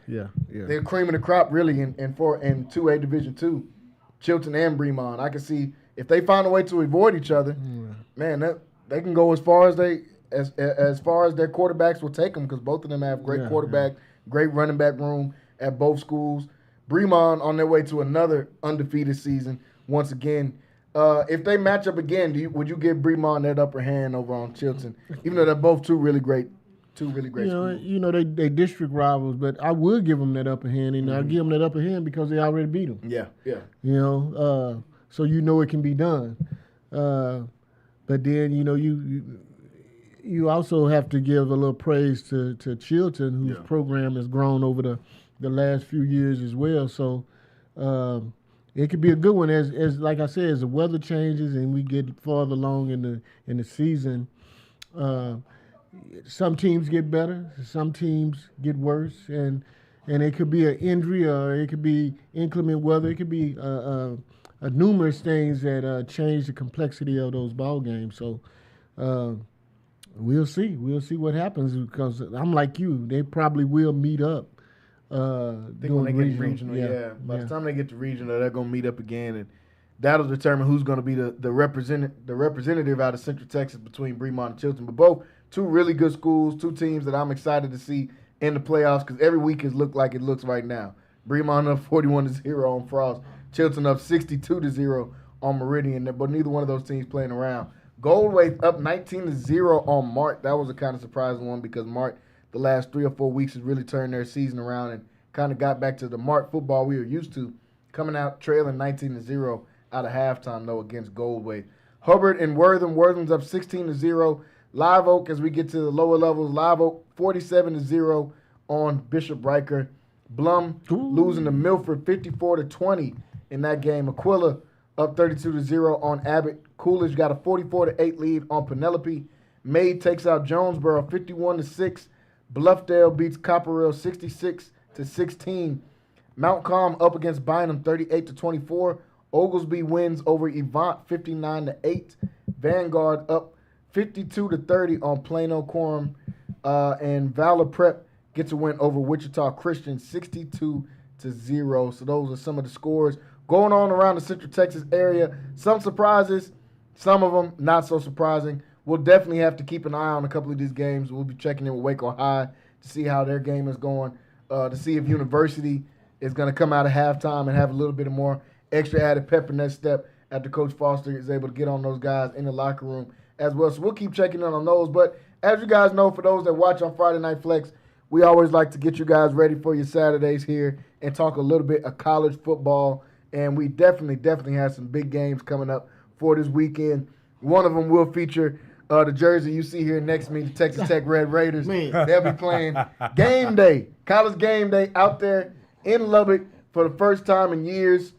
they're cream of the crop really in 2A Division II. Chilton and Bremond. I can see if they find a way to avoid each other, man, they can go as far as their quarterbacks will take them because both of them have great quarterback, great running back room at both schools. Bremond on their way to another undefeated season once again. If they match up again, would you give Bremond that upper hand over on Chilton, even though they're both two really great schools? They district rivals, but I would give them that upper hand, and I'll give them that upper hand because they already beat them. Yeah. So it can be done. But then you also have to give a little praise to Chilton, whose program has grown over the last few years as well. So it could be a good one as like I said, as the weather changes and we get farther along in the season. Some teams get better, some teams get worse, and it could be an injury or it could be inclement weather. It could be numerous things that change the complexity of those ball games. So we'll see. We'll see what happens because I'm like you. They probably will meet up. I think when they get to regional, by the time they get to regional, they're going to meet up again, and that'll determine who's going to be the representative out of Central Texas between Bremond and Chilton. But both two really good schools, two teams that I'm excited to see in the playoffs because every week has looked like it looks right now. Bremond up 41-0 on Frost. Chilton up 62-0 on Meridian, but neither one of those teams playing around. Goldwaite up 19-0 on Mart. That was a kind of surprising one because Mart, the last 3 or 4 weeks, has really turned their season around and kind of got back to the Mart football we were used to, coming out trailing 19-0 out of halftime, though, against Goldwaite. Hubbard and Wortham's up 16-0. Live Oak, as we get to the lower levels, Live Oak 47-0 on Bishop Riker. Blum losing to Milford 54-20 in that game. Aquila up 32-0 on Abbott. Coolidge got a 44-8 lead on Penelope. Maid takes out Jonesboro 51-6. Bluffdale beats Copperell 66-16. Mount Calm up against Bynum 38-24. Oglesby wins over Avant 59-8. Vanguard up 52-30 on Plano Quorum. And Valor Prep gets a win over Wichita Christian 62-0. So those are some of the scores going on around the Central Texas area. Some surprises, some of them not so surprising. We'll definitely have to keep an eye on a couple of these games. We'll be checking in with Waco High to see how their game is going, to see if University is going to come out of halftime and have a little bit of more extra added pep in that step after Coach Foster is able to get on those guys in the locker room as well. So we'll keep checking in on those. But as you guys know, for those that watch on Friday Night Flex, we always like to get you guys ready for your Saturdays here and talk a little bit of college football. And we definitely have some big games coming up for this weekend. One of them will feature the jersey you see here next to me, the Texas Tech Red Raiders. They'll be playing game day, college game day out there in Lubbock for the first time in years.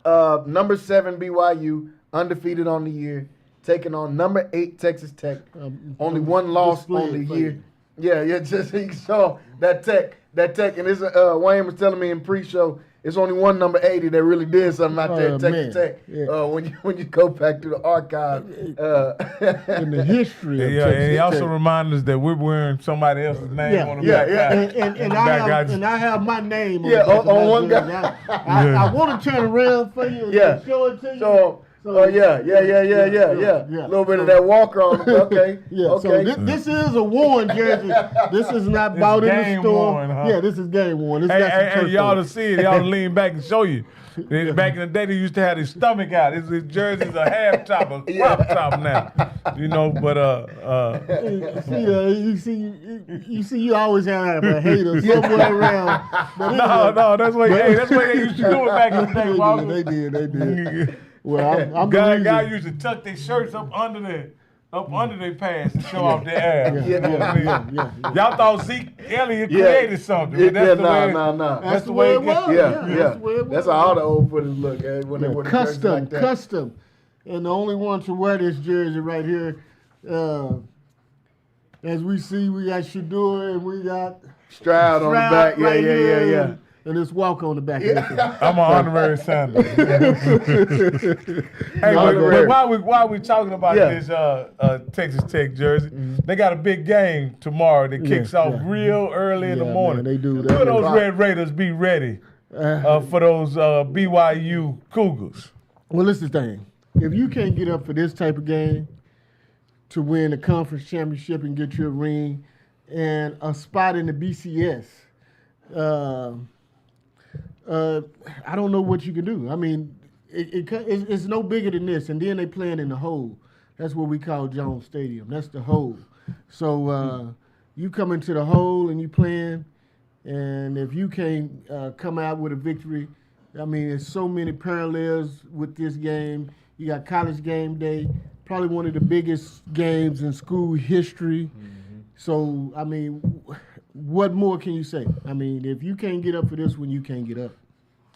Number 7 BYU, undefeated on the year, taking on number 8 Texas Tech. Only one loss on the year. Yeah, just you saw that Tech. And this Wayne was telling me in pre-show, it's only one number 80 that really did something out there at Texas Tech. Yeah. When you go back to the archive. In the history of Texas and he also reminded us that we're wearing somebody else's name on the back. And I have my name on one guy. I want to turn around for you and show it to you. So, Oh yeah. A little bit of that Walker on him. Okay. Yeah. Okay. So this is a worn jersey. This is not bought in the store. Worn, huh? Yeah, this is game worn. This Hey, y'all to see it. Y'all to lean back and show you. Back in the day, they used to have his stomach out. His jersey's a half top, a crop top now. You know, but you see, you always have a hater somewhere around. No, that's what they used to do it back in the day. They did. Well, I'm guy used to tuck their shirts up under their pants to show off their ass. Yeah. Y'all thought Zeke Elliott created something. No. That's the way it was. Yeah. That's how all the old footers look when they wear the jerseys like that. Custom. And the only one to wear this jersey right here, as we see, we got Shador and we got Stroud on the back. Right here, Yeah. And it's Waco on the back. I'm an honorary Sanders. Hey, but while we talking about this Texas Tech jersey, they got a big game tomorrow that kicks off real early in the morning. Man, they do that. Will those Red Raiders be ready for those BYU Cougars? Well, this is the thing. If you can't get up for this type of game to win the conference championship and get your ring and a spot in the BCS, I don't know what you can do. I mean, it's no bigger than this. And then they playing in the hole. That's what we call Jones Stadium. That's the hole. So you come into the hole and you playing, and if you can't come out with a victory, I mean, there's so many parallels with this game. You got College Game Day, probably one of the biggest games in school history. So, I mean, what more can you say? I mean, if you can't get up for this one, you can't get up.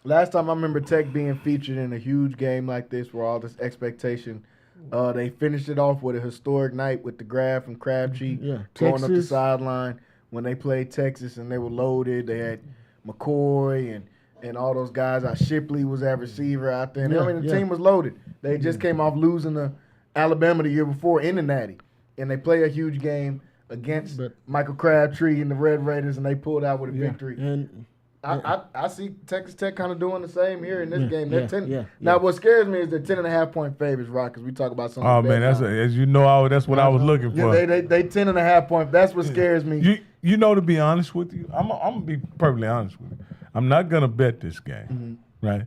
Last time I remember Tech being featured in a huge game like this where all this expectation, they finished it off with a historic night with the grab from Crabtree going up the sideline when they played Texas and they were loaded. They had McCoy and all those guys. Shipley was that receiver out there. And the team was loaded. They just came off losing to Alabama the year before in the Natty. And they play a huge game against Michael Crabtree and the Red Raiders, and they pulled out with a victory. And I see Texas Tech kind of doing the same here in this game. They're Now, what scares me is they're 10.5-point favorites, Rock, because we talk about some. Oh, man, as you know, that's what I was looking for. They 10.5-point. That's what scares me. You know, to be honest with you, I'm going to be perfectly honest with you. I'm not going to bet this game, right?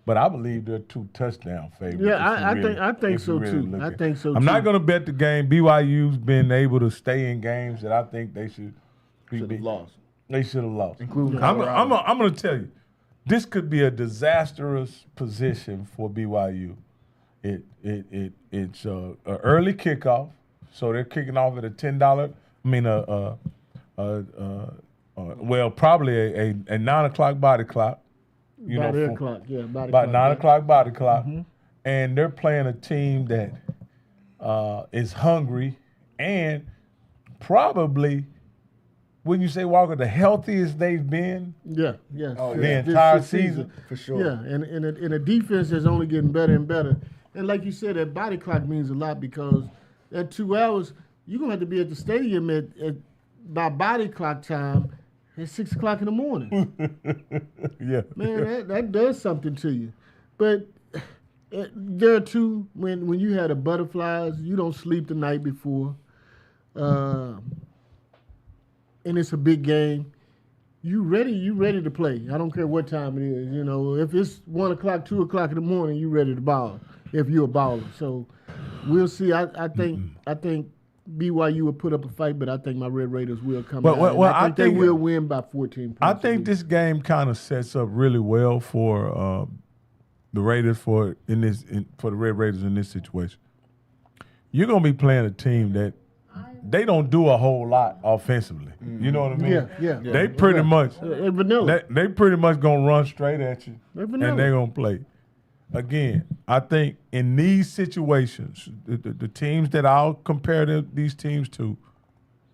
But I believe they're 2 touchdown favorites. Yeah, I think so too. I think so too. I'm not going to bet the game. BYU's been able to stay in games that I think they should have lost. They should have lost. Including I'm going to tell you, this could be a disastrous position for BYU. It's an early kickoff, so they're kicking off at a $10. Probably a 9 o'clock body clock. About 8 o'clock, about 9 o'clock body clock. And they're playing a team that is hungry and probably, when you say, Walker, the healthiest they've been the entire season. For sure. Yeah, and the defense is only getting better and better. And like you said, that body clock means a lot because at 2 hours, you're going to have to be at the stadium by body clock time at 6 o'clock in the morning. Yeah. Man, that does something to you. But there are two, when you had the butterflies, you don't sleep the night before, and it's a big game. You ready to play. I don't care what time it is. You know, if it's 1 o'clock, 2 o'clock in the morning, you ready to ball if you're a baller. So we'll see. I think BYU will put up a fight, but I think my Red Raiders will come out. I think they will win by 14 points. I think this game kind of sets up really well for the Raiders for the Red Raiders in this situation. You're gonna be playing a team that they don't do a whole lot offensively. You know what I mean? Yeah. They pretty much vanilla. They pretty much gonna run straight at you, and they're gonna play. Again, I think in these situations, the teams that I'll compare these teams to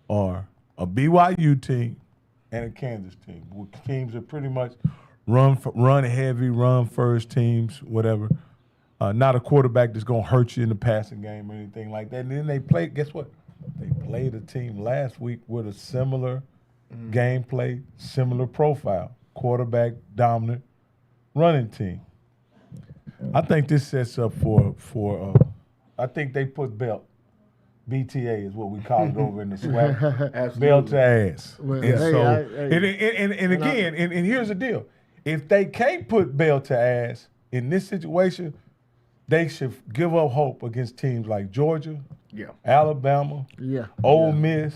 are a BYU team and a Kansas team. Teams that pretty much run heavy, run first teams, whatever. Not a quarterback that's going to hurt you in the passing game or anything like that. And then they played, guess what? They played a team last week with a similar gameplay, similar profile, quarterback dominant running team. I think this sets up for I think they put belt. BTA is what we call it over in the SWAC. Belt to ass. Well, and here's the deal. If they can't put belt to ass in this situation, they should give up hope against teams like Georgia, Alabama, Ole Miss,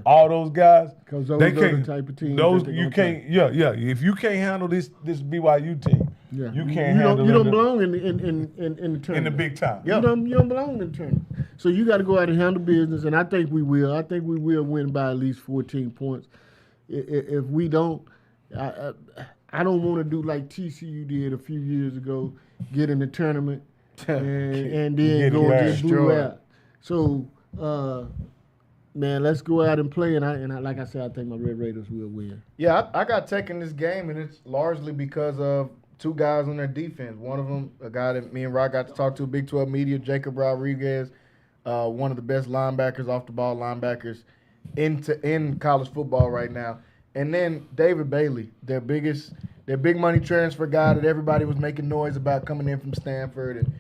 all those guys. Because those are the type of teams. Those you can't. If you can't handle this BYU team, you can't handle. You don't belong in the tournament. In the big time. You don't belong in the tournament. So you got to go out and handle business, and I think we will. I think we will win by at least 14 points. If we don't, I don't want to do like TCU did a few years ago, get in the tournament and then go and get blew out. So, man, let's go out and play. And like I said, I think my Red Raiders will win. Yeah, I got Tech in this game, and it's largely because of two guys on their defense. One of them, a guy that me and Rock got to talk to, Big 12 Media, Jacob Rodriguez, one of the best linebackers, off-the-ball linebackers in college football right now. And then David Bailey, their big money transfer guy that everybody was making noise about coming in from Stanford and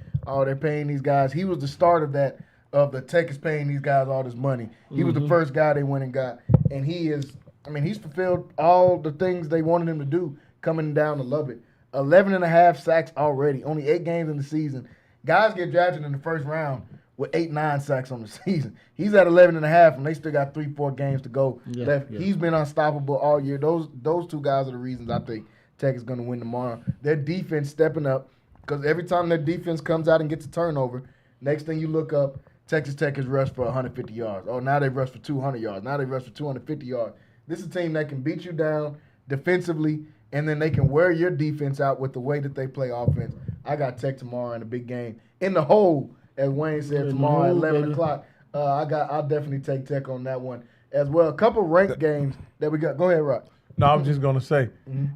they're paying these guys. He was the start of that, of the Tech is paying these guys all this money. He was the first guy they went and got. And he's fulfilled all the things they wanted him to do coming down to Lubbock. 11.5 sacks already, only 8 games in the season. Guys get drafted in the first round with 8-9 sacks on the season. He's at 11.5, and they still got 3-4 games to go left. He's been unstoppable all year. Those two guys are the reasons I think Tech is going to win tomorrow. Their defense stepping up, because every time their defense comes out and gets a turnover, next thing you look up, Texas Tech has rushed for 150 yards. Oh, now they've rushed for 200 yards. Now they've rushed for 250 yards. This is a team that can beat you down defensively, and then they can wear your defense out with the way that they play offense. I got Tech tomorrow in a big game. In the hole, as Wayne said, tomorrow at 11 o'clock. I'll definitely take Tech on that one as well. A couple ranked games that we got. Go ahead, Rock. No, I was just going to say,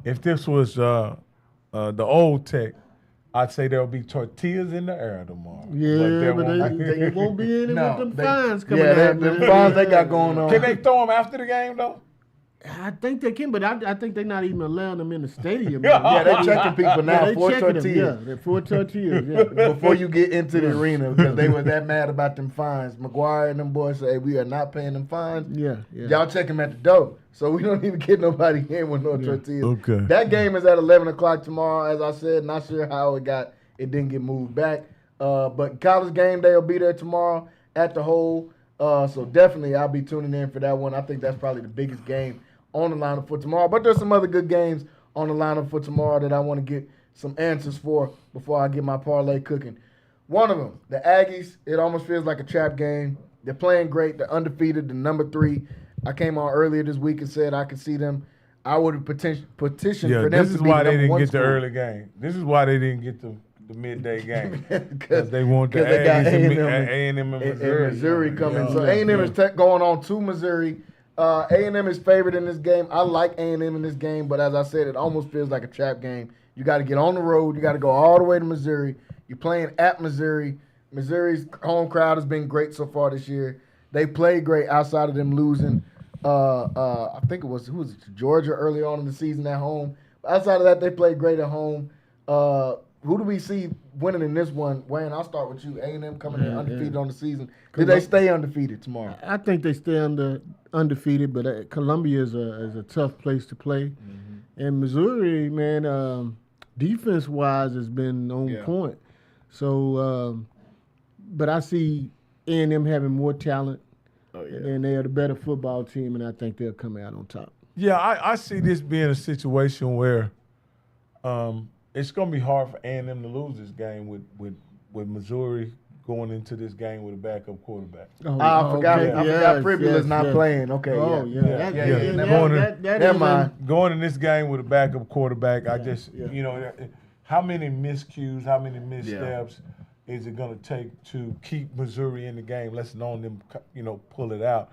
if this was the old Tech, I'd say there'll be tortillas in the air tomorrow. Yeah, but they won't be in it with them fines coming out. The fines they got going on. Can they throw them after the game, though? I think they can, but I think they're not even allowing them in the stadium. Yeah, they're checking people now for tortillas. They're for tortillas, Before you get into the arena, because they were that mad about them fines. McGuire and them boys say, we are not paying them fines. Yeah. Y'all check them at the door. So we don't even get nobody in with no tortillas. Okay. That game is at 11 o'clock tomorrow, as I said. Not sure how it didn't get moved back. But college game day will be there tomorrow at the Hole. So definitely I'll be tuning in for that one. I think that's probably the biggest game on the lineup for tomorrow. But there's some other good games on the lineup for tomorrow that I want to get some answers for before I get my parlay cooking. One of them, the Aggies, it almost feels like a trap game. They're playing great. They're undefeated. They're number 3. I came on earlier this week and said I could see them. I would have petitioned for them to be the number 1 this is why they didn't get school. the early game. This is why they didn't get the midday game. Because they want the they got A&M and Missouri coming. So A&M is going on to Missouri. A&M is favored in this game. I like A&M in this game, but as I said, it almost feels like a trap game. You got to get on the road. You got to go all the way to Missouri. You're playing at Missouri. Missouri's home crowd has been great so far this year. They played great outside of them losing. I think it was Georgia early on in the season at home. Outside of that, they played great at home. Who do we see winning in this one? Wayne, I'll start with you. A&M coming in undefeated on the season. Did they stay undefeated tomorrow? I think they stay undefeated, but Columbia is a tough place to play. And Missouri, man, defense-wise has been on point. So, but I see A&M having more talent, and they are the better football team, and I think they'll come out on top. Yeah, I see this being a situation where it's going to be hard for A&M to lose this game with Missouri going into this game with a backup quarterback. I forgot Pribula is not playing. Okay. Going in this game with a backup quarterback, how many miscues, how many missteps is it going to take to keep Missouri in the game, less known them, pull it out.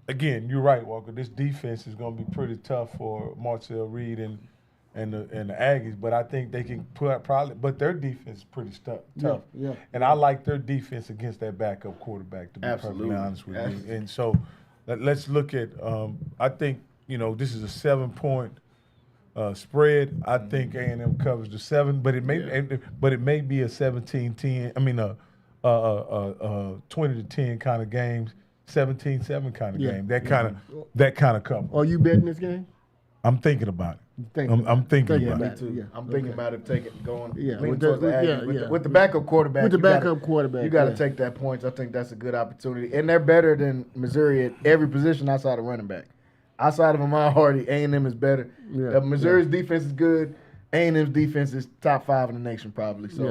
Again, you're right, Walker. This defense is going to be pretty tough for Marcel Reed and the Aggies, but I think they can but their defense is pretty tough. Yeah. And I like their defense against that backup quarterback, to be perfectly honest with you. And so let's look at, I think, this is a 7-point spread, I think A&M covers the 7, but it may be a 17-10. I mean, a 20-10 kind of games, 17-7 kind of game. That kind of cover. Are you betting this game? I'm thinking about it. I'm thinking about it. Me too. I'm thinking about it, going with the backup quarterback. With the backup quarterback, you got to take that points. I think that's a good opportunity, and they're better than Missouri at every position outside of running back. Outside of Ahmad Hardy, A&M is better. Missouri's defense is good. A&M's defense is top 5 in the nation probably. So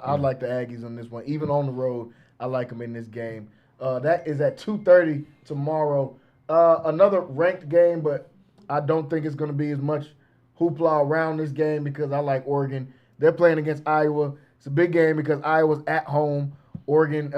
I like the Aggies on this one. Even on the road, I like them in this game. That is at 2:30 tomorrow. Another ranked game, but I don't think it's going to be as much hoopla around this game because I like Oregon. They're playing against Iowa. It's a big game because Iowa's at home. Oregon,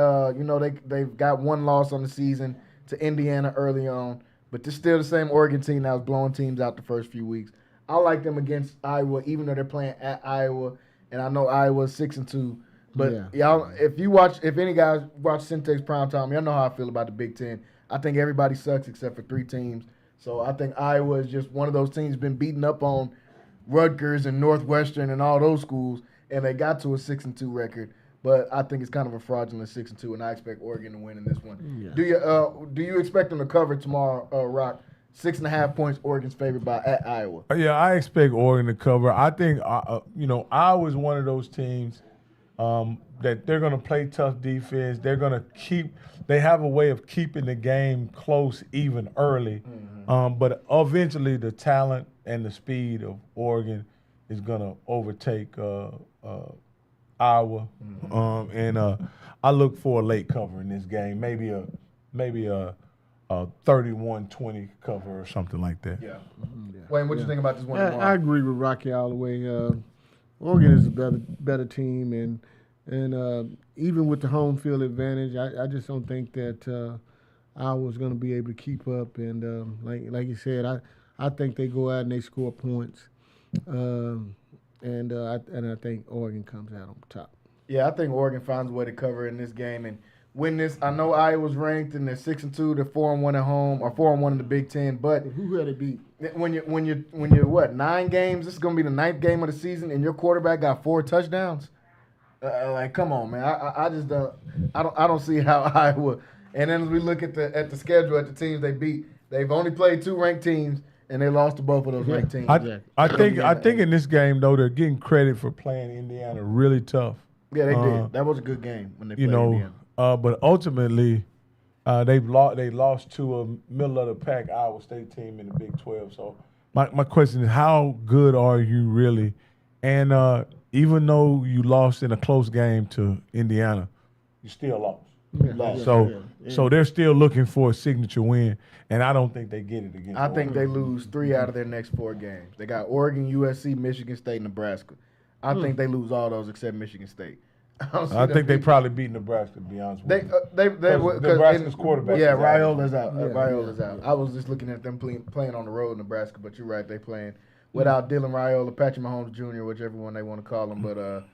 they've got one loss on the season to Indiana early on. But they're still the same Oregon team that was blowing teams out the first few weeks. I like them against Iowa, even though they're playing at Iowa, and I know Iowa's 6-2. But y'all, if any guys watch Centex Primetime, y'all know how I feel about the Big Ten. I think everybody sucks except for 3 teams. So I think Iowa is just one of those teams been beating up on Rutgers and Northwestern and all those schools, and they got to a 6-2 record. But I think it's kind of a fraudulent 6-2, and I expect Oregon to win in this one. Yeah. Do you expect them to cover tomorrow, Rock? 6.5 points, Oregon's favored by at Iowa. Yeah, I expect Oregon to cover. I think Iowa's one of those teams that they're going to play tough defense. They're going to they have a way of keeping the game close even early. But eventually the talent and the speed of Oregon is going to overtake Iowa, and I look for a late cover in this game, maybe a 31-20 cover or something like that. Yeah. Wayne, what do you think about this one tomorrow? I agree with Rocky all the way. Oregon is a better team, and even with the home field advantage, I just don't think that Iowa's going to be able to keep up. And like you said, I think they go out and they score points. And I think Oregon comes out on top. Yeah, I think Oregon finds a way to cover in this game and win this. I know Iowa's ranked and they're 6-2, they're 4-1 at home or 4-1 in the Big Ten. But who had to beat? When you're what 9 games? This is gonna be the 9th game of the season, and your quarterback got 4 touchdowns. Come on, man. I just don't. I don't see how Iowa. And then as we look at the schedule at the teams they beat, they've only played 2 ranked teams. And they lost to both of those ranked teams. I think in this game though they're getting credit for playing Indiana really tough. Yeah, they did. That was a good game when they played Indiana. But ultimately, they lost to a middle of the pack Iowa State team in the Big 12. So my question is, how good are you really? And even though you lost in a close game to Indiana, you still lost. So they're still looking for a signature win, and I don't think they get it against Oregon. Think they lose 3 out of their next 4 games. They got Oregon, USC, Michigan State, Nebraska. I think they lose all those except Michigan State. I think they probably beat Nebraska, to be honest with you. Nebraska's quarterback. Yeah, Raiola's out. Raiola's out. I was just looking at them playing on the road in Nebraska, but you're right, they playing without Dylan Raiola, Patrick Mahomes Jr., whichever one they want to call him. But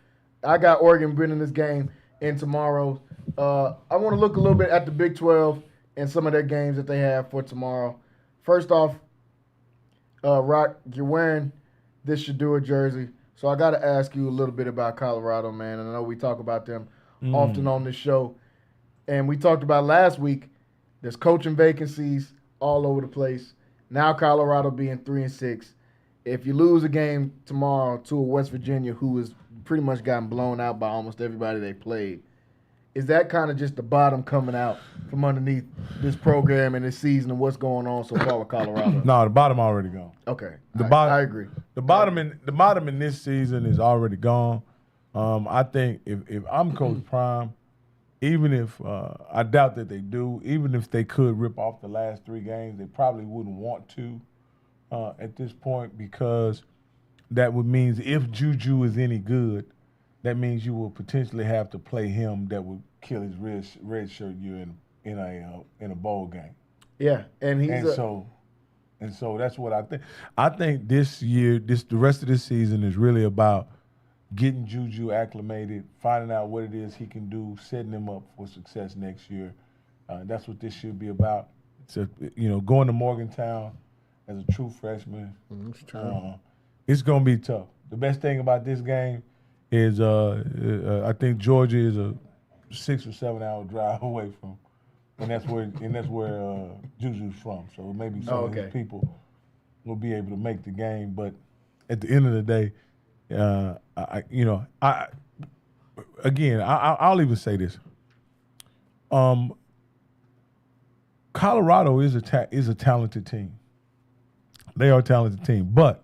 I got Oregon winning this game. And tomorrow, I want to look a little bit at the Big 12 and some of their games that they have for tomorrow. First off, Rock, you're wearing this Shedeur jersey, so I got to ask you a little bit about Colorado, man. And I know we talk about them often on this show. And we talked about last week, there's coaching vacancies all over the place. Now Colorado being 3-6. If you lose a game tomorrow to a West Virginia who has pretty much gotten blown out by almost everybody they played, is that kind of just the bottom coming out from underneath this program and this season and what's going on so far with Colorado? No, the bottom already gone. Okay, I agree. The bottom in this season is already gone. I think if I'm Coach Prime, even if I doubt that they do, even if they could rip off the last 3 games, they probably wouldn't want to at this point, because that would mean if Juju is any good, that means you will potentially have to play him. That would kill his red shirt year in a bowl game. Yeah, and so that's what I think. I think this year, the rest of this season is really about getting Juju acclimated, finding out what it is he can do, setting him up for success next year. That's what this should be about. It's going to Morgantown as a true freshman. it's going to be tough. The best thing about this game is I think Georgia is a 6 or 7 hour drive away from, and that's where Juju's from. So maybe some of his people will be able to make the game. But at the end of the day, I'll even say this. Colorado is a talented team. They are a talented team, but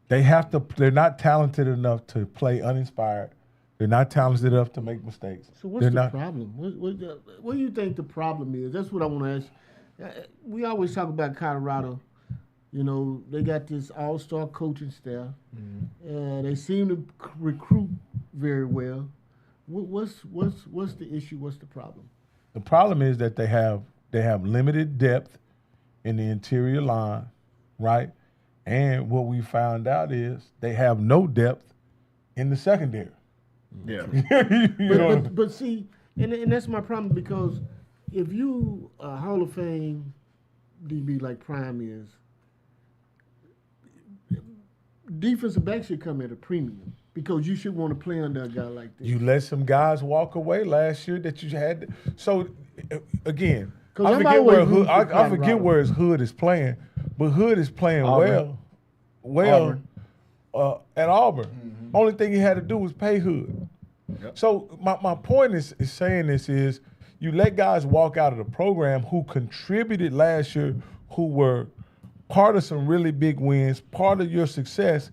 they're not talented enough to play uninspired. They're not talented enough to make mistakes. So what's the problem? What do you think the problem is? That's what I want to ask. We always talk about Colorado. You know, they got this all-star coaching staff. They seem to recruit very well. What's the issue? What's the problem? The problem is that they have limited depth in the interior line, right? And what we found out is they have no depth in the secondary. Yeah. but see, and that's my problem, because if you a Hall of Fame DB like Prime is, defensive back should come at a premium, because you should want to play under a guy like this. You let some guys walk away last year that you had. So again, I forget where his Hood is playing, but Hood is playing well at Auburn. Only thing he had to do was pay Hood. Yep. So my point is saying this is, you let guys walk out of the program who contributed last year, who were part of some really big wins, part of your success,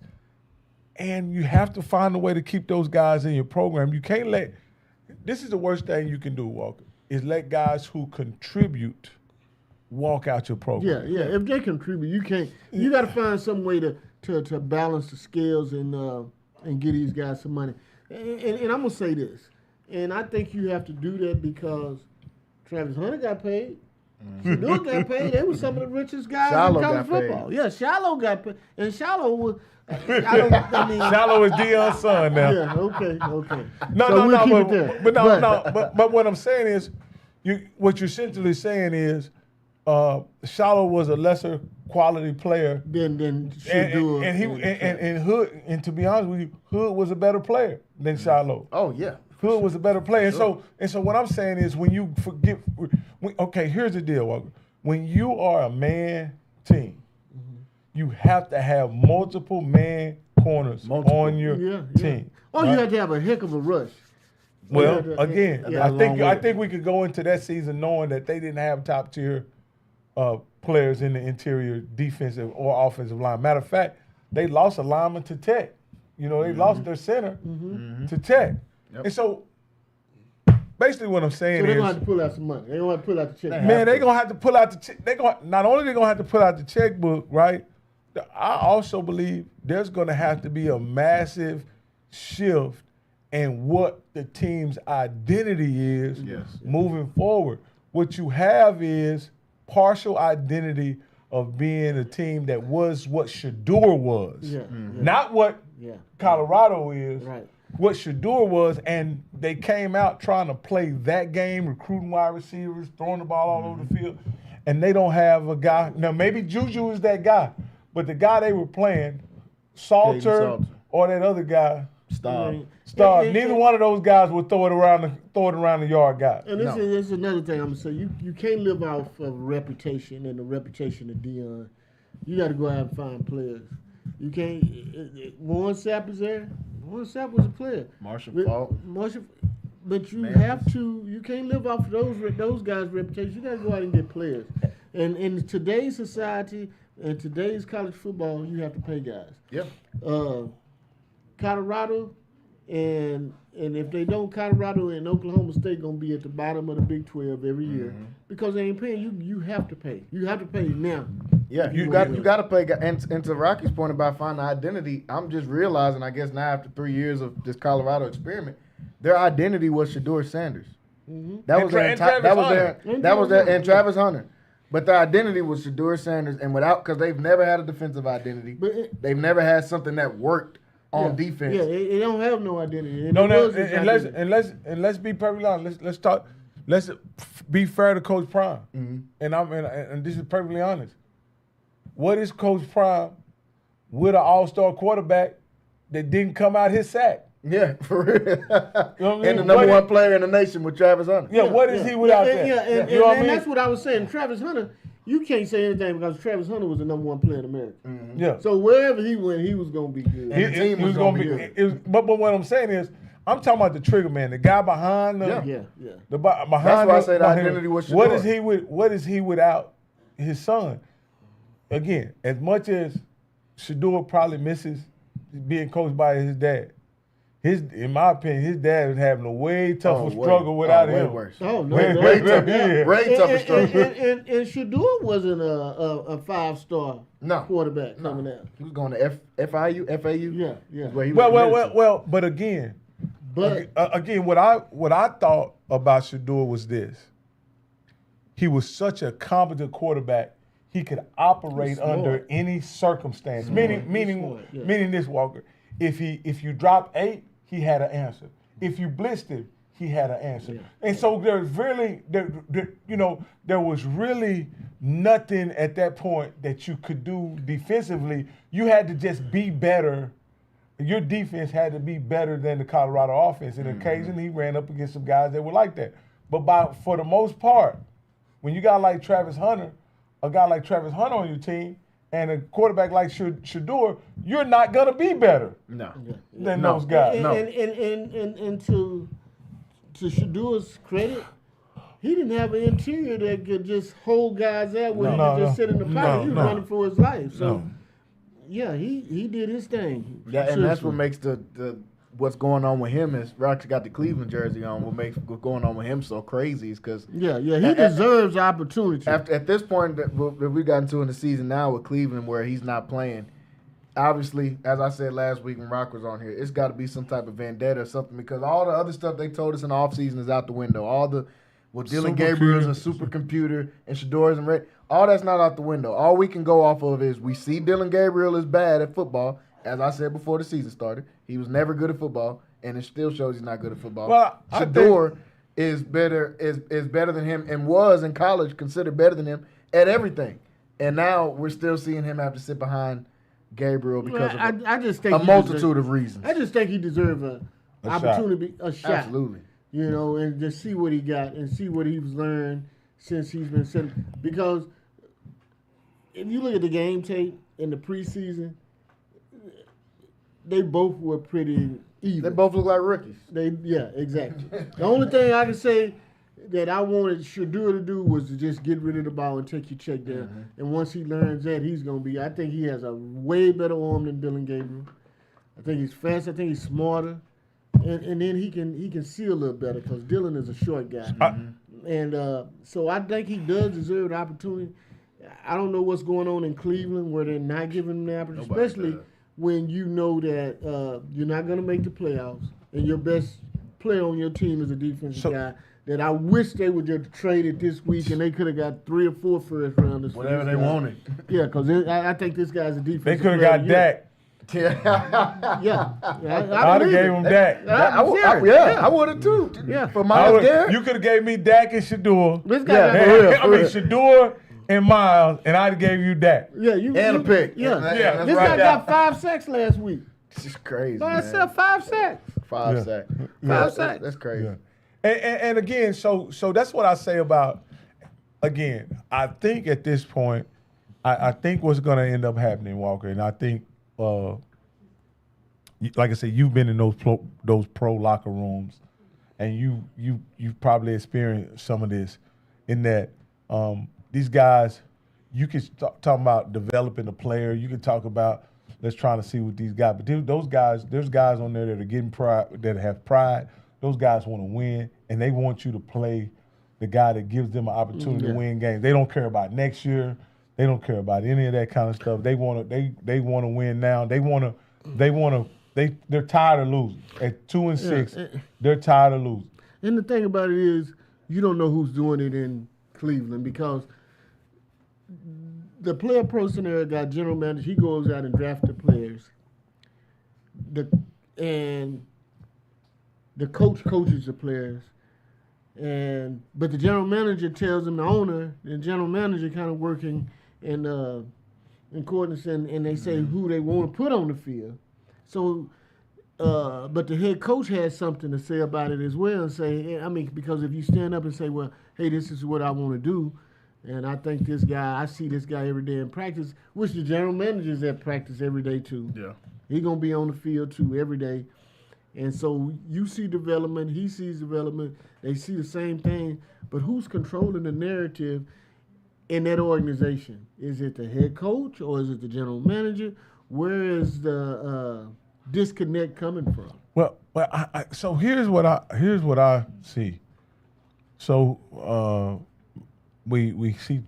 and you have to find a way to keep those guys in your program. You can't let – this is the worst thing you can do, Walker, is let guys who contribute walk out your program. Yeah. If they contribute, you can't – you got to find some way to balance the scales and get these guys some money. And I'm going to say this, and I think you have to do that because Travis Hunter got paid. Shador got paid. They were some of the richest guys in college football. Yeah, Shallow got paid. And Shallow was – Shallow is Deion's son now. Yeah, okay. But what I'm saying is, what you're essentially saying is, Shallow was a lesser quality player than Shador. And Hood, and to be honest with you, Hood was a better player than Shallow. Oh yeah, Hood was a better player. Sure. And so what I'm saying is, when you forget, okay, here's the deal, Walker. When you are a man team, you have to have multiple man corners on your team. Oh, right? You have to have a heck of a rush. Well, again, I think we could go into that season knowing that they didn't have top tier players in the interior defensive or offensive line. Matter of fact, they lost a lineman to Tech. You know, they lost their center to Tech. Yep. And so basically what I'm saying is, they're going to have to pull out some money. They're going to have to pull out the checkbook. Man, they're going to have to pull out the check. Not only they're going to have to pull out the checkbook, right? I also believe there's going to have to be a massive shift in what the team's identity is moving forward. What you have is partial identity of being a team that was what Shador was, not what Colorado is. Right. What Shador was, and they came out trying to play that game, recruiting wide receivers, throwing the ball all over the field, and they don't have a guy. Now, maybe Juju is that guy, but the guy they were playing, Salter or that other guy, Star. Neither one of those guys would throw it around the yard guy. And this is another thing I'm going to say. You can't live off of reputation and the reputation of Deion. You got to go out and find players. You can't. Warren Sapp is there. Warren Sapp was a player. Marshall, but you have to. You can't live off of those guys' reputation. You got to go out and get players. And in today's society and today's college football, you have to pay guys. Yep. Colorado, and if they don't, Colorado and Oklahoma State gonna be at the bottom of the Big 12 every year because they ain't paying. You have to pay. You have to pay now. Yeah, you got to pay. And to Rocky's point about finding identity, I'm just realizing, I guess now after 3 years of this Colorado experiment, their identity was Shador Sanders. That was their Travis Hunter. But their identity was Shador Sanders, and because they've never had a defensive identity, they've never had something that worked on defense. Yeah, they don't have no identity. And let's be perfectly honest. Let's be fair to Coach Prime. And this is perfectly honest. What is Coach Prime with an all-star quarterback that didn't come out his sack. Yeah, for real. You know what I mean? And the number one player in the nation with Travis Hunter. Yeah, what is he without that? Yeah, and, you know what I and mean? that's what I was saying. Travis Hunter, you can't say anything because Travis Hunter was the number one player in America. Mm-hmm. Yeah. So wherever he went, he was going to be good. And the team was going to be good. But what I'm saying is, I'm talking about the trigger man, the guy behind the. Yeah. Behind that's why I say the identity was What is he without his son? Again, as much as Shador probably misses being coached by his dad, in my opinion, his dad was having a way tougher struggle without him. Way worse. Oh, no. Way tougher struggle. And Shador wasn't a five-star quarterback coming out. He was going to FAU? Yeah. Where he was but again, what I thought about Shador was this. He was such a competent quarterback, he could operate under any circumstance. Meaning this, Walker. If you dropped 8, he had an answer. If you blitzed him, he had an answer. Yeah. And so there was really nothing at that point that you could do defensively. You had to just be better. Your defense had to be better than the Colorado offense. And occasionally he ran up against some guys that were like that. But for the most part, when you got like Travis Hunter, a guy like Travis Hunter on your team, and a quarterback like Shador, you're not gonna be better than those guys. And to Shador's credit, he didn't have an interior that could just hold guys out where he could just sit in the pocket. He was running for his life. So yeah, he did his thing. Yeah, and that's what makes the what's going on with him is Rock's got the Cleveland jersey on. What makes what's going on with him so crazy is because he deserves opportunity. At this point that we got into in the season now with Cleveland where he's not playing, obviously, as I said last week when Rock was on here, it's got to be some type of vendetta or something because all the other stuff they told us in the offseason is out the window. Dylan Gabriel's a supercomputer and Shador isn't ready. All that's not out the window. All we can go off of is we see Dylan Gabriel is bad at football. As I said before the season started, he was never good at football, and it still shows he's not good at football. Well, Shador is better than him and was in college considered better than him at everything. And now we're still seeing him have to sit behind Gabriel because of a multitude of reasons. I just think he deserves an opportunity, a shot. Absolutely. You know, and just see what he got and see what he's learned since he's been sitting. Because if you look at the game tape in the preseason, they both were pretty even. They both look like rookies. Yeah, exactly. The only thing I can say that I wanted Shador to do was to just get rid of the ball and take your check down. Mm-hmm. And once he learns that, he's going to be – I think he has a way better arm than Dylan Gabriel. I think he's fast. I think he's smarter. And then he can see a little better because Dylan is a short guy. Mm-hmm. And so I think he does deserve the opportunity. I don't know what's going on in Cleveland where they're not giving him the opportunity, especially – when you know that you're not going to make the playoffs and your best player on your team is a defensive guy, that I wish they would just trade it this week and they could have got 3 or 4 first rounders. Whatever they wanted. Yeah, because I think this guy's a defensive player. They could have got Dak. Yeah. I'd have gave him Dak. I would have too. Yeah. For Myles Garrett. You could have gave me Dak and Shador. This guy Shador and Miles, and I'd have gave you Dak. Yeah, a pick. Yeah. This guy got 5 sacks last week. This is crazy, By himself, 5 sacks. 5 sacks. 5 sacks. That's crazy. Yeah. And again, so that's what I say about, again, I think at this point, I think what's going to end up happening, Walker, and I think, like I said, you've been in those pro locker rooms, and you've probably experienced some of this in that these guys, you can talk about developing a player. You can talk about let's try to see what these guys. But those guys, there's guys on there that are getting pride, that have pride. Those guys want to win, and they want you to play the guy that gives them an opportunity to win games. They don't care about next year. They don't care about any of that kind of stuff. They want to win now. They're tired of losing. At 2-6, they're tired of losing. And the thing about it is, you don't know who's doing it in Cleveland because the player person there got general manager. He goes out and drafts the players. And the coach coaches the players. But the general manager tells him, the owner, the general manager kind of working in in accordance, and they say who they want to put on the field. So, but the head coach has something to say about it as well. And say, I mean, because if you stand up and say, well, hey, this is what I want to do, and I think this guy, I see this guy every day in practice, which the general manager's at practice every day too. Yeah. He gonna be on the field too every day. And so you see development, he sees development, they see the same thing, but who's controlling the narrative in that organization? Is it the head coach or is it the general manager? Where is the disconnect coming from? Well, so here's what I see. So we see.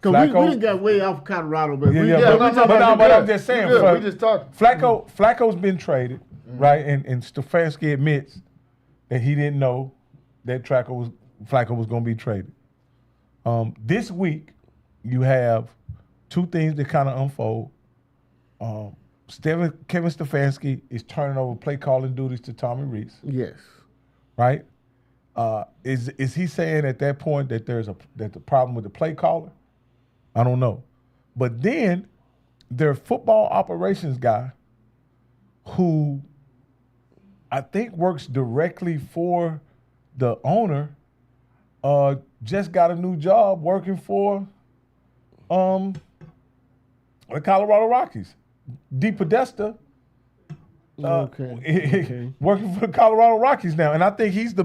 Because we didn't got way off Colorado, but but I'm just saying. We just talked. Flacco's been traded, right? And Stefanski admits that he didn't know that Flacco was going to be traded. This week, you have two things that kind of unfold. Kevin Stefanski is turning over play calling duties to Tommy Rees. Yes. Right? Is he saying at that point that that the problem with the play caller? I don't know. But then their football operations guy, who I think works directly for the owner, just got a new job working for the Colorado Rockies. DePodesta, working for the Colorado Rockies now. And I think isn't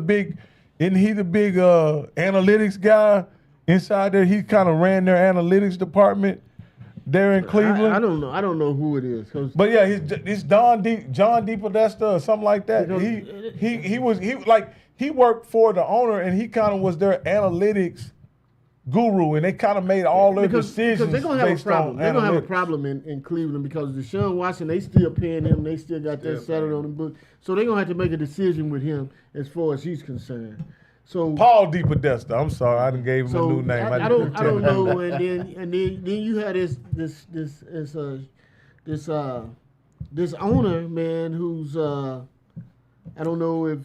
he the big analytics guy inside there? He kind of ran their analytics department there in Cleveland. I don't know. I don't know who it is. But yeah, it's John DePodesta or something like that. He worked for the owner and he kind of was their analytics guru, and they kind of made all their decisions. Because they're gonna have a problem. They're gonna have a problem in Cleveland because Deshaun Watson, they still paying him. They still got that settled on the book. So they're gonna have to make a decision with him as far as he's concerned. So Paul DePodesta. I'm sorry, I done gave him a new name. I don't know. And then you had this owner, man, who's I don't know if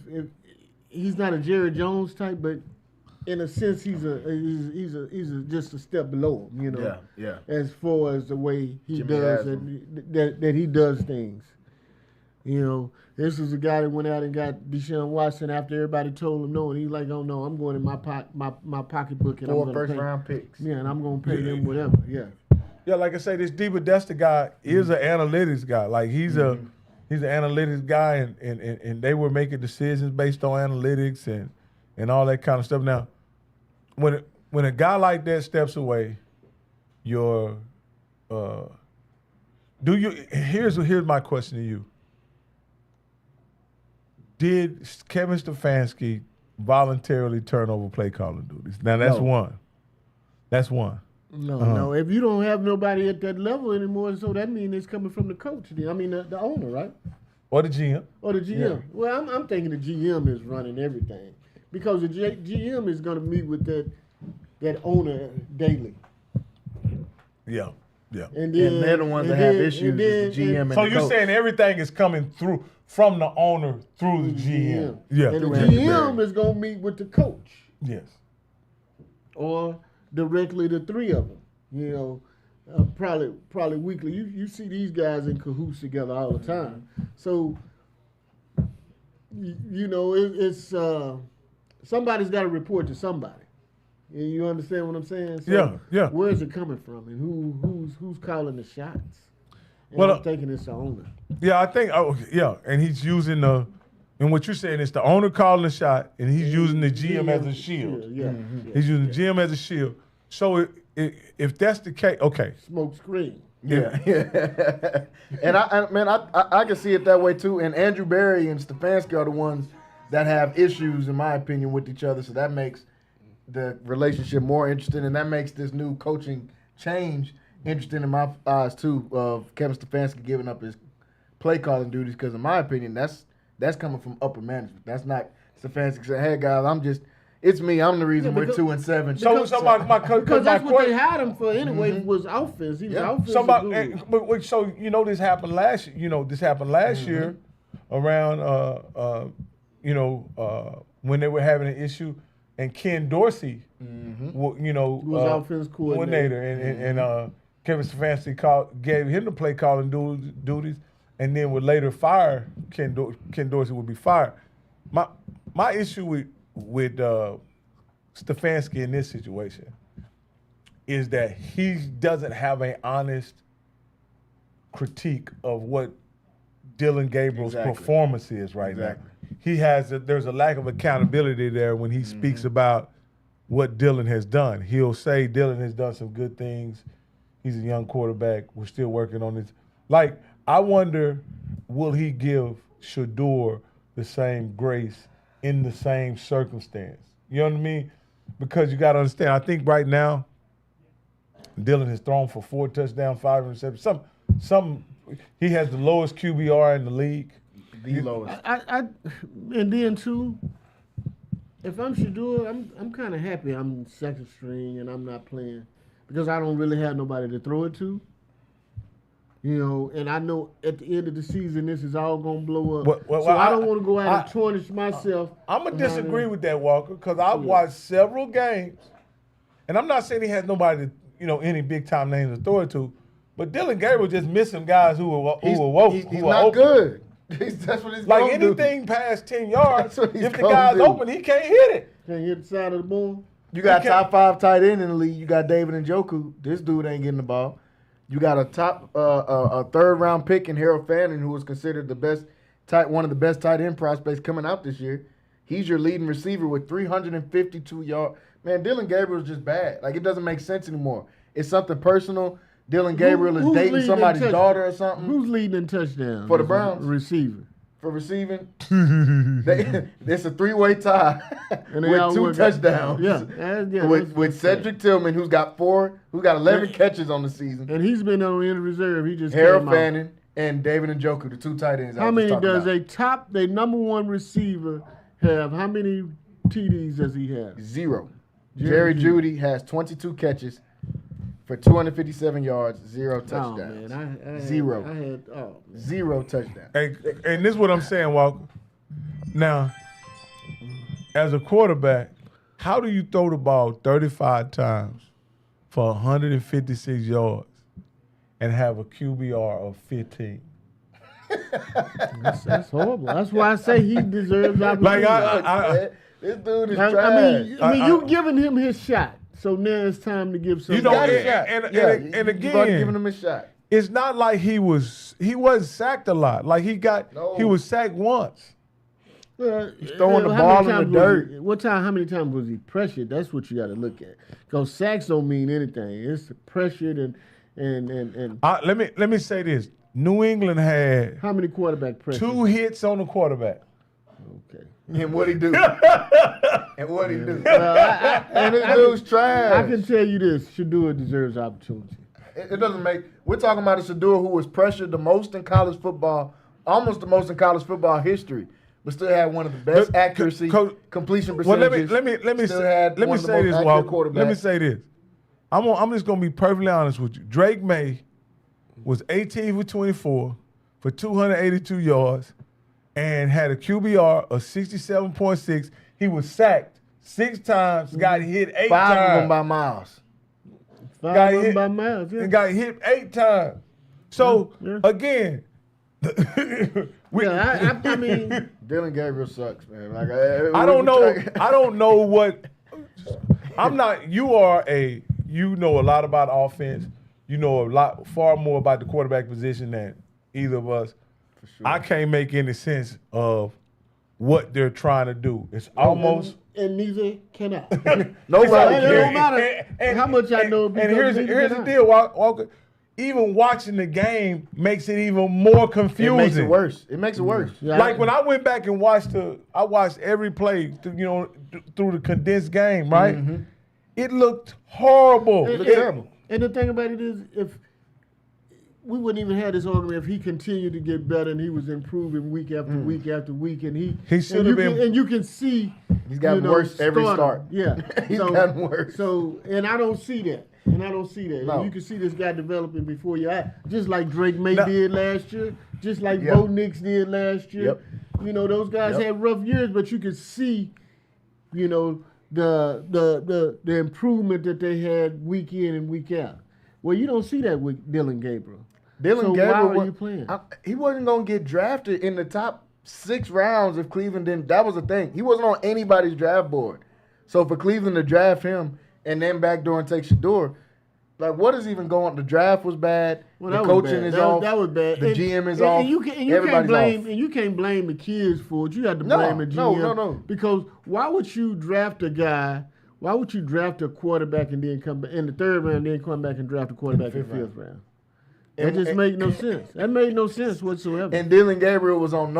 he's not a Jerry Jones type, but in a sense he's just a step below him, you know. Yeah. As far as the way he Jimmy does Haslam. that he does things. You know, this is a guy that went out and got Deshaun Watson after everybody told him no, and he's like, oh no, I'm going in my pocketbook and 4 I'm first gonna pay, round picks. Yeah, and I'm gonna pay them whatever. Yeah. Yeah, like I say, this DePodesta guy is an analytics guy. Like he's an analytics guy, and they were making decisions based on analytics and all that kind of stuff. Now, when a guy like that steps away, here's my question to you. Did Kevin Stefanski voluntarily turn over play calling duties? Now that's one. That's one. No. If you don't have nobody at that level anymore, so that means it's coming from the coach. I mean the owner, right? Or the GM. Yeah. Well, I'm thinking the GM is running everything because the GM is going to meet with that owner daily. Yeah. And they're the ones that have issues with the GM and the coach. So you're saying everything is coming through from the owner through the GM. Yeah. And the GM is going to meet with the coach. Yes. Or directly the three of them. You know, probably weekly. You see these guys in cahoots together all the time. So, you know, it's somebody's got to report to somebody. You understand what I'm saying? So yeah. Where is it coming from, and who's calling the shots? And Well, I'm thinking it's the owner. Yeah, I think. And he's using and what you're saying is the owner calling the shot, and he's using the GM as a shield. Yeah. He's using the GM as a shield. So if that's the case, okay. Smoke screen. Yeah. And I can see it that way too. And Andrew Berry and Stefanski are the ones that have issues, in my opinion, with each other. So that makes the relationship more interesting, and that makes this new coaching change interesting in my eyes too. Of Kevin Stefanski giving up his play calling duties, because in my opinion, that's coming from upper management. That's not Stefanski saying, "Hey guys, it's me. I'm the reason we're 2-7." Because that's what they had him for anyway. Was offense. He was offensive. So this happened last year. This happened last year around when they were having an issue, and Ken Dorsey, was offense coordinator, Kevin Stefanski gave him the play calling duties, and then would later fire Ken Dorsey would be fired. My issue with Stefanski in this situation is that he doesn't have an honest critique of what Dylan Gabriel's performance is right now. There's a lack of accountability there when he speaks about what Dylan has done. He'll say Dylan has done some good things. He's a young quarterback. We're still working on this. Like, I wonder, will he give Shador the same grace in the same circumstance? You know what I mean? Because you got to understand, I think right now, Dylan has thrown for 4 touchdowns, 5 interceptions. He has the lowest QBR in the league. The lowest. And then too, if I'm Shador, I'm kind of happy I'm second string and I'm not playing because I don't really have nobody to throw it to. You know, and I know at the end of the season this is all gonna blow up. So I don't want to go out and tarnish myself. I'm gonna disagree with that, Walker, because I've watched several games, and I'm not saying he has nobody, any big time names to throw it to, but Dylan Gabriel just missing guys who are He's not good. That's what he's like anything past 10 yards. If the guy's open, he can't hit it. Can't hit the side of the ball. You got top 5 tight end in the league. You got David Njoku. This dude ain't getting the ball. You got a third round pick in Harold Fanning, who was considered one of the best tight end prospects coming out this year. He's your leading receiver with 352 yards. Man, Dylan Gabriel is just bad. Like, it doesn't make sense anymore. It's something personal. Dylan Gabriel is dating somebody's daughter or something. Who's leading in touchdowns? For the Browns? Receiver. For receiving? It's a 3-way tie with 2 touchdowns. With Cedric Tillman, who's got 11 catches on the season. And he's been on injured reserve. He just Harold Fanning and David Njoku, the 2 tight ends. How many does their number 1 receiver have? How many TDs does he have? 0. Jerry Jeudy has 22 catches for 257 yards, 0 touchdowns. Oh, man. 0. 0 touchdowns. And this is what I'm saying, Walker. Now, as a quarterback, how do you throw the ball 35 times for 156 yards and have a QBR of 15? That's horrible. That's why I say he deserves opportunity. This dude is trash. I mean, you giving him his shot. So now it's time to give some. And again, you've already given him a shot. It's not like he wasn't sacked a lot. Like he was sacked once. He's throwing the ball in the dirt. How many times was he pressured? That's what you got to look at. Because sacks don't mean anything. It's pressured and. Let me say this. New England had how many quarterback pressures? 2 hits on the quarterback. Okay. And what'd he do? And this dude's trash. I can tell you this: Shador deserves opportunity. It doesn't make. We're talking about a Shador who was pressured the most in college football, almost the most in college football history, but still had one of the best accuracy, completion percentages. Well, let me say this, Walker. Let me say this. I'm just gonna be perfectly honest with you. Drake May was 18 for 24 for 282 yards and had a QBR of 67.6. He was sacked 6 times, got hit 8 times. 5 of them by Miles. And got hit 8 times. So, again, I mean, Dylan Gabriel sucks, man. Like, I don't know what. I'm not. You know a lot about offense. You know far more about the quarterback position than either of us. For sure. I can't make any sense of what they're trying to do. It's almost. And neither can I. Nobody can. It don't matter how much I know. And here's the deal, Walker. Even watching the game makes it even more confusing. It makes it worse. Yeah, like when I went back and watched every play, through the condensed game, right? Mm-hmm. It looked horrible. It looked terrible. And the thing about it is, if we wouldn't even have this argument if he continued to get better and he was improving week after week after week, and he should have been. And you can see he's gotten worse every start. Yeah, he's gotten worse. So, and I don't see that. No. You can see this guy developing before your eyes, just like Drake May did last year, just like Bo Nix did last year. Yep. Those guys had rough years, but you could see, the improvement that they had week in and week out. Well, you don't see that with Dylan Gabriel. Gabriel, why are you playing? He wasn't going to get drafted in the top 6 rounds if Cleveland didn't. That was the thing. He wasn't on anybody's draft board. So for Cleveland to draft him and then backdoor and take Shedeur, like, what is even going on? The draft was bad. Well, the coaching is off. That was bad. The GM is off. And you can't blame the kids for it. You have to blame the GM. No. Because why would you draft a guy? Why would you draft a quarterback and then come back in the 3rd round, and then come back and draft a quarterback in the 5th round? That just made no sense. That made no sense whatsoever. And Dylan Gabriel was on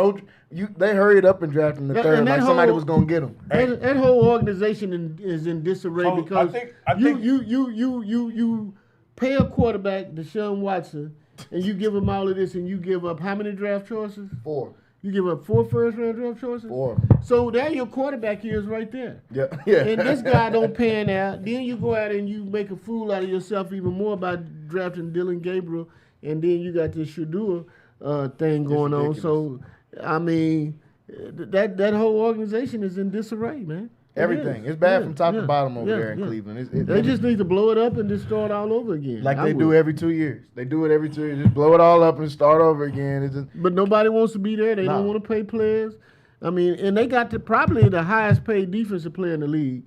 they hurried up and drafted him the 3rd, like somebody was going to get him. That whole organization is in disarray because you pay a quarterback, Deshaun Watson, and you give him all of this, and you give up how many draft choices? 4. You give up 4 first-round draft choices? 4. So there your quarterback is right there. Yeah. And this guy don't pan out. Then you go out and you make a fool out of yourself even more by drafting Dylan Gabriel, and then you got this Shedeur thing going on. So, I mean, that whole organization is in disarray, man. Everything. It's bad from top to bottom over there in Cleveland. They just need to blow it up and just start all over again. Like they do every 2 years. They do it every 2 years. Just blow it all up and start over again. But nobody wants to be there. They don't want to pay players. I mean, and they got probably the highest paid defensive player in the league.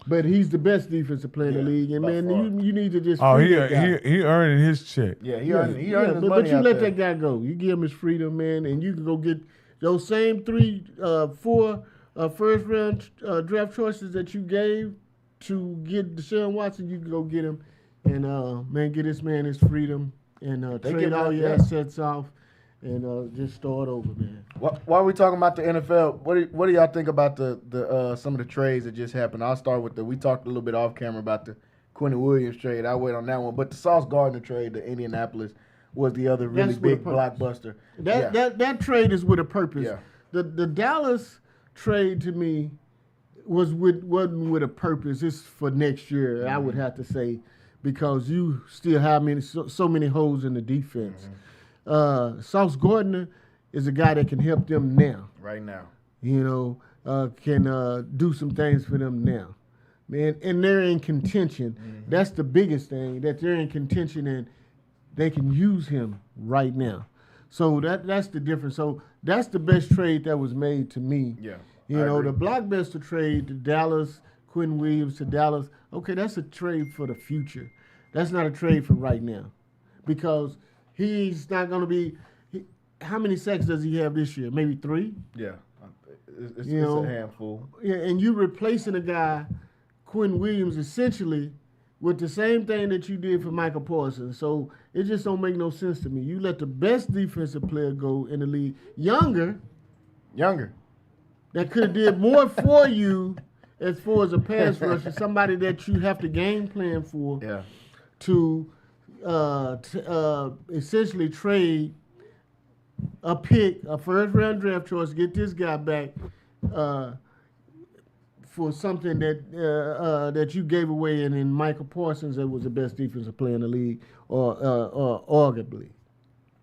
But he's the best defensive player in the league. And, man, you need to just he earned his check. Yeah, he earned his money. But you let that guy go. You give him his freedom, man, and you can go get those same 4 first-round draft choices that you gave to get Deshaun Watson. You can go get him and, get this man his freedom and trade all your assets off and just start over, man. While we're talking about the NFL, what do y'all think about the some of the trades that just happened? I'll start with we talked a little bit off camera about the Quentin Williams trade. I'll wait on that one. But the Sauce Gardner trade to Indianapolis was the other really big blockbuster. That trade is with a purpose. Yeah. The Dallas trade to me wasn't with a purpose. It's for next year, I would have to say, because you still have so many holes in the defense. Sauce Gardner is a guy that can help them now. Right now. Can do some things for them now. Man, and they're in contention. That's the biggest thing, that they're in contention and they can use him right now. So that's the difference. So that's the best trade that was made to me. Yeah. The blockbuster trade to Dallas, Quentin Williams to Dallas, okay, that's a trade for the future. That's not a trade for right now. Because he's not going to be how many sacks does he have this year? Maybe 3? Yeah. It's a handful. Yeah, and you replacing a guy, Quentin Williams, essentially with the same thing that you did for Michael Parsons. So it just don't make no sense to me. You let the best defensive player go in the league, younger, that could have did more for you as far as a pass rusher, somebody that you have to game plan for, to essentially trade a pick, a first-round draft choice, get this guy back for something that you gave away, and in Michael Parsons, that was the best defensive player in the league, or arguably.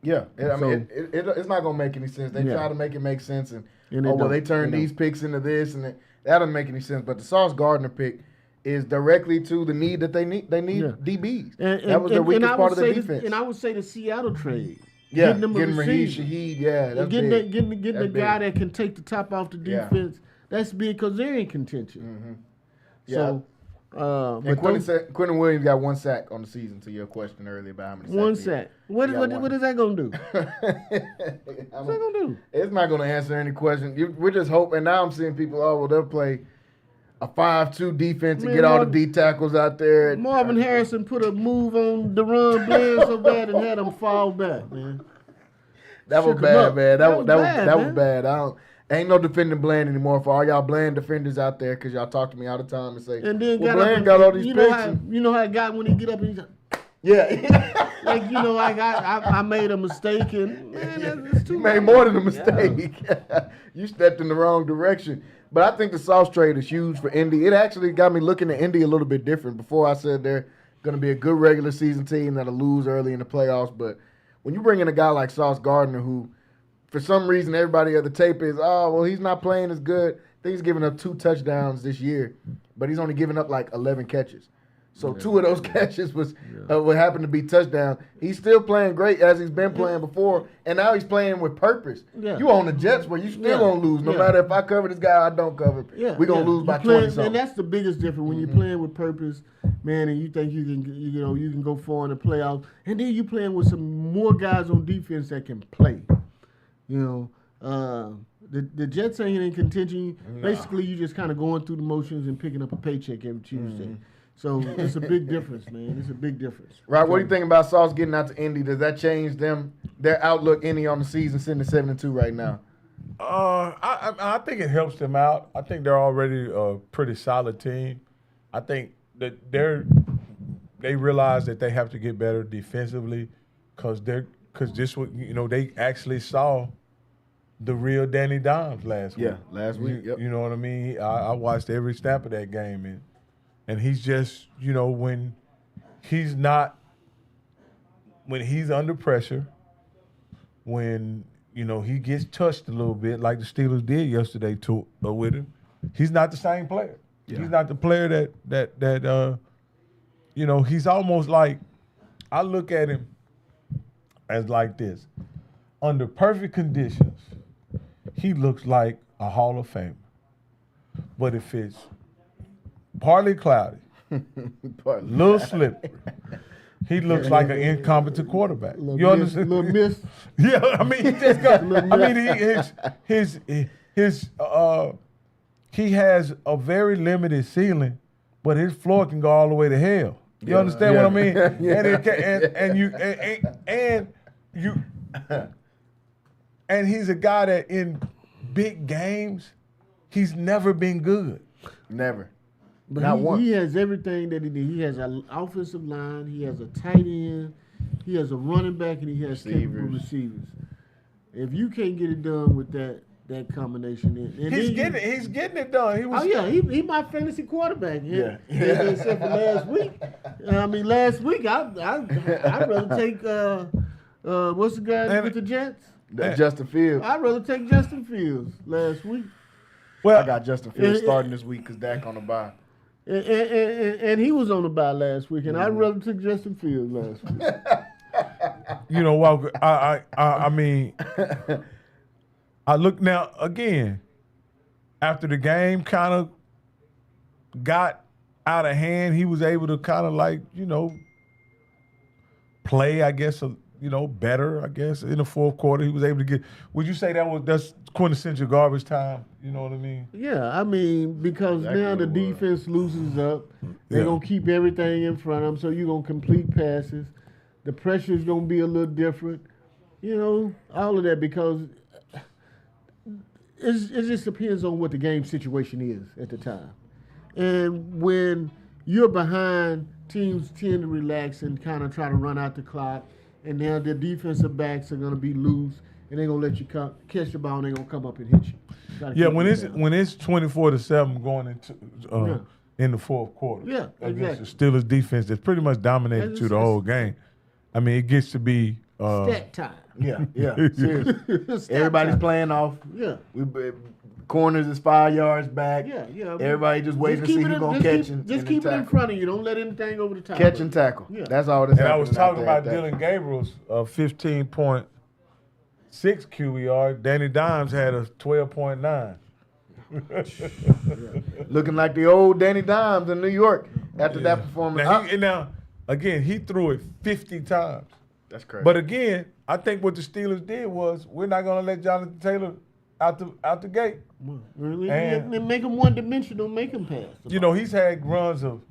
Yeah, it's not gonna make any sense. They try to make it make sense, and they turn these picks into this, and that doesn't make any sense. But the Sauce Gardner pick is directly to the need that they need. They need DBs. That was the weakest part of the defense. And I would say the Seattle trade. Yeah, getting Raheem Shaheed. Yeah, that's big. Getting the guy that can take the top off the defense. That's big because they're in contention. Yeah. So, and Quentin Williams got 1 sack on the season. To your question earlier about how many sacks. 1 sack. What is that gonna do? What's that gonna do? It's not gonna answer any question. We're just hoping. Now I'm seeing people. They'll play a 5-2 defense and get all the D tackles out there. Marvin Harrison put a move on DeRon Bland so bad and had him fall back, man. That was bad, man. That was bad. Ain't no defending Bland anymore for all y'all Bland defenders out there, because y'all talk to me all the time and say, and then Bland got all these picks. You know how it got when he get up and he's like, yeah. Like, I made a mistake, and man, that's too You made more than a mistake. Yeah. You stepped in the wrong direction. But I think the Sauce trade is huge for Indy. It actually got me looking at Indy a little bit different. Before I said they're going to be a good regular season team that'll lose early in the playoffs. But when you bring in a guy like Sauce Gardner, who for some reason everybody at the tape is, he's not playing as good. I think he's given up 2 touchdowns this year, but he's only given up like 11 catches. So 2 of those catches was what happened to be touchdown. He's still playing great as he's been playing before, and now he's playing with purpose. Yeah. You on the Jets where you still gonna lose. No matter if I cover this guy or I don't cover. We're gonna lose by 20-something. And that's the biggest difference when you're playing with purpose, man, and you think you can go far in the playoffs, and then you playing with some more guys on defense that can play. The Jets ain't in contention. Basically, you just kind of going through the motions and picking up a paycheck every Tuesday. So it's a big difference, man. It's a big difference. Right. What do you think about Sauce getting out to Indy? Does that change their outlook any on the season, sitting at 7-2 right now? I think it helps them out. I think they're already a pretty solid team. I think that they realize that they have to get better defensively because they actually saw the real Danny Dimes last week. Yeah, last week. Yep. You know what I mean? I watched every snap of that game, and he's just, when he's under pressure, when, he gets touched a little bit like the Steelers did yesterday with him, he's not the same player. Yeah. He's not the player that he's almost like, I look at him as like this. Under perfect conditions, he looks like a Hall of Famer. But if it's partly cloudy, little slippery, he looks like an incompetent quarterback. You understand? Little miss. Yeah, I mean, he just got. He has a very limited ceiling, but his floor can go all the way to hell. You understand what I mean? And he's a guy that in big games, he's never been good. Never. But Not once. He has everything that he needs. He has an offensive line. He has a tight end. He has a running back, and he has capable receivers. If you can't get it done with that combination, he's getting it done. He my fantasy quarterback. Except for last week. Last week I'd rather take what's the guy with the Jets? Justin Fields. I'd rather take Justin Fields last week. Well, I got Justin Fields starting this week because Dak on the bye. And he was on the bye last week, and I'd rather take Justin Fields last week. Walker, I mean, I look now, again, after the game kind of got out of hand, he was able to kind of play, I guess, better, I guess, in the fourth quarter. He was able to get, would you say that's quintessential garbage time? You know what I mean? Yeah, because now the defense loosens up. They're going to keep everything in front of them, so you're going to complete passes. The pressure is going to be a little different. All of that, because it just depends on what the game situation is at the time. And when you're behind, teams tend to relax and kind of try to run out the clock. And now the defensive backs are going to be loose, and they're going to let you catch the ball, and they're going to come up and hit you. Yeah, when it's 24-7 going into in the fourth quarter. Yeah, against the Steelers defense that's pretty much dominated through the whole game. It gets to be stat time. Yeah, seriously. Everybody's playing off. Yeah. Corners is 5 yards back. Yeah. Everybody just waiting to see who's going to catch and Just keep it in front of you. Don't let anything over the top. Catch and tackle. Yeah. That's all that's happening. And I was talking about Dylan Gabriel's 15.6 QBR. Danny Dimes had a 12.9. Looking like the old Danny Dimes in New York after that performance. Now, again, he threw it 50 times. That's crazy. But again, I think what the Steelers did was we're not going to let Jonathan Taylor out the gate. Really? And make him one-dimensional, make him pass. He's had runs of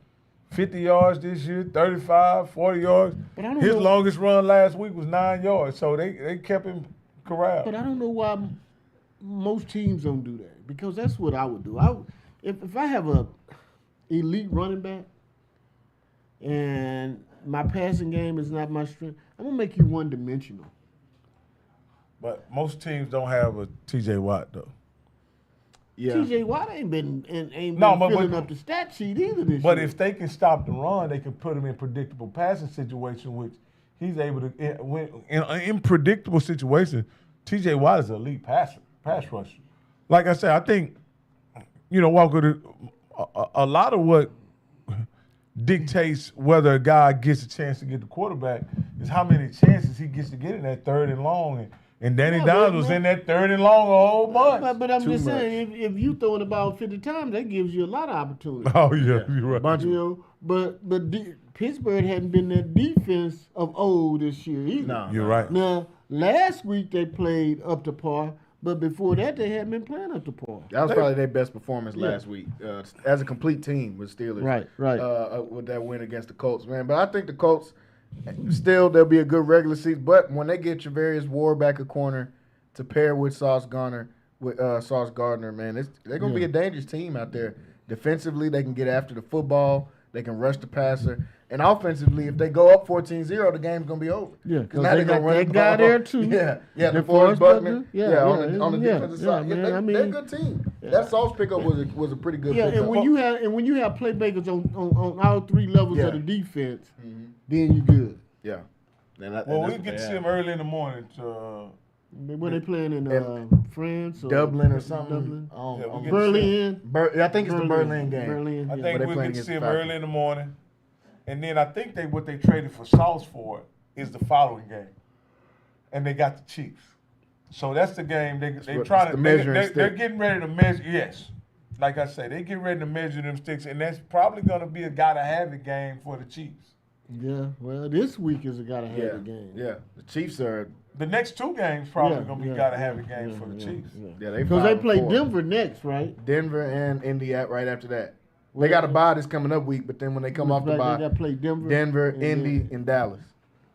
50 yards this year, 35, 40 yards. But I don't His know. longest run last week was 9 yards, so they kept him corralled. But I don't know why most teams don't do that, because that's what I would do. If I have a elite running back and my passing game is not my strength, I'm going to make you one-dimensional. But most teams don't have a T.J. Watt, though. Yeah. T.J. Watt ain't been filling up the stat sheet either this year. But if they can stop the run, they can put him in predictable passing situations, which he's able to. In predictable situations, T.J. Watt is an elite pass rusher. Like I said, I think, Walker, a lot of what dictates whether a guy gets a chance to get the quarterback is how many chances he gets to get in that 3rd and long. And Danny Downs was in that 3rd and long a whole bunch. But I'm just saying, if you throwing the ball 50 times, that gives you a lot of opportunity. Oh, yeah, you're right. You know, but Pittsburgh hadn't been that defense of old this year either. No, you're right. Now, last week they played up to par, but before that they hadn't been playing up to par. That was probably their best performance last week as a complete team with Steelers. Right. With that win against the Colts, man. But I think the Colts, still, they'll be a good regular season. But when they get Javarius Ward back a corner to pair with Sauce Gardner, man, they're going to be a dangerous team out there. Defensively, they can get after the football. They can rush the passer. And offensively, if they go up 14-0, the game's going to be over. Yeah, because they got that guy there, too. Yeah, DeForest Buckner. On the defensive side. They're a good team. That Sauce pickup was a pretty good pickup. And when you have playmakers on all 3 levels of the defense, then you're good. Yeah. Well, we get to see them early in the morning. When they playing in France or Dublin or something? Berlin. I think it's the Berlin game. Berlin, I think we get to see them early in the morning. And then I think what they traded for Sauce for is the following game. And they got the Chiefs. So that's the game they're getting ready to measure. Yes. Like I say, they get ready to measure them sticks, and that's probably going to be a gotta-have-it game for the Chiefs. Yeah, well, this week is a gotta-have-it game. Yeah, the Chiefs are... The next 2 games probably going to be gotta-have-it games for the Chiefs. Yeah, because they play Denver next, right? Denver and Indy right after that. They got a bye this coming up week, but then when they come off the bye, they got to play Denver, Indy, and Dallas.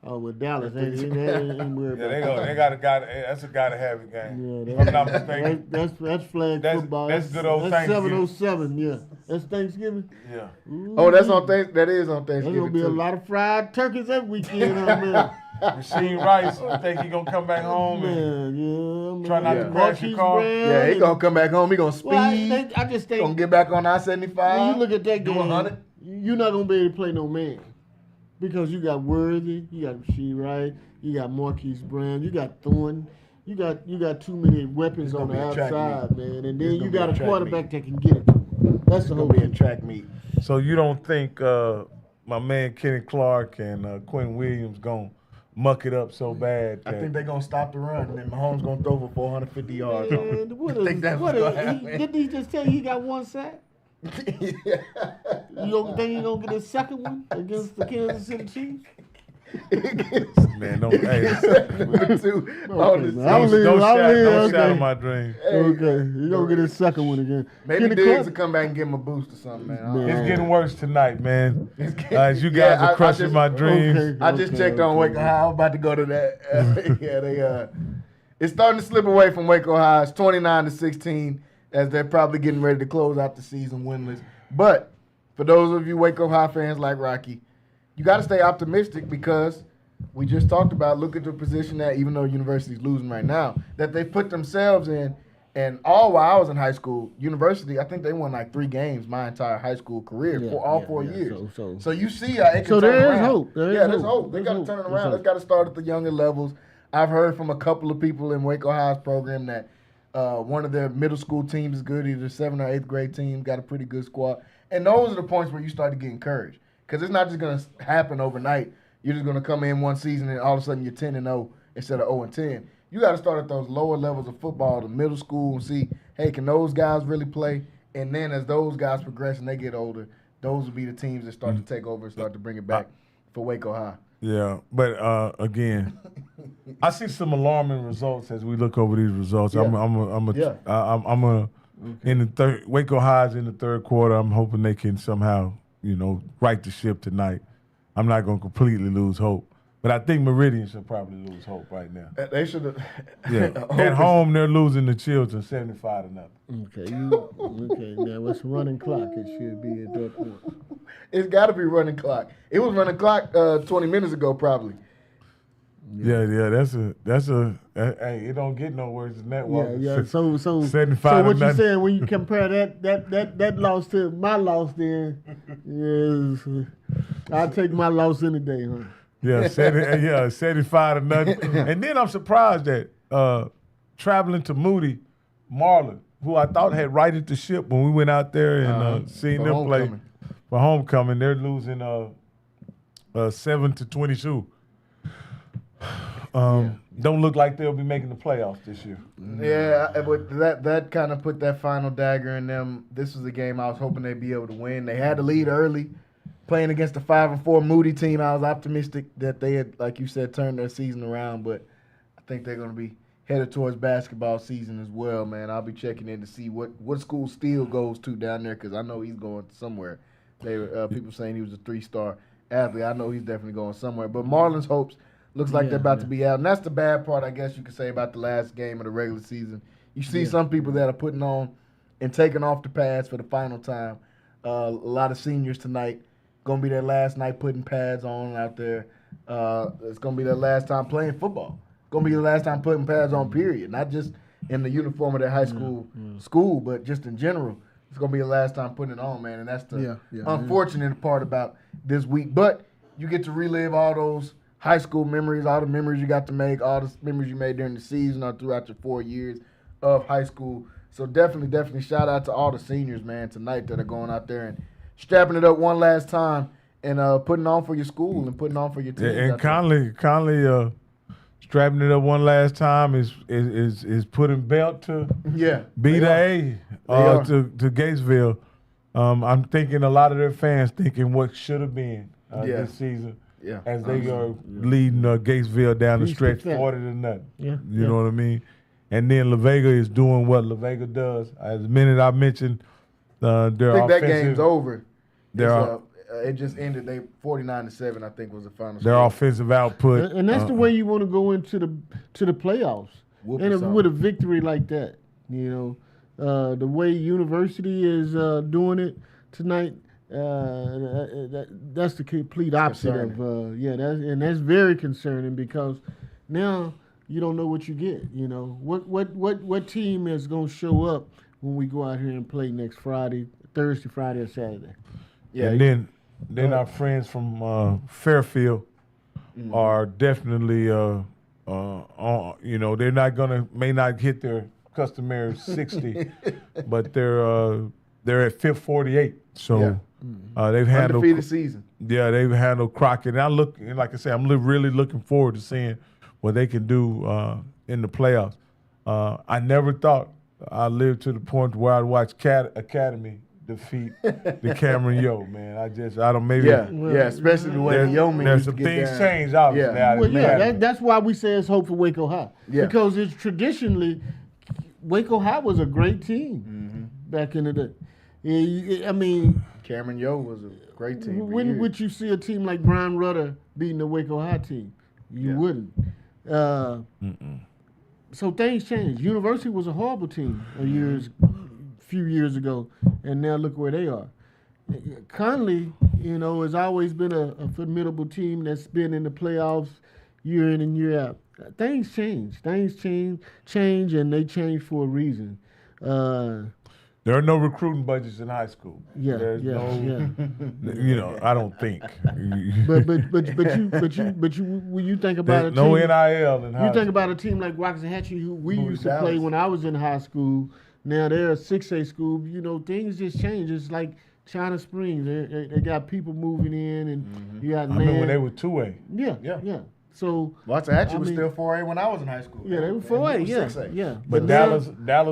Oh, with Dallas, they ain't worried about that's a gotta-have-it game. Yeah, I'm not mistaken. That's flag football. That's good old That's Thanksgiving. 707, yeah. That's Thanksgiving? Yeah. Ooh, that is on Thanksgiving. There's going to be a lot of fried turkeys that weekend on there. Rasheed Rice, I think he's going to come back home and try not to crash your car. Yeah, he's going to come back home. He's going to speed. Well, I just think. Going to get back on I-75. When you look at that game, 100. You're not going to be able to play no man. Because you got Worthy, you got Rasheed Rice, you got Marquise Brown, you got Thornton. You got too many weapons on the outside, man. And then you got a quarterback that can get it. That's the whole be a track meet. So you don't think my man Kenny Clark and Quinn Williams going to muck it up so bad? I think they're going to stop the run, and then Mahomes going to throw for 450 yards. Didn't he just tell you he got 1 sack? You don't think he's going to get his second one against the Kansas City Chiefs? Man, don't shatter my dream. Okay, you don't get his second one again. Maybe Diggs will come back and give him a boost or something, man. It's getting worse tonight, man. As you guys are crushing my dreams. I just checked on Waco High. I was about to go to that. It's starting to slip away from Waco High. It's 29-16 as they're probably getting ready to close out the season winless. But for those of you Waco High fans like Rocky, you got to stay optimistic because we just talked about, look at the position that, even though university's losing right now, that they put themselves in. And all while I was in high school, university, I think they won like 3 games my entire high school career for all 4 years. So you see how it can turn around. So there is hope. There's hope. They got to turn it around. It's got to start at the younger levels. I've heard from a couple of people in Waco High's program that one of their middle school teams is good, either 7th or 8th grade team, got a pretty good squad. And those are the points where you start to get encouraged. Because it's not just going to happen overnight. You're just going to come in one season and all of a sudden you're 10-0 instead of 0-10. You got to start at those lower levels of football, the middle school, and see, hey, can those guys really play? And then as those guys progress and they get older, those will be the teams that start to take over and start to bring it back for Waco High. Yeah, but again, I see some alarming results as we look over these results. Yeah. In the third, Waco High's in the third quarter. I'm hoping they can somehow, right the ship tonight. I'm not going to completely lose hope, but I think Meridian should probably lose hope right now. They should have. Yeah, at home they're losing to Chilton 75-0. Okay, now it's running clock. It should be at that point. It's got to be running clock. It was running clock 20 minutes ago, probably. Yeah. That's a. Hey, it don't get no worse than that. Yeah. So 75. So what you saying when you compare that loss to my loss? Then is I'll take my loss any day, huh? Yeah, 75-0. And then I'm surprised that traveling to Moody, Marlon, who I thought had righted the ship when we went out there and seen them play. for homecoming. They're losing 7-22. Don't look like they'll be making the playoffs this year. Yeah, but that kind of put that final dagger in them. This was a game I was hoping they'd be able to win. They had the lead early. Playing against the 5-4 Moody team, I was optimistic that they had, like you said, turned their season around, but I think they're going to be headed towards basketball season as well, man. I'll be checking in to see what school Steele goes to down there because I know he's going somewhere. People saying he was a 3-star athlete. I know he's definitely going somewhere. But Marlins hopes looks like they're about to be out. And that's the bad part, I guess you could say, about the last game of the regular season. You see some people that are putting on and taking off the pads for the final time. A lot of seniors tonight. Going to be their last night putting pads on out there. It's going to be their last time playing football. Going to be the last time putting pads on, period. Not just in the uniform of their high school, but just in general. It's going to be the last time putting it on, man. And that's the unfortunate part about this week. But you get to relive all those high school memories, all the memories you got to make, all the memories you made during the season or throughout your 4 years of high school. So definitely shout out to all the seniors, man, tonight that are going out there and strapping it up one last time and putting on for your school and putting on for your team. And Connally strapping it up one last time is putting belt to B to A to Gatesville. I'm thinking a lot of their fans thinking what should have been this season as they are leading Gatesville down the stretch 40-0. You know what I mean? And then La Vega is doing what La Vega does. As the minute I mentioned their offensive. I think that game's over. It just ended. They 49-7, I think, was the final their score. Offensive output. And that's the way you want to go into the playoffs. With a victory like that, you know, the way University is doing it tonight, that's the complete opposite of that's very concerning because now you don't know what you get. You know, what team is going to show up when we go out here and play next Thursday, Friday, or Saturday? Yeah, and then our friends from Fairfield are definitely, they're may not hit their customary 60, but they're at 48. So they've handled undefeated season. Yeah, they've handled Crockett. And like I said, I'm really looking forward to seeing what they can do in the playoffs. I never thought I lived to the point where I'd watch Academy defeat the Cameron Yo, man. I don't maybe. Especially the way the Yo man there's some things change obviously. That's why we say it's hope for Waco High. Yeah. Because it's traditionally Waco High was a great team back in the day. I mean, Cameron Yo was a great team. When would you see a team like Brian Rudder beating the Waco High team? You wouldn't. So things change. University was a horrible team few years ago, and now look where they are. Connally, has always been a formidable team that's been in the playoffs year in and year out. Things change. Things change, and they change for a reason. There are no recruiting budgets in high school. I don't think. But when you think about a team, no NIL in high school. You think about a team like Waxahachie, who we used to play when I was in high school. Now they're a 6A school. Things just change. It's like China Springs. They got people moving in, and you got. I remember when they were 2A. Yeah. So Waxahachie was still 4A when I was in high school. Yeah, they were 4A. Yeah. But Dallas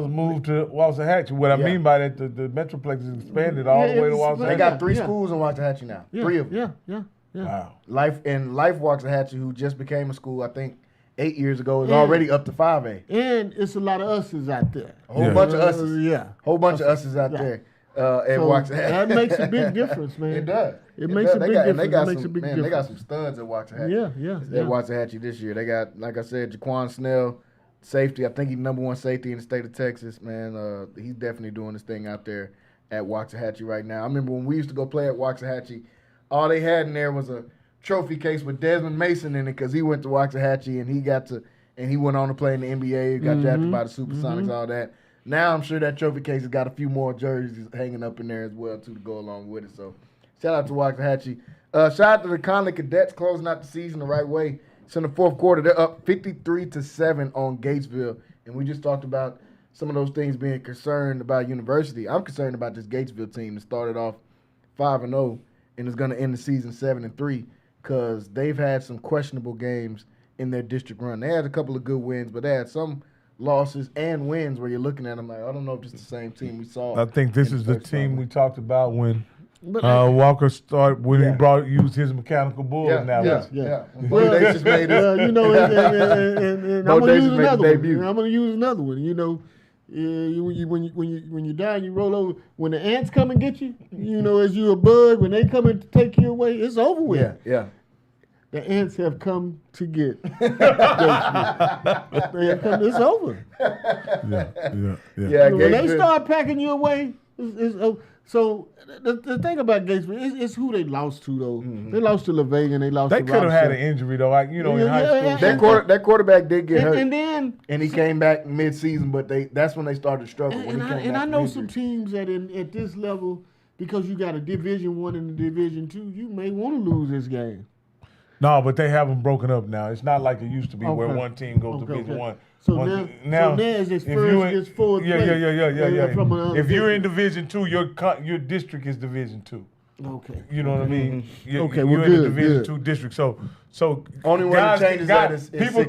moved to Waxahachie. What I mean by that, the Metroplex is expanded all the way to Waxahachie. They got 3 schools in Waxahachie now. 3 of them. Yeah. Wow. Life Waxahachie, who just became a school, I think 8 years ago, is already up to 5A. And it's a lot of us's out there. A whole bunch of us's. Whole bunch of us's out there at Waxahachie. That makes a big difference, man. It does. It makes a big difference. They got some studs at Waxahachie. Yeah. At Waxahachie this year. They got, like I said, Jaquan Snell, safety. I think he's #1 safety in the state of Texas, man. He's definitely doing his thing out there at Waxahachie right now. I remember when we used to go play at Waxahachie, all they had in there was a trophy case with Desmond Mason in it because he went to Waxahachie and he went on to play in the NBA, got drafted by the Supersonics, all that. Now I'm sure that trophy case has got a few more jerseys hanging up in there as well too to go along with it. So shout out to Waxahachie. Shout out to the Connally Cadets closing out the season the right way. So in the fourth quarter, they're up 53-7 on Gatesville, and we just talked about some of those things being concerned about University. I'm concerned about this Gatesville team that started off 5-0 and is going to end the season 7-3 because they've had some questionable games in their district run. They had a couple of good wins, but they had some losses and wins where you're looking at them like, I don't know if it's the same team we saw. I think this is the team we talked about when Walker started, when he used his mechanical bull analogy. Well, they just made it. You know, and I'm going to use another one. I'm going to use another one. You know, when you die and you roll over, when the ants come and get you, you know, as you a bug, when they come and take you away, it's over with. Yeah. The ants have come to get. It's over. Yeah. When they start packing you away, it's over. So the thing about Gatesville is who they lost to, though. Mm-hmm. They lost to Vega and they lost to They could have had an injury, though, like, you know, in high school. That quarterback did get hurt. And he came back mid-season, but that's when they started to struggle. And I know some teams that at this level, because you got a Division I and a Division II, you may want to lose this game. No, but they have them broken up now. It's not like it used to be where one team goes to Division I. So now it's this first forward Yeah. If you're in Division II, your district is Division II. Okay. You know what I mean? Okay, you're in the Division II district. So only way to change that is people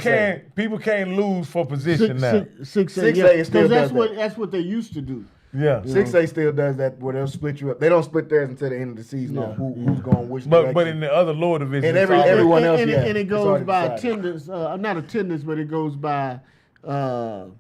can't lose for position now. 6A still does that's what they used to do. Yeah, 6A still does that where they'll split you up. They don't split theirs until the end of the season on who's going which direction. But in the other lower divisions, and everyone else, and it goes by attendance. Not attendance, but it goes by how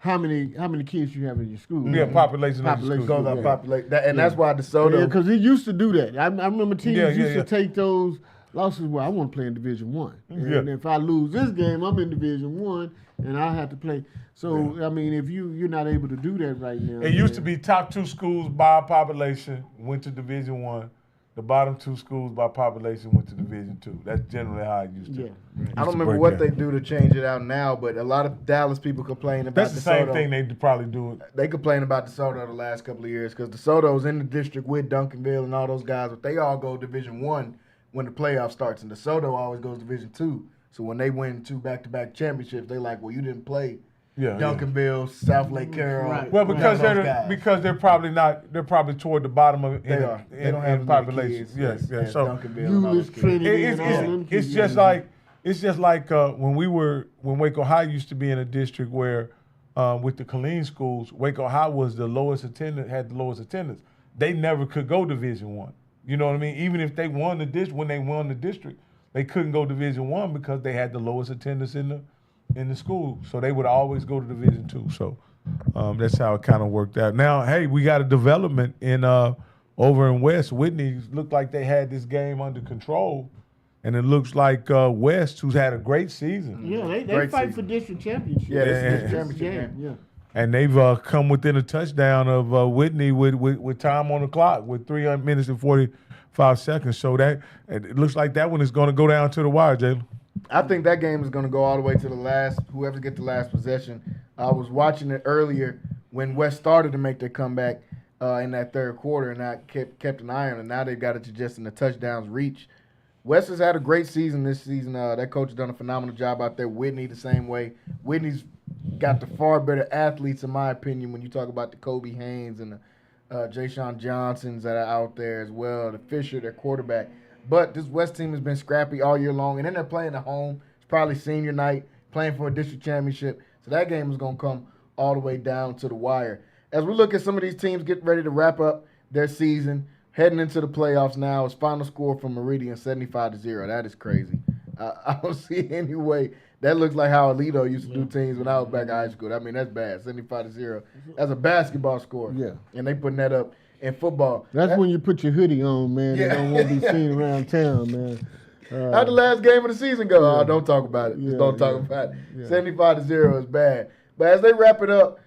many kids you have in your school. Yeah, population goes by population, and that's why DeSoto. Yeah, because he used to do that. I remember teams used to take those losses. Well, I want to play in Division I, and if I lose this game, I'm in Division I. And I have to play. So, I mean, if you're not able to do that right now. It used to be top 2 schools by population went to Division I. The bottom 2 schools by population went to Division II. That's generally how it used to. I don't remember what they do to change it out now, but a lot of Dallas people complain about That's the same thing they probably do. They complain about DeSoto the last couple of years because DeSoto's in the district with Duncanville and all those guys, but they all go Division I when the playoff starts, and DeSoto always goes Division II. So when they win 2 back-to-back championships, they like, well, you didn't play Duncanville, South Lake Carroll. Right. Well, because they're probably not. They're probably toward the bottom of they don't have as population. Kids, Yeah. So Duncanville it's just like when Waco High used to be in a district where with the Colleen schools, Waco High was the lowest attendance, had the lowest attendance. They never could go Division I. You know what I mean? Even if they won the district, when they won the district, they couldn't go Division I because they had the lowest attendance in the school. So they would always go to Division II. So that's how it kind of worked out. Now, hey, we got a development in over in West. Whitney looked like they had this game under control, and it looks like West, who's had a great season. Yeah, they fight for district championship. Yeah, this is championship game. Yeah. And they've come within a touchdown of Whitney with time on the clock with 3 minutes and 45 seconds. So it looks like that one is going to go down to the wire, Jalen. I think that game is going to go all the way to the last, whoever gets the last possession. I was watching it earlier when West started to make their comeback in that third quarter, and I kept an eye on it. Now they've got it to just in the touchdowns reach. West has had a great season this season. That coach has done a phenomenal job out there. Whitney the same way. Whitney's got the far better athletes, in my opinion, when you talk about the Kobe Haynes and the Ja'Shawn Johnsons that are out there as well, the Fisher, their quarterback. But this West team has been scrappy all year long, and then they're playing at home. It's probably senior night, playing for a district championship. So that game is going to come all the way down to the wire. As we look at some of these teams getting ready to wrap up their season, heading into the playoffs now, it's final score from Meridian, 75-0. That is crazy. I don't see any way. That looks like how Alito used to do teams when I was back in high school. I mean, that's bad, 75-0. That's a basketball score. Yeah. And they putting that up in football. That's when you put your hoodie on, man. Yeah. They don't want to be seen around town, man. How'd the last game of the season go? Yeah. Oh, don't talk about it. Just don't talk about it. Yeah. 75-0 is bad. But as they wrap it up,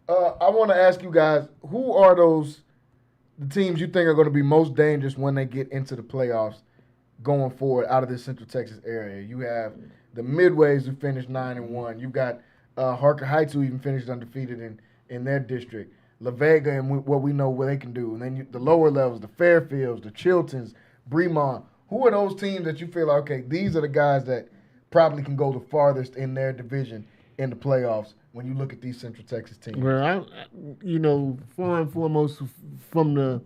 I want to ask you guys, who are the teams you think are going to be most dangerous when they get into the playoffs going forward out of this Central Texas area? You have the Midways who finished 9-1. You've got Harker Heights who even finished undefeated in their district. La Vega and what we know what they can do. And then the lower levels, the Fairfields, the Chiltons, Bremont. Who are those teams that you feel like, okay, these are the guys that probably can go the farthest in their division in the playoffs when you look at these Central Texas teams? Well, far and foremost from the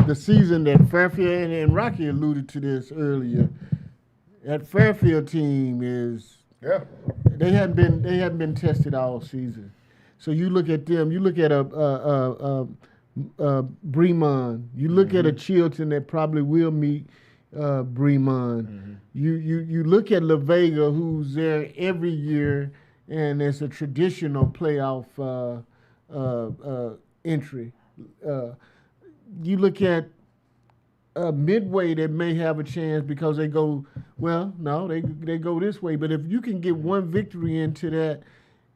the season that Fairfield and Rocky alluded to this earlier. That Fairfield team is they haven't been tested all season. So you look at them. You look at Bremond. You look at a Chilton that probably will meet Bremond. You look at La Vega, who's there every year, and it's a traditional playoff entry. You look at Midway that may have a chance because they go, well, no, they go this way. But if you can get one victory into that,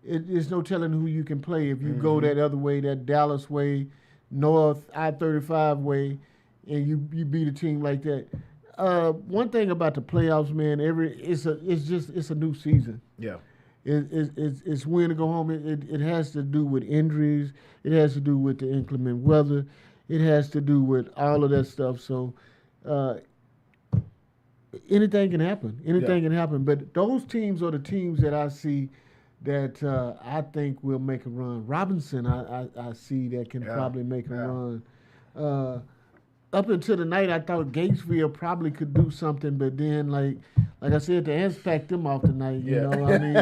there's no telling who you can play. If you go that other way, that Dallas way, North I-35 way, and you beat a team like that. One thing about the playoffs, man, it's a new season. Yeah. It's when to go home. It has to do with injuries. It has to do with the inclement weather. It has to do with all of that stuff. So anything can happen. Anything can happen. But those teams are the teams that I see that I think will make a run. Robinson, I see that can probably make a run. Up until tonight, I thought Gatesville probably could do something, but then, like I said, the Ants packed them off tonight. You know, I mean,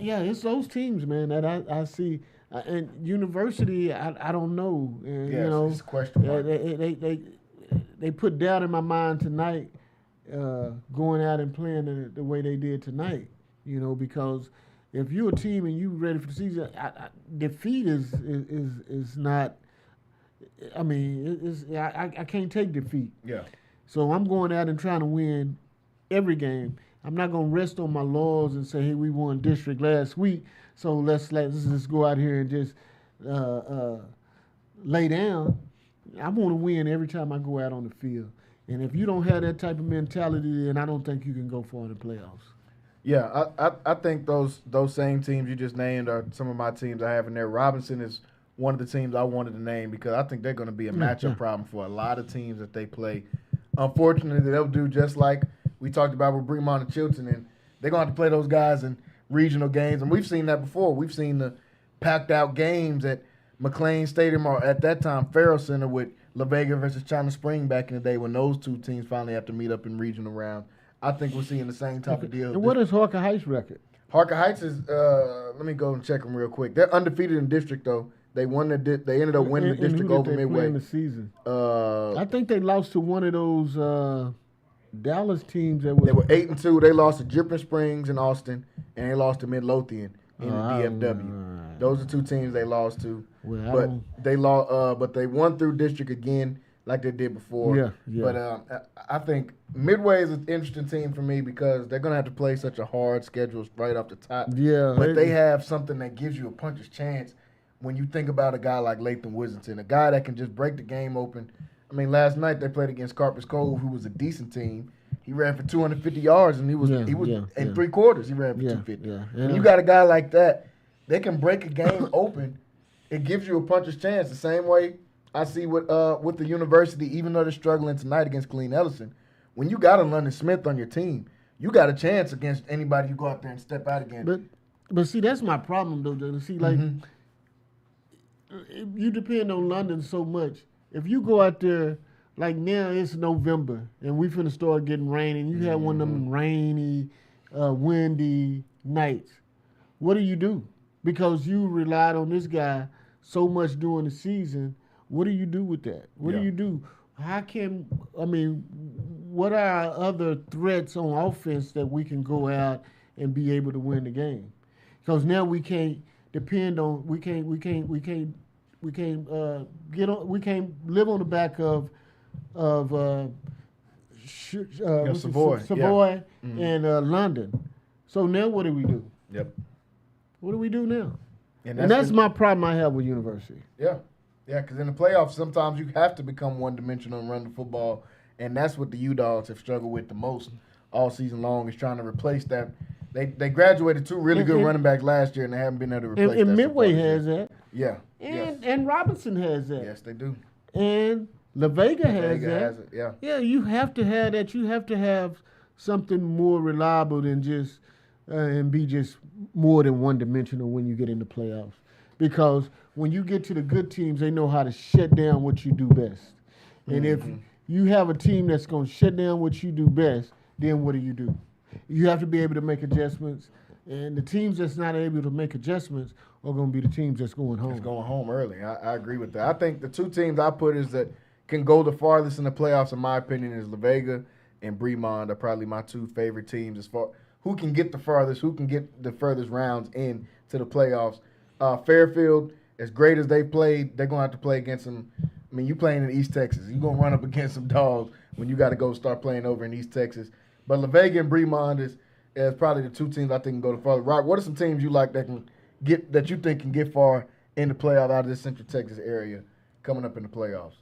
it's those teams, man, that I see. And University, I don't know. And, you know, it's a question mark. They put doubt in my mind tonight, going out and playing the way they did tonight. You know, because if you're a team and you're ready for the season, defeat is not. I mean, I can't take defeat. Yeah. So I'm going out and trying to win every game. I'm not going to rest on my laurels and say, hey, we won district last week, so let's just go out here and just lay down. I want to win every time I go out on the field. And if you don't have that type of mentality, then I don't think you can go far in the playoffs. Yeah, I think those same teams you just named are some of my teams I have in there. Robinson is one of the teams I wanted to name because I think they're going to be a matchup problem for a lot of teams that they play. Unfortunately, they'll do just like we talked about with Bremond and Chilton, and they're going to have to play those guys in regional games. And we've seen that before. We've seen the packed-out games at McLean Stadium or at that time Farrell Center with La Vega versus China Spring back in the day when those two teams finally have to meet up in regional rounds. I think we're seeing the same type of deal. And what is Harker Heights' record? Harker Heights is, let me go and check them real quick. They're undefeated in district, though. They they ended up winning the district over Midway. In the season? I think they lost to one of those Dallas teams that was. They were 8-2. They lost to Dripping Springs and Austin, and they lost to Midlothian in the DFW. Those are two teams they lost to. Well, but they won through district again, like they did before. Yeah. But I think Midway is an interesting team for me because they're going to have to play such a hard schedule right off the top. Yeah. But they have something that gives you a puncher's chance when you think about a guy like Latham Wissington, a guy that can just break the game open. I mean, last night they played against Carpus Cove, who was a decent team. He ran for 250 yards, and he was in 3 quarters. He ran for 250. When you got a guy like that, they can break a game open. It gives you a puncher's chance. The same way I see with the University, even though they're struggling tonight against Clean Ellison. When you got a London Smith on your team, you got a chance against anybody you go out there and step out against. But see, that's my problem though. See, like you depend on London so much. If you go out there, like now it's November and we finna start getting rain, and you have one of them rainy, windy nights. What do? Because you relied on this guy so much during the season. What do you do with that? What do you do? What are our other threats on offense that we can go out and be able to win the game? Because now we can't depend on, we can't live on the back of Savoy and London. So now what do we do? Yep. What do we do now? And that's my problem I have with University. Yeah. Yeah, because in the playoffs, sometimes you have to become one-dimensional and run the football, and that's what the U-Dogs have struggled with the most all season long is trying to replace that. They graduated 2 really good running backs last year, and they haven't been able to replace that. And Midway has that. Yeah. And Robinson has that. Yes, they do. And La Vega has that. Has it, yeah. Yeah, you have to have that. You have to have something more reliable than just and be just more than one-dimensional when you get into playoffs. because when you get to the good teams, they know how to shut down what you do best. And if you have a team that's going to shut down what you do best, then what do? You have to be able to make adjustments. And the teams that's not able to make adjustments are going to be the teams that's going home. It's going home early. I agree with that. I think the two teams I put is that can go the farthest in the playoffs, in my opinion, is La Vega and Bremond are probably my two favorite teams as far who can get the farthest, who can get the furthest rounds into the playoffs. Fairfield, as great as they played, they're going to have to play against them. I mean, you playing in East Texas. You're going to run up against some dogs when you got to go start playing over in East Texas. But La Vega and Bremond is probably the two teams I think can go the farthest. Rock, what are some teams you like that you think can get far in the playoff out of this Central Texas area coming up in the playoffs?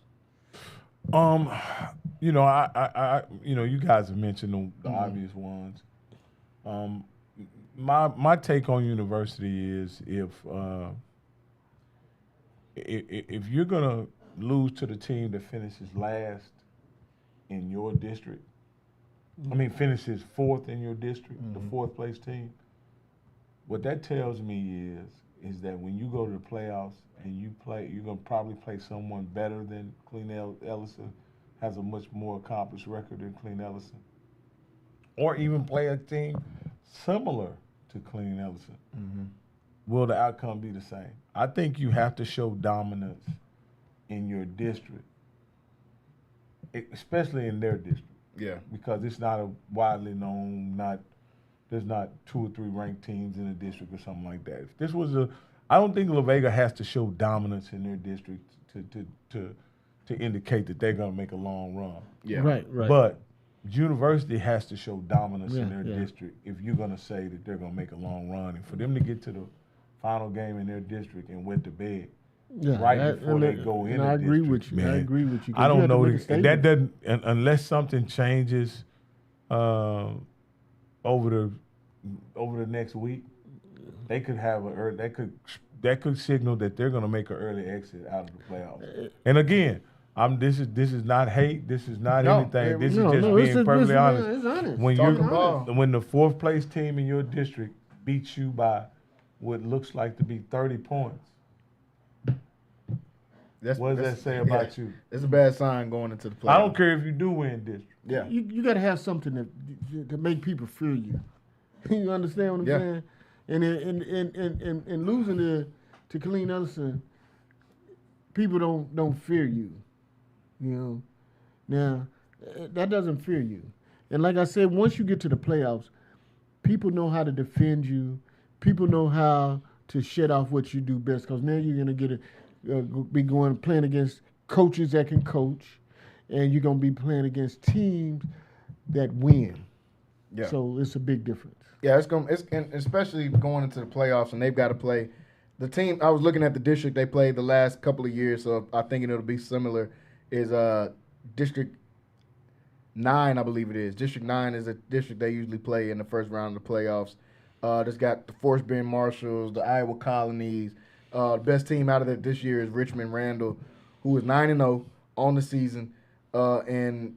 You know, I you guys have mentioned the obvious ones. My take on University is if you're gonna lose to the team that finishes last in your district, finishes fourth in your district, the fourth place team. What that tells me is that when you go to the playoffs and you're gonna probably play someone better than Clean Ellison, has a much more accomplished record than Clean Ellison, or even play a team similar to Clean Ellison. Will the outcome be the same? I think you have to show dominance in your district, especially in their district. Yeah. Because it's not a widely known, there's not 2 or 3 ranked teams in the district or something like that. If this was I don't think La Vega has to show dominance in their district to indicate that they're going to make a long run. Yeah. Right. But University has to show dominance in their district if you're going to say that they're going to make a long run. And for them to get to the final game in their district and wet the bed before they go in. I agree with you. Man, I agree with you. I don't know that doesn't unless something changes over the next week. They could have that could signal that they're going to make an early exit out of the playoffs. And again, this is not hate. This is not anything. This is just being perfectly honest. It's honest. When the fourth place team in your district beats you by what looks like to be 30 points, what does that say about you? It's a bad sign going into the playoffs. I don't care if you do win district. Yeah, you got to have something to make people fear you. You understand what I'm saying? And losing to Killeen Ellison, people don't fear you. You know, now that doesn't fear you. And like I said, once you get to the playoffs, people know how to defend you. People know how to shut off what you do best. Because now you're gonna be playing against coaches that can coach, and you're gonna be playing against teams that win. Yeah. So it's a big difference. Yeah, and especially going into the playoffs, and they've got to play the team. I was looking at the district they played the last couple of years, so I think it'll be similar. Is District 9, I believe it is. District 9 is a district they usually play in the first round of the playoffs. It's got the Forest Bend Marshalls, the Iowa Colonies. The best team out of it this year is Richmond Randall, who is 9-0 on the season. And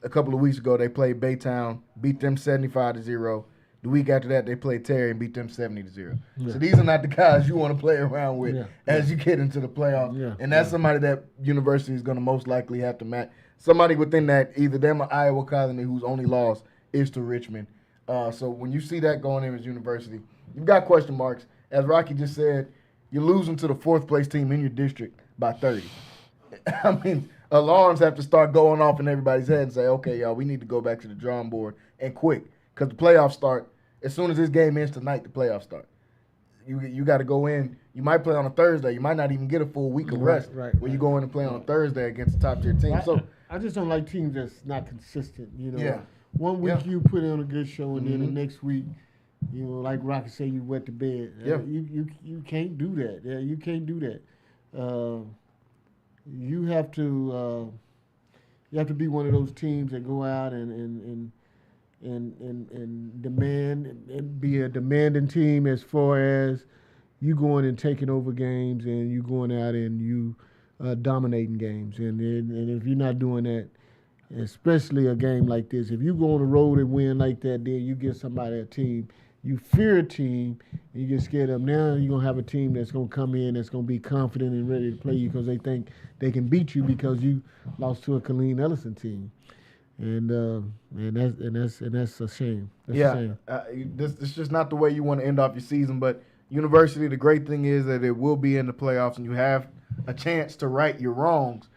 a couple of weeks ago, they played Baytown, beat them 75-0. The week after that, they played Terry and beat them 70-0. Yeah. So these are not the guys you want to play around with as you get into the playoffs. Yeah. And that's somebody that University is going to most likely have to match. Somebody within that, either them or Iowa Colony, whose only loss is to Richmond. So when you see that going in as University, you've got question marks. As Rocky just said, you're losing to the fourth place team in your district by 30. I mean, alarms have to start going off in everybody's head and say, okay, y'all, we need to go back to the drawing board and quick. Because the playoffs start, as soon as this game ends tonight, the playoffs start. You got to go in. You might play on a Thursday. You might not even get a full week of rest when you go in and play on a Thursday against a top-tier team. I just don't like teams that's not consistent. You know, 1 week you put on a good show, and then the next week, you know, like Rocky say, you wet the bed. You can't do that. Yeah, you can't do that. You have to be one of those teams that go out and demand and be a demanding team as far as you going and taking over games and you going out and you dominating games. And if you're not doing that, especially a game like this. If you go on the road and win like that, then you get somebody a team. You fear a team, and you get scared of them. Now you're going to have a team that's going to come in that's going to be confident and ready to play you because they think they can beat you because you lost to a Colleen Ellison team. And that's a shame. That's a shame. This is just not the way you want to end off your season. But University, the great thing is that it will be in the playoffs, and you have a chance to right your wrongs.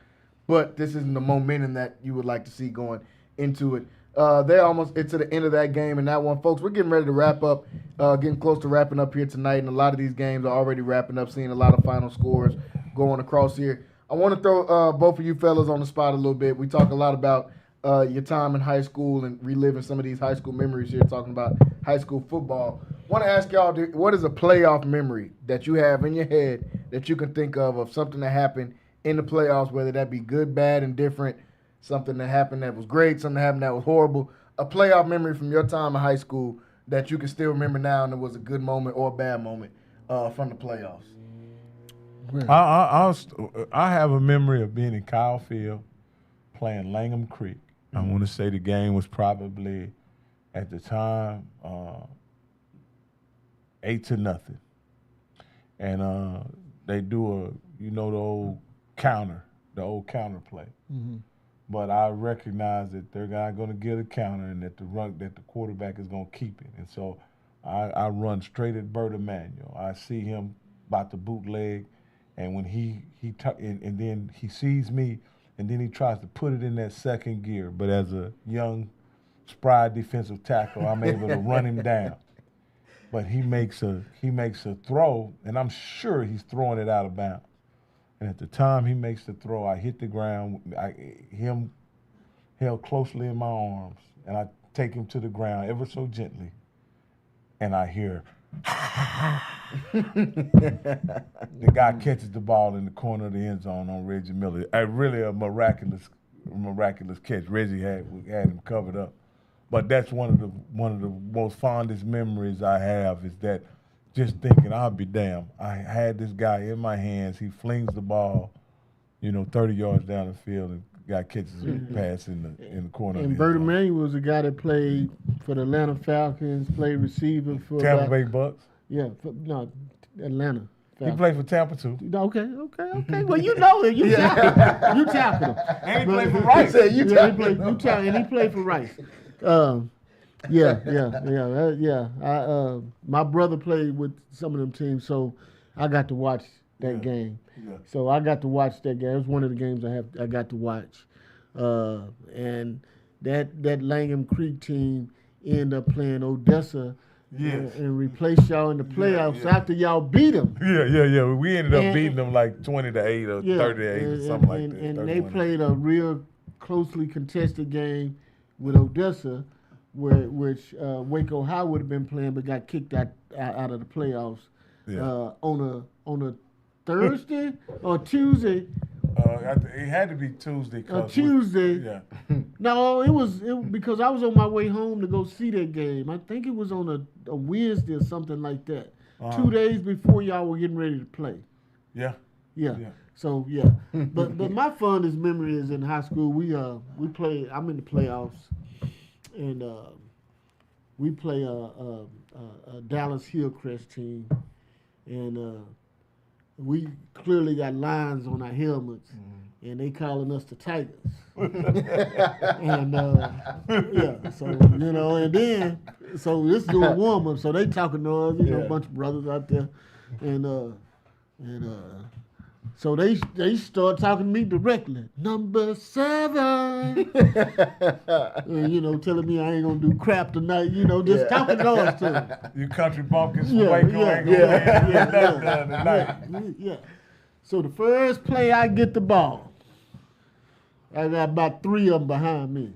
But this isn't the momentum that you would like to see going into it. They're almost into the end of that game and that one. Folks, we're getting ready to wrap up, getting close to wrapping up here tonight, and a lot of these games are already wrapping up, seeing a lot of final scores going across here. I want to throw both of you fellas on the spot a little bit. We talk a lot about your time in high school and reliving some of these high school memories here, talking about high school football. I want to ask y'all, what is a playoff memory that you have in your head that you can think of something that happened in the playoffs, whether that be good, bad, and different, something that happened that was great, something that happened that was horrible, a playoff memory from your time in high school that you can still remember now and it was a good moment or a bad moment from the playoffs? I have a memory of being in Kyle Field playing Langham Creek. I want to say the game was probably, at the time, 8-0. And they do the old counter play. Mm-hmm. But I recognize that they're not going to get a counter and that the quarterback is going to keep it. And so I run straight at Bert Emanuel. I see him about to bootleg, and when and then he sees me, and then he tries to put it in that second gear. But as a young, spry defensive tackle, I'm able to run him down. But he makes a throw, and I'm sure he's throwing it out of bounds. And at the time he makes the throw, I hit the ground, him held closely in my arms, and I take him to the ground ever so gently, and I hear, the guy catches the ball in the corner of the end zone on Reggie Miller. Really a miraculous catch. Reggie had him covered up. But that's one of the most fondest memories I have is that just thinking, I'll be damned. I had this guy in my hands. He flings the ball, 30 yards down the field, and the guy catches a pass in the corner. And Bert Emanuel was a guy that played for the Atlanta Falcons, played receiver for Tampa Bay Bucks. Yeah, Atlanta. He played for Tampa too. Okay. Well, you know him. You tackled him. And he played for Rice. And he played for Rice. My brother played with some of them teams, so I got to watch that game. Yeah. So I got to watch that game. It was one of the games I got to watch. And that Langham Creek team ended up playing Odessa and replaced y'all in the playoffs after y'all beat them. Yeah. We ended up beating them like 20-8 or 30-8 or something like that. And they played a real closely contested game with Odessa, which Waco High would have been playing, but got kicked out of the playoffs on a Thursday or Tuesday. It had to be Tuesday. Tuesday. No, it was because I was on my way home to go see that game. I think it was on a Wednesday or something like that. 2 days before y'all were getting ready to play. Yeah. So but my fondest memory is in high school. We play. I'm in the playoffs, and we play a Dallas Hillcrest team, and we clearly got lines on our helmets, and they calling us the Tigers. And so this is doing warm up. So they talking to us, a bunch of brothers out there, and so they start talking to me directly. Number 7, and, telling me I ain't gonna do crap tonight. Just talking to us too. You country bumpkins from Waco ain't gonna tonight. Yeah. So the first play, I get the ball. I got about 3 of them behind me.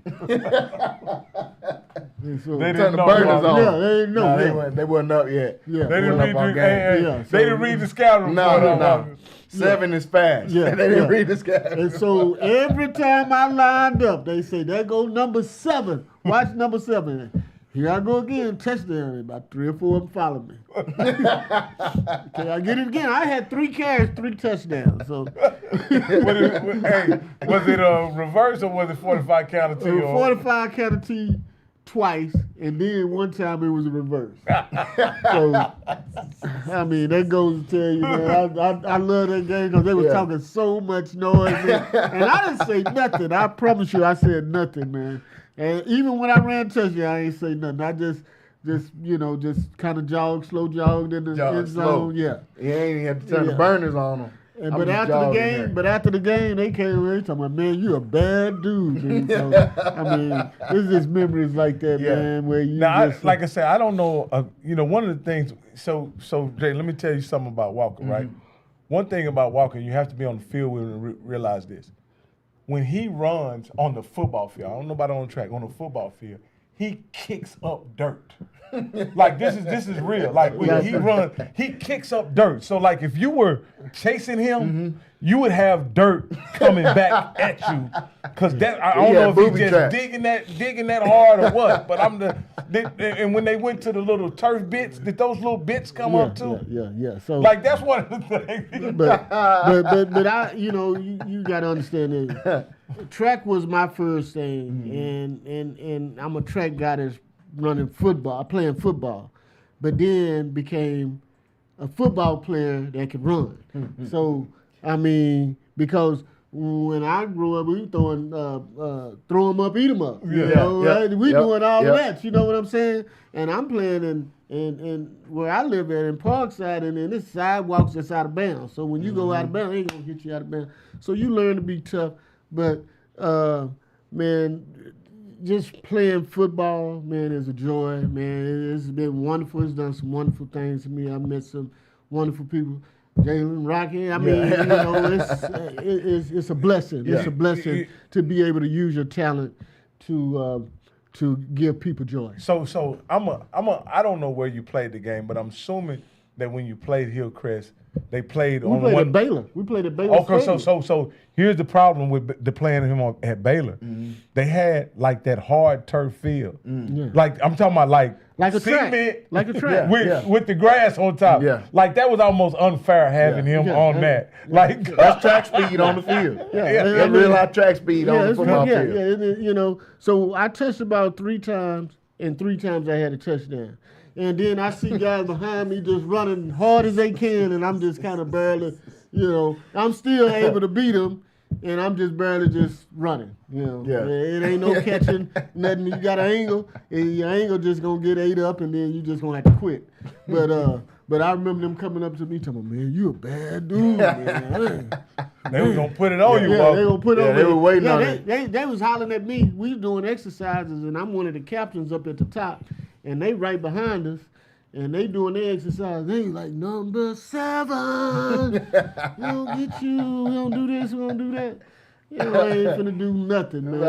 So they didn't know. Burners on. Yeah, they didn't know. They wasn't up yet. Yeah. They didn't read the scouting report. No. 7 is fast. Yeah, they didn't read the scouting. And so every time I lined up, they say, there goes number 7. Watch number 7. Here I go again, touchdown. About 3 or 4 of them follow me. Can I get it again? I had 3 carries, 3 touchdowns. So, was it a reverse or was it 45 counter T? 45 counter T twice, and then one time it was a reverse. So, I mean, that goes to tell you, man, I love that game because they were talking so much noise, man. And I didn't say nothing. I promise you, I said nothing, man. And even when I ran touchdown, I ain't say nothing. I just kind of slow jogged in the end zone. Yeah. You ain't even have to turn the burners on them. But after the game, they came over and talking about, man, you a bad dude. Dude. So, I mean, it's just memories like that, man, where you like I said, I don't know, one of the things, so Jay, let me tell you something about Waco, right? One thing about Waco, you have to be on the field with and realize this. When he runs on the football field, I don't know about on the track, on the football field, he kicks up dirt. Like this is real. Like when he runs, he kicks up dirt. So like if you were chasing him, you would have dirt coming back at you. Cause that I don't know if he's just digging that hard or what. But and when they went to the little turf bits, did those little bits come up too? Yeah. So like that's one of the things. but I, you got to understand that track was my first thing, and I'm a track guy that's running football, playing football, but then became a football player that could run. So, I mean, because when I grew up, we were throwing throw 'em up, eat 'em up. Right? We doing all of that, you know what I'm saying? And I'm playing in where I live at in Parkside, and then this sidewalks that's out of bounds. So when you go out of bounds, they ain't gonna get you out of bounds. So you learn to be tough. But man, just playing football, man, is a joy, man. It's been wonderful. It's done some wonderful things to me. I met some wonderful people. Jalen, Rocky. I mean, it's a blessing. Yeah. It's a blessing to be able to use your talent to give people joy. So I don't know where you played the game, but I'm assuming that when you played Hillcrest, they played on one. At Baylor. We played at Baylor. Okay, so here's the problem with the playing him at Baylor. They had like that hard turf field. Like I'm talking about like a cement, track. Like a track. With the grass on top. Yeah. Like that was almost unfair having him on that. Like that's track speed on the field. That's real life track speed on the football field. Yeah, so I touched about 3 times, and 3 times I had a touchdown. And then I see guys behind me just running hard as they can, and I'm just kind of barely, I'm still able to beat them, and I'm just barely just running, It ain't no catching nothing. You got an angle, and your angle just going to get ate up, and then you just going to have to quit. But I remember them coming up to me talking, man, you a bad dude, man. They were going to put it on you, they going to put it on me. They were waiting on it. They was hollering at me. We was doing exercises, and I'm one of the captains up at the top. And they right behind us, and they doing their exercise. They like, number 7. We don't get you. We don't do this. We don't do that. I ain't finna do nothing, man.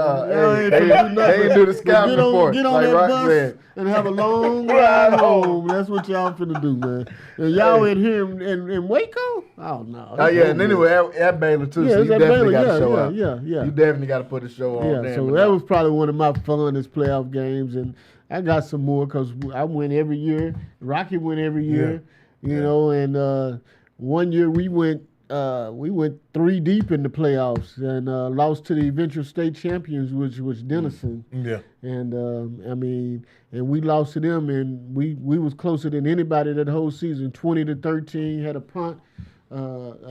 They ain't do the scouting report. Get on that bus and have a long ride home. That's what y'all finna do, man. And y'all in here in Waco? Oh, no. Oh, yeah, and anyway, at Baylor, too, so you definitely got to show up. Yeah. You definitely got to put a show on there. So that was probably one of my funnest playoff games, and I got some more because I win every year. Rocky win every year, and one year we went 3 deep in the playoffs and lost to the eventual state champions, which was Denison. Yeah. And and we lost to them, and we was closer than anybody that whole season, 20-13, had a punt.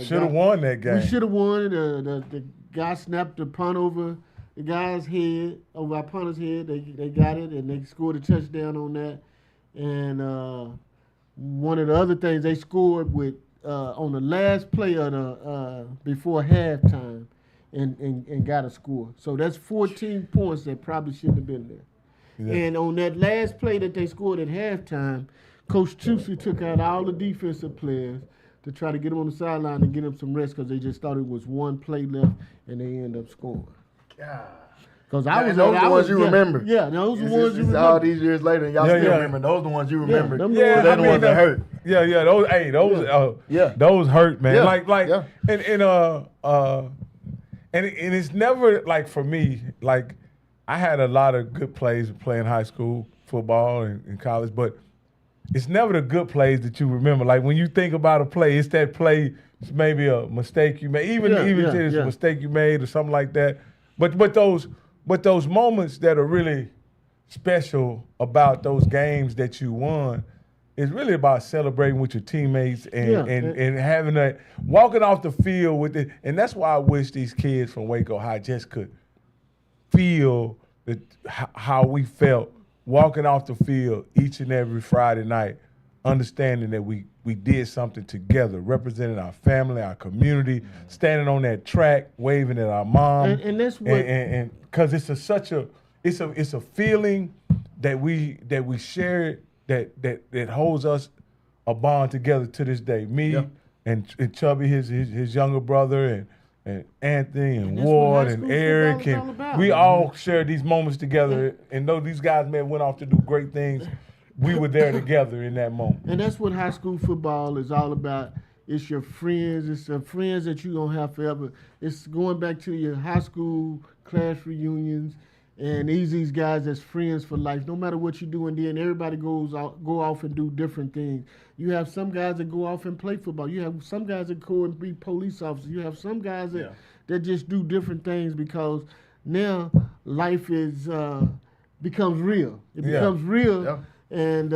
Should have won that game. We should have won. The guy snapped the punt over the guy's head, over our punter's head. They got it, and they scored a touchdown on that. And one of the other things, they scored with on the last play of the before halftime, and got a score. So that's 14 points that probably shouldn't have been there. Yeah. And on that last play that they scored at halftime, Coach Chusey took out all the defensive players to try to get them on the sideline and get them some rest because they just thought it was one play left, and they ended up scoring. Because those are the ones you remember. Yeah, those are the ones you remember. All these years later, and y'all still remember. Those are the ones you remember. They're the ones that hurt. Those hurt, man. And it's never like for me. Like I had a lot of good plays playing high school, football in college, but it's never the good plays that you remember. Like when you think about a play, it's that play, it's maybe a mistake you made, even if it's a mistake you made or something like that. But those moments that are really special about those games that you won is really about celebrating with your teammates and having that, walking off the field with it. And that's why I wish these kids from Waco High just could feel how we felt walking off the field each and every Friday night, understanding that we did something together, representing our family, our community, standing on that track, waving at our mom. And that's what, and because it's a feeling that we share that holds us a bond together to this day. Me and Chubby, his younger brother, and Anthony and Ward and Eric, and we all share these moments together. And though these guys may have went off to do great things, we were there together in that moment. And that's what high school football is all about. It's your friends. It's the friends that you're going to have forever. It's going back to your high school class reunions. And these guys that's friends for life. No matter what you do, and then everybody go off and do different things. You have some guys that go off and play football. You have some guys that go and be police officers. You have some guys that just do different things because now life is becomes real. It becomes real, and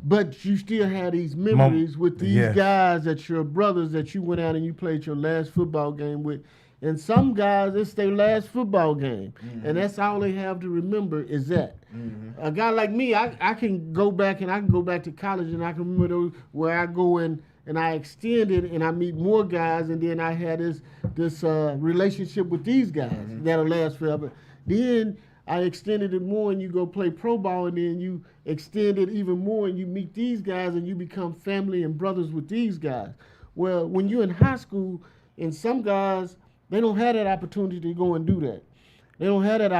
but you still have these memories with these guys that your brothers that you went out and you played your last football game with. And some guys, it's their last football game. And that's all they have to remember is that. A guy like me, I can go back and I can go back to college and I can remember those where I go in and I extend it and I meet more guys and then I had this relationship with these guys that'll last forever. Then I extended it more and you go play pro ball and then you extend it even more and you meet these guys and you become family and brothers with these guys. Well, when you're in high school and some guys, they don't have that opportunity to go and do that. They don't have that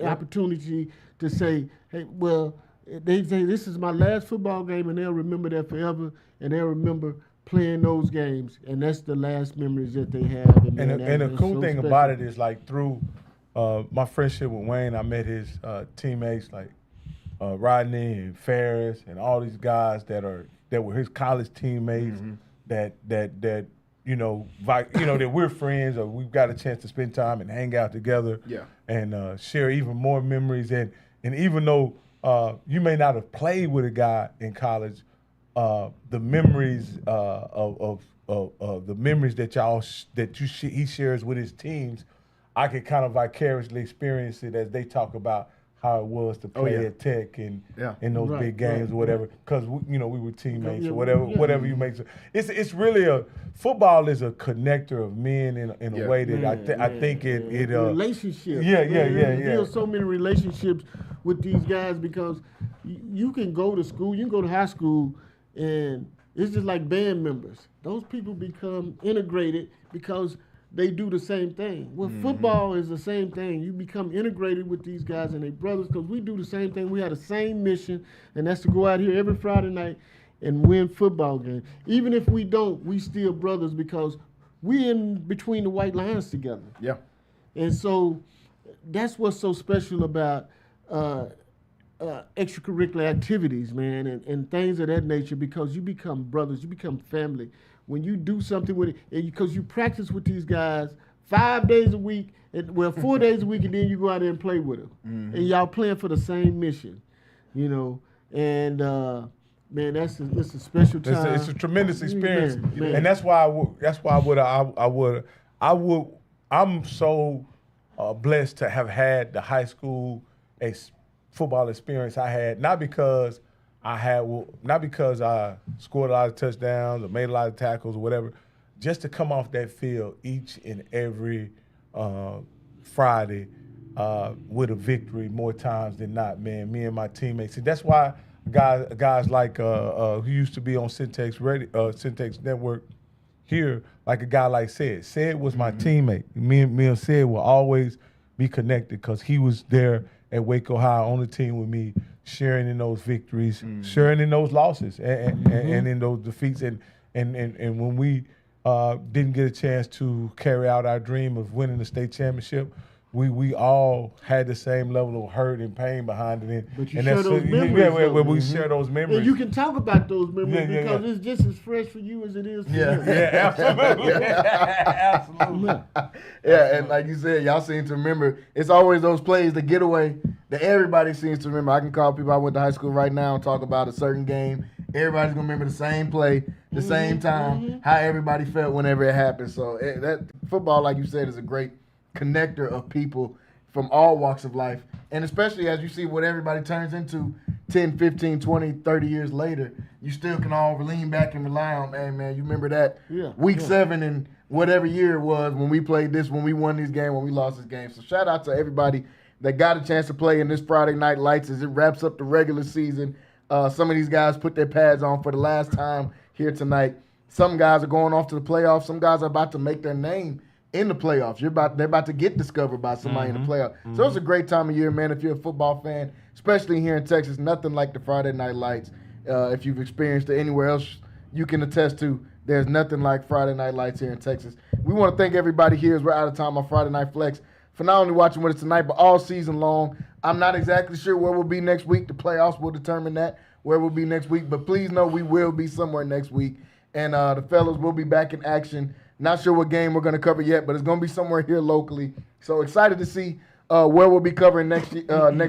opportunity to say, hey, well, they say this is my last football game, and they'll remember that forever, and they'll remember playing those games, and that's the last memories that they have. And the cool thing about it is, like, through my friendship with Wayne, I met his teammates like Rodney and Ferris and all these guys that were his college teammates that that we're friends or we've got a chance to spend time and hang out together and share even more memories. And even though you may not have played with a guy in college, the memories of the memories that he shares with his teams, I can kind of vicariously experience it as they talk about how it was to play at Tech and in those big games or whatever, because we were teammates or whatever you make. It's really football is a connector of men in a way that I think it relationships. You build so many relationships with these guys because you can go to school, you can go to high school, and it's just like band members. Those people become integrated because they do the same thing. Well, football is the same thing. You become integrated with these guys and their brothers because we do the same thing. We have the same mission, and that's to go out here every Friday night and win football games. Even if we don't, we still brothers because we in between the white lines together. Yeah. And so that's what's so special about extracurricular activities, man, and things of that nature because you become brothers, you become family. When you do something with it, because you practice with these guys 5 days a week, 4 days a week, and then you go out there and play with them. And y'all playing for the same mission, and man, it's a special time. It's a tremendous experience, man. And that's why I'm so blessed to have had the high school football experience I had, not because I scored a lot of touchdowns or made a lot of tackles or whatever, just to come off that field each and every Friday with a victory more times than not, man. Me and my teammates. And that's why guys like who used to be on Centex Network here, like a guy like Sid. Sid was my teammate. Me and Sid will always be connected because he was there at Waco High on the team with me, sharing in those victories, sharing in those losses, and in those defeats. And when we didn't get a chance to carry out our dream of winning the state championship, we all had the same level of hurt and pain behind it. But you share those memories. Yeah, we share those memories. And you can talk about those memories because it's just as fresh for you as it is for them. Yeah, absolutely. Absolutely. Yeah, and like you said, y'all seem to remember. It's always those plays, the getaway, that everybody seems to remember. I can call people I went to high school right now and talk about a certain game. Everybody's going to remember the same play, the same time, how everybody felt whenever it happened. So that football, like you said, is a great connector of people from all walks of life. And especially as you see what everybody turns into 10, 15, 20, 30 years later, you still can all lean back and rely on, hey, man, you remember that week 7 and whatever year it was when we played this, when we won these games, when we lost this game. So shout out to everybody that got a chance to play in this Friday Night Lights as it wraps up the regular season. Some of these guys put their pads on for the last time here tonight. Some guys are going off to the playoffs. Some guys are about to make their name in the playoffs. They're about to get discovered by somebody in the playoffs. So it's a great time of year, man, if you're a football fan, especially here in Texas. Nothing like the Friday Night Lights. If you've experienced it anywhere else, you can attest to there's nothing like Friday Night Lights here in Texas. We want to thank everybody here as we're out of time on Friday Night Flex for not only watching with us tonight, but all season long. I'm not exactly sure where we'll be next week. The playoffs will determine that, where we'll be next week. But please know we will be somewhere next week. And the fellas will be back in action. Not sure what game we're going to cover yet, but it's going to be somewhere here locally. So excited to see where we'll be covering next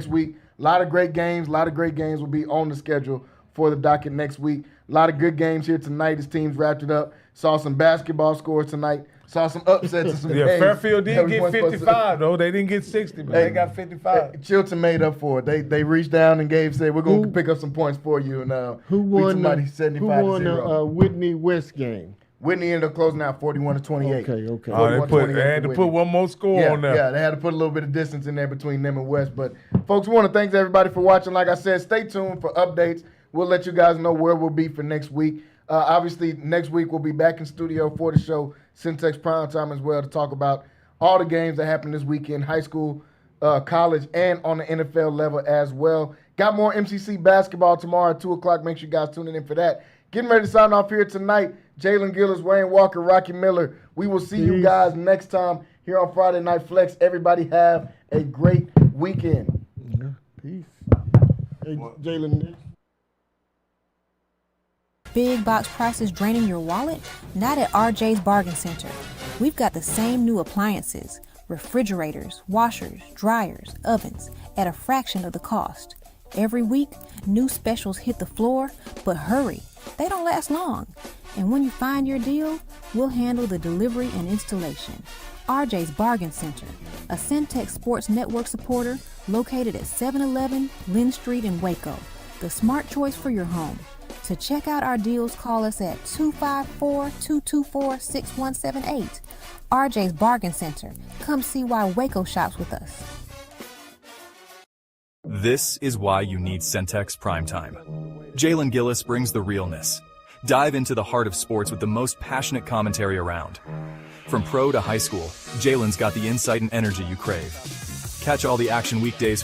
week. A lot of great games. A lot of great games will be on the schedule for the docket next week. A lot of good games here tonight as teams wrapped it up. Saw some basketball scores tonight. Saw some upsets and some games. Fairfield didn't get 55, though. They didn't get 60, but they got 55. Chilton made up for it. They reached down and said, we're going to pick up some points for you. And who won the 75-0. Whitney West game? Whitney ended up closing out 41-28. Okay. They had to put one more score on there. Yeah, they had to put a little bit of distance in there between them and West. But, folks, we want to thank everybody for watching. Like I said, stay tuned for updates. We'll let you guys know where we'll be for next week. Obviously, next week we'll be back in studio for the show, Centex Primetime as well, to talk about all the games that happened this weekend, high school, college, and on the NFL level as well. Got more MCC basketball tomorrow at 2 o'clock. Make sure you guys tune in for that. Getting ready to sign off here tonight. Jalen Gillis, Wayne Walker, Rocky Miller. We will see you guys next time here on Friday Night Flex. Everybody have a great weekend. Peace. Hey, Jalen. Big box prices draining your wallet? Not at RJ's Bargain Center. We've got the same new appliances, refrigerators, washers, dryers, ovens, at a fraction of the cost. Every week, new specials hit the floor, but hurry, they don't last long. And when you find your deal, we'll handle the delivery and installation. RJ's Bargain Center, a Centex Sports Network supporter located at 711 Lynn Street in Waco, the smart choice for your home. To check out our deals, call us at 254-224-6178. RJ's Bargain Center. Come see why Waco shops with us. This is why you need Centex Primetime. Jalen Gillis brings the realness. Dive into the heart of sports with the most passionate commentary around. From pro to high school, Jalen's got the insight and energy you crave. Catch all the action weekdays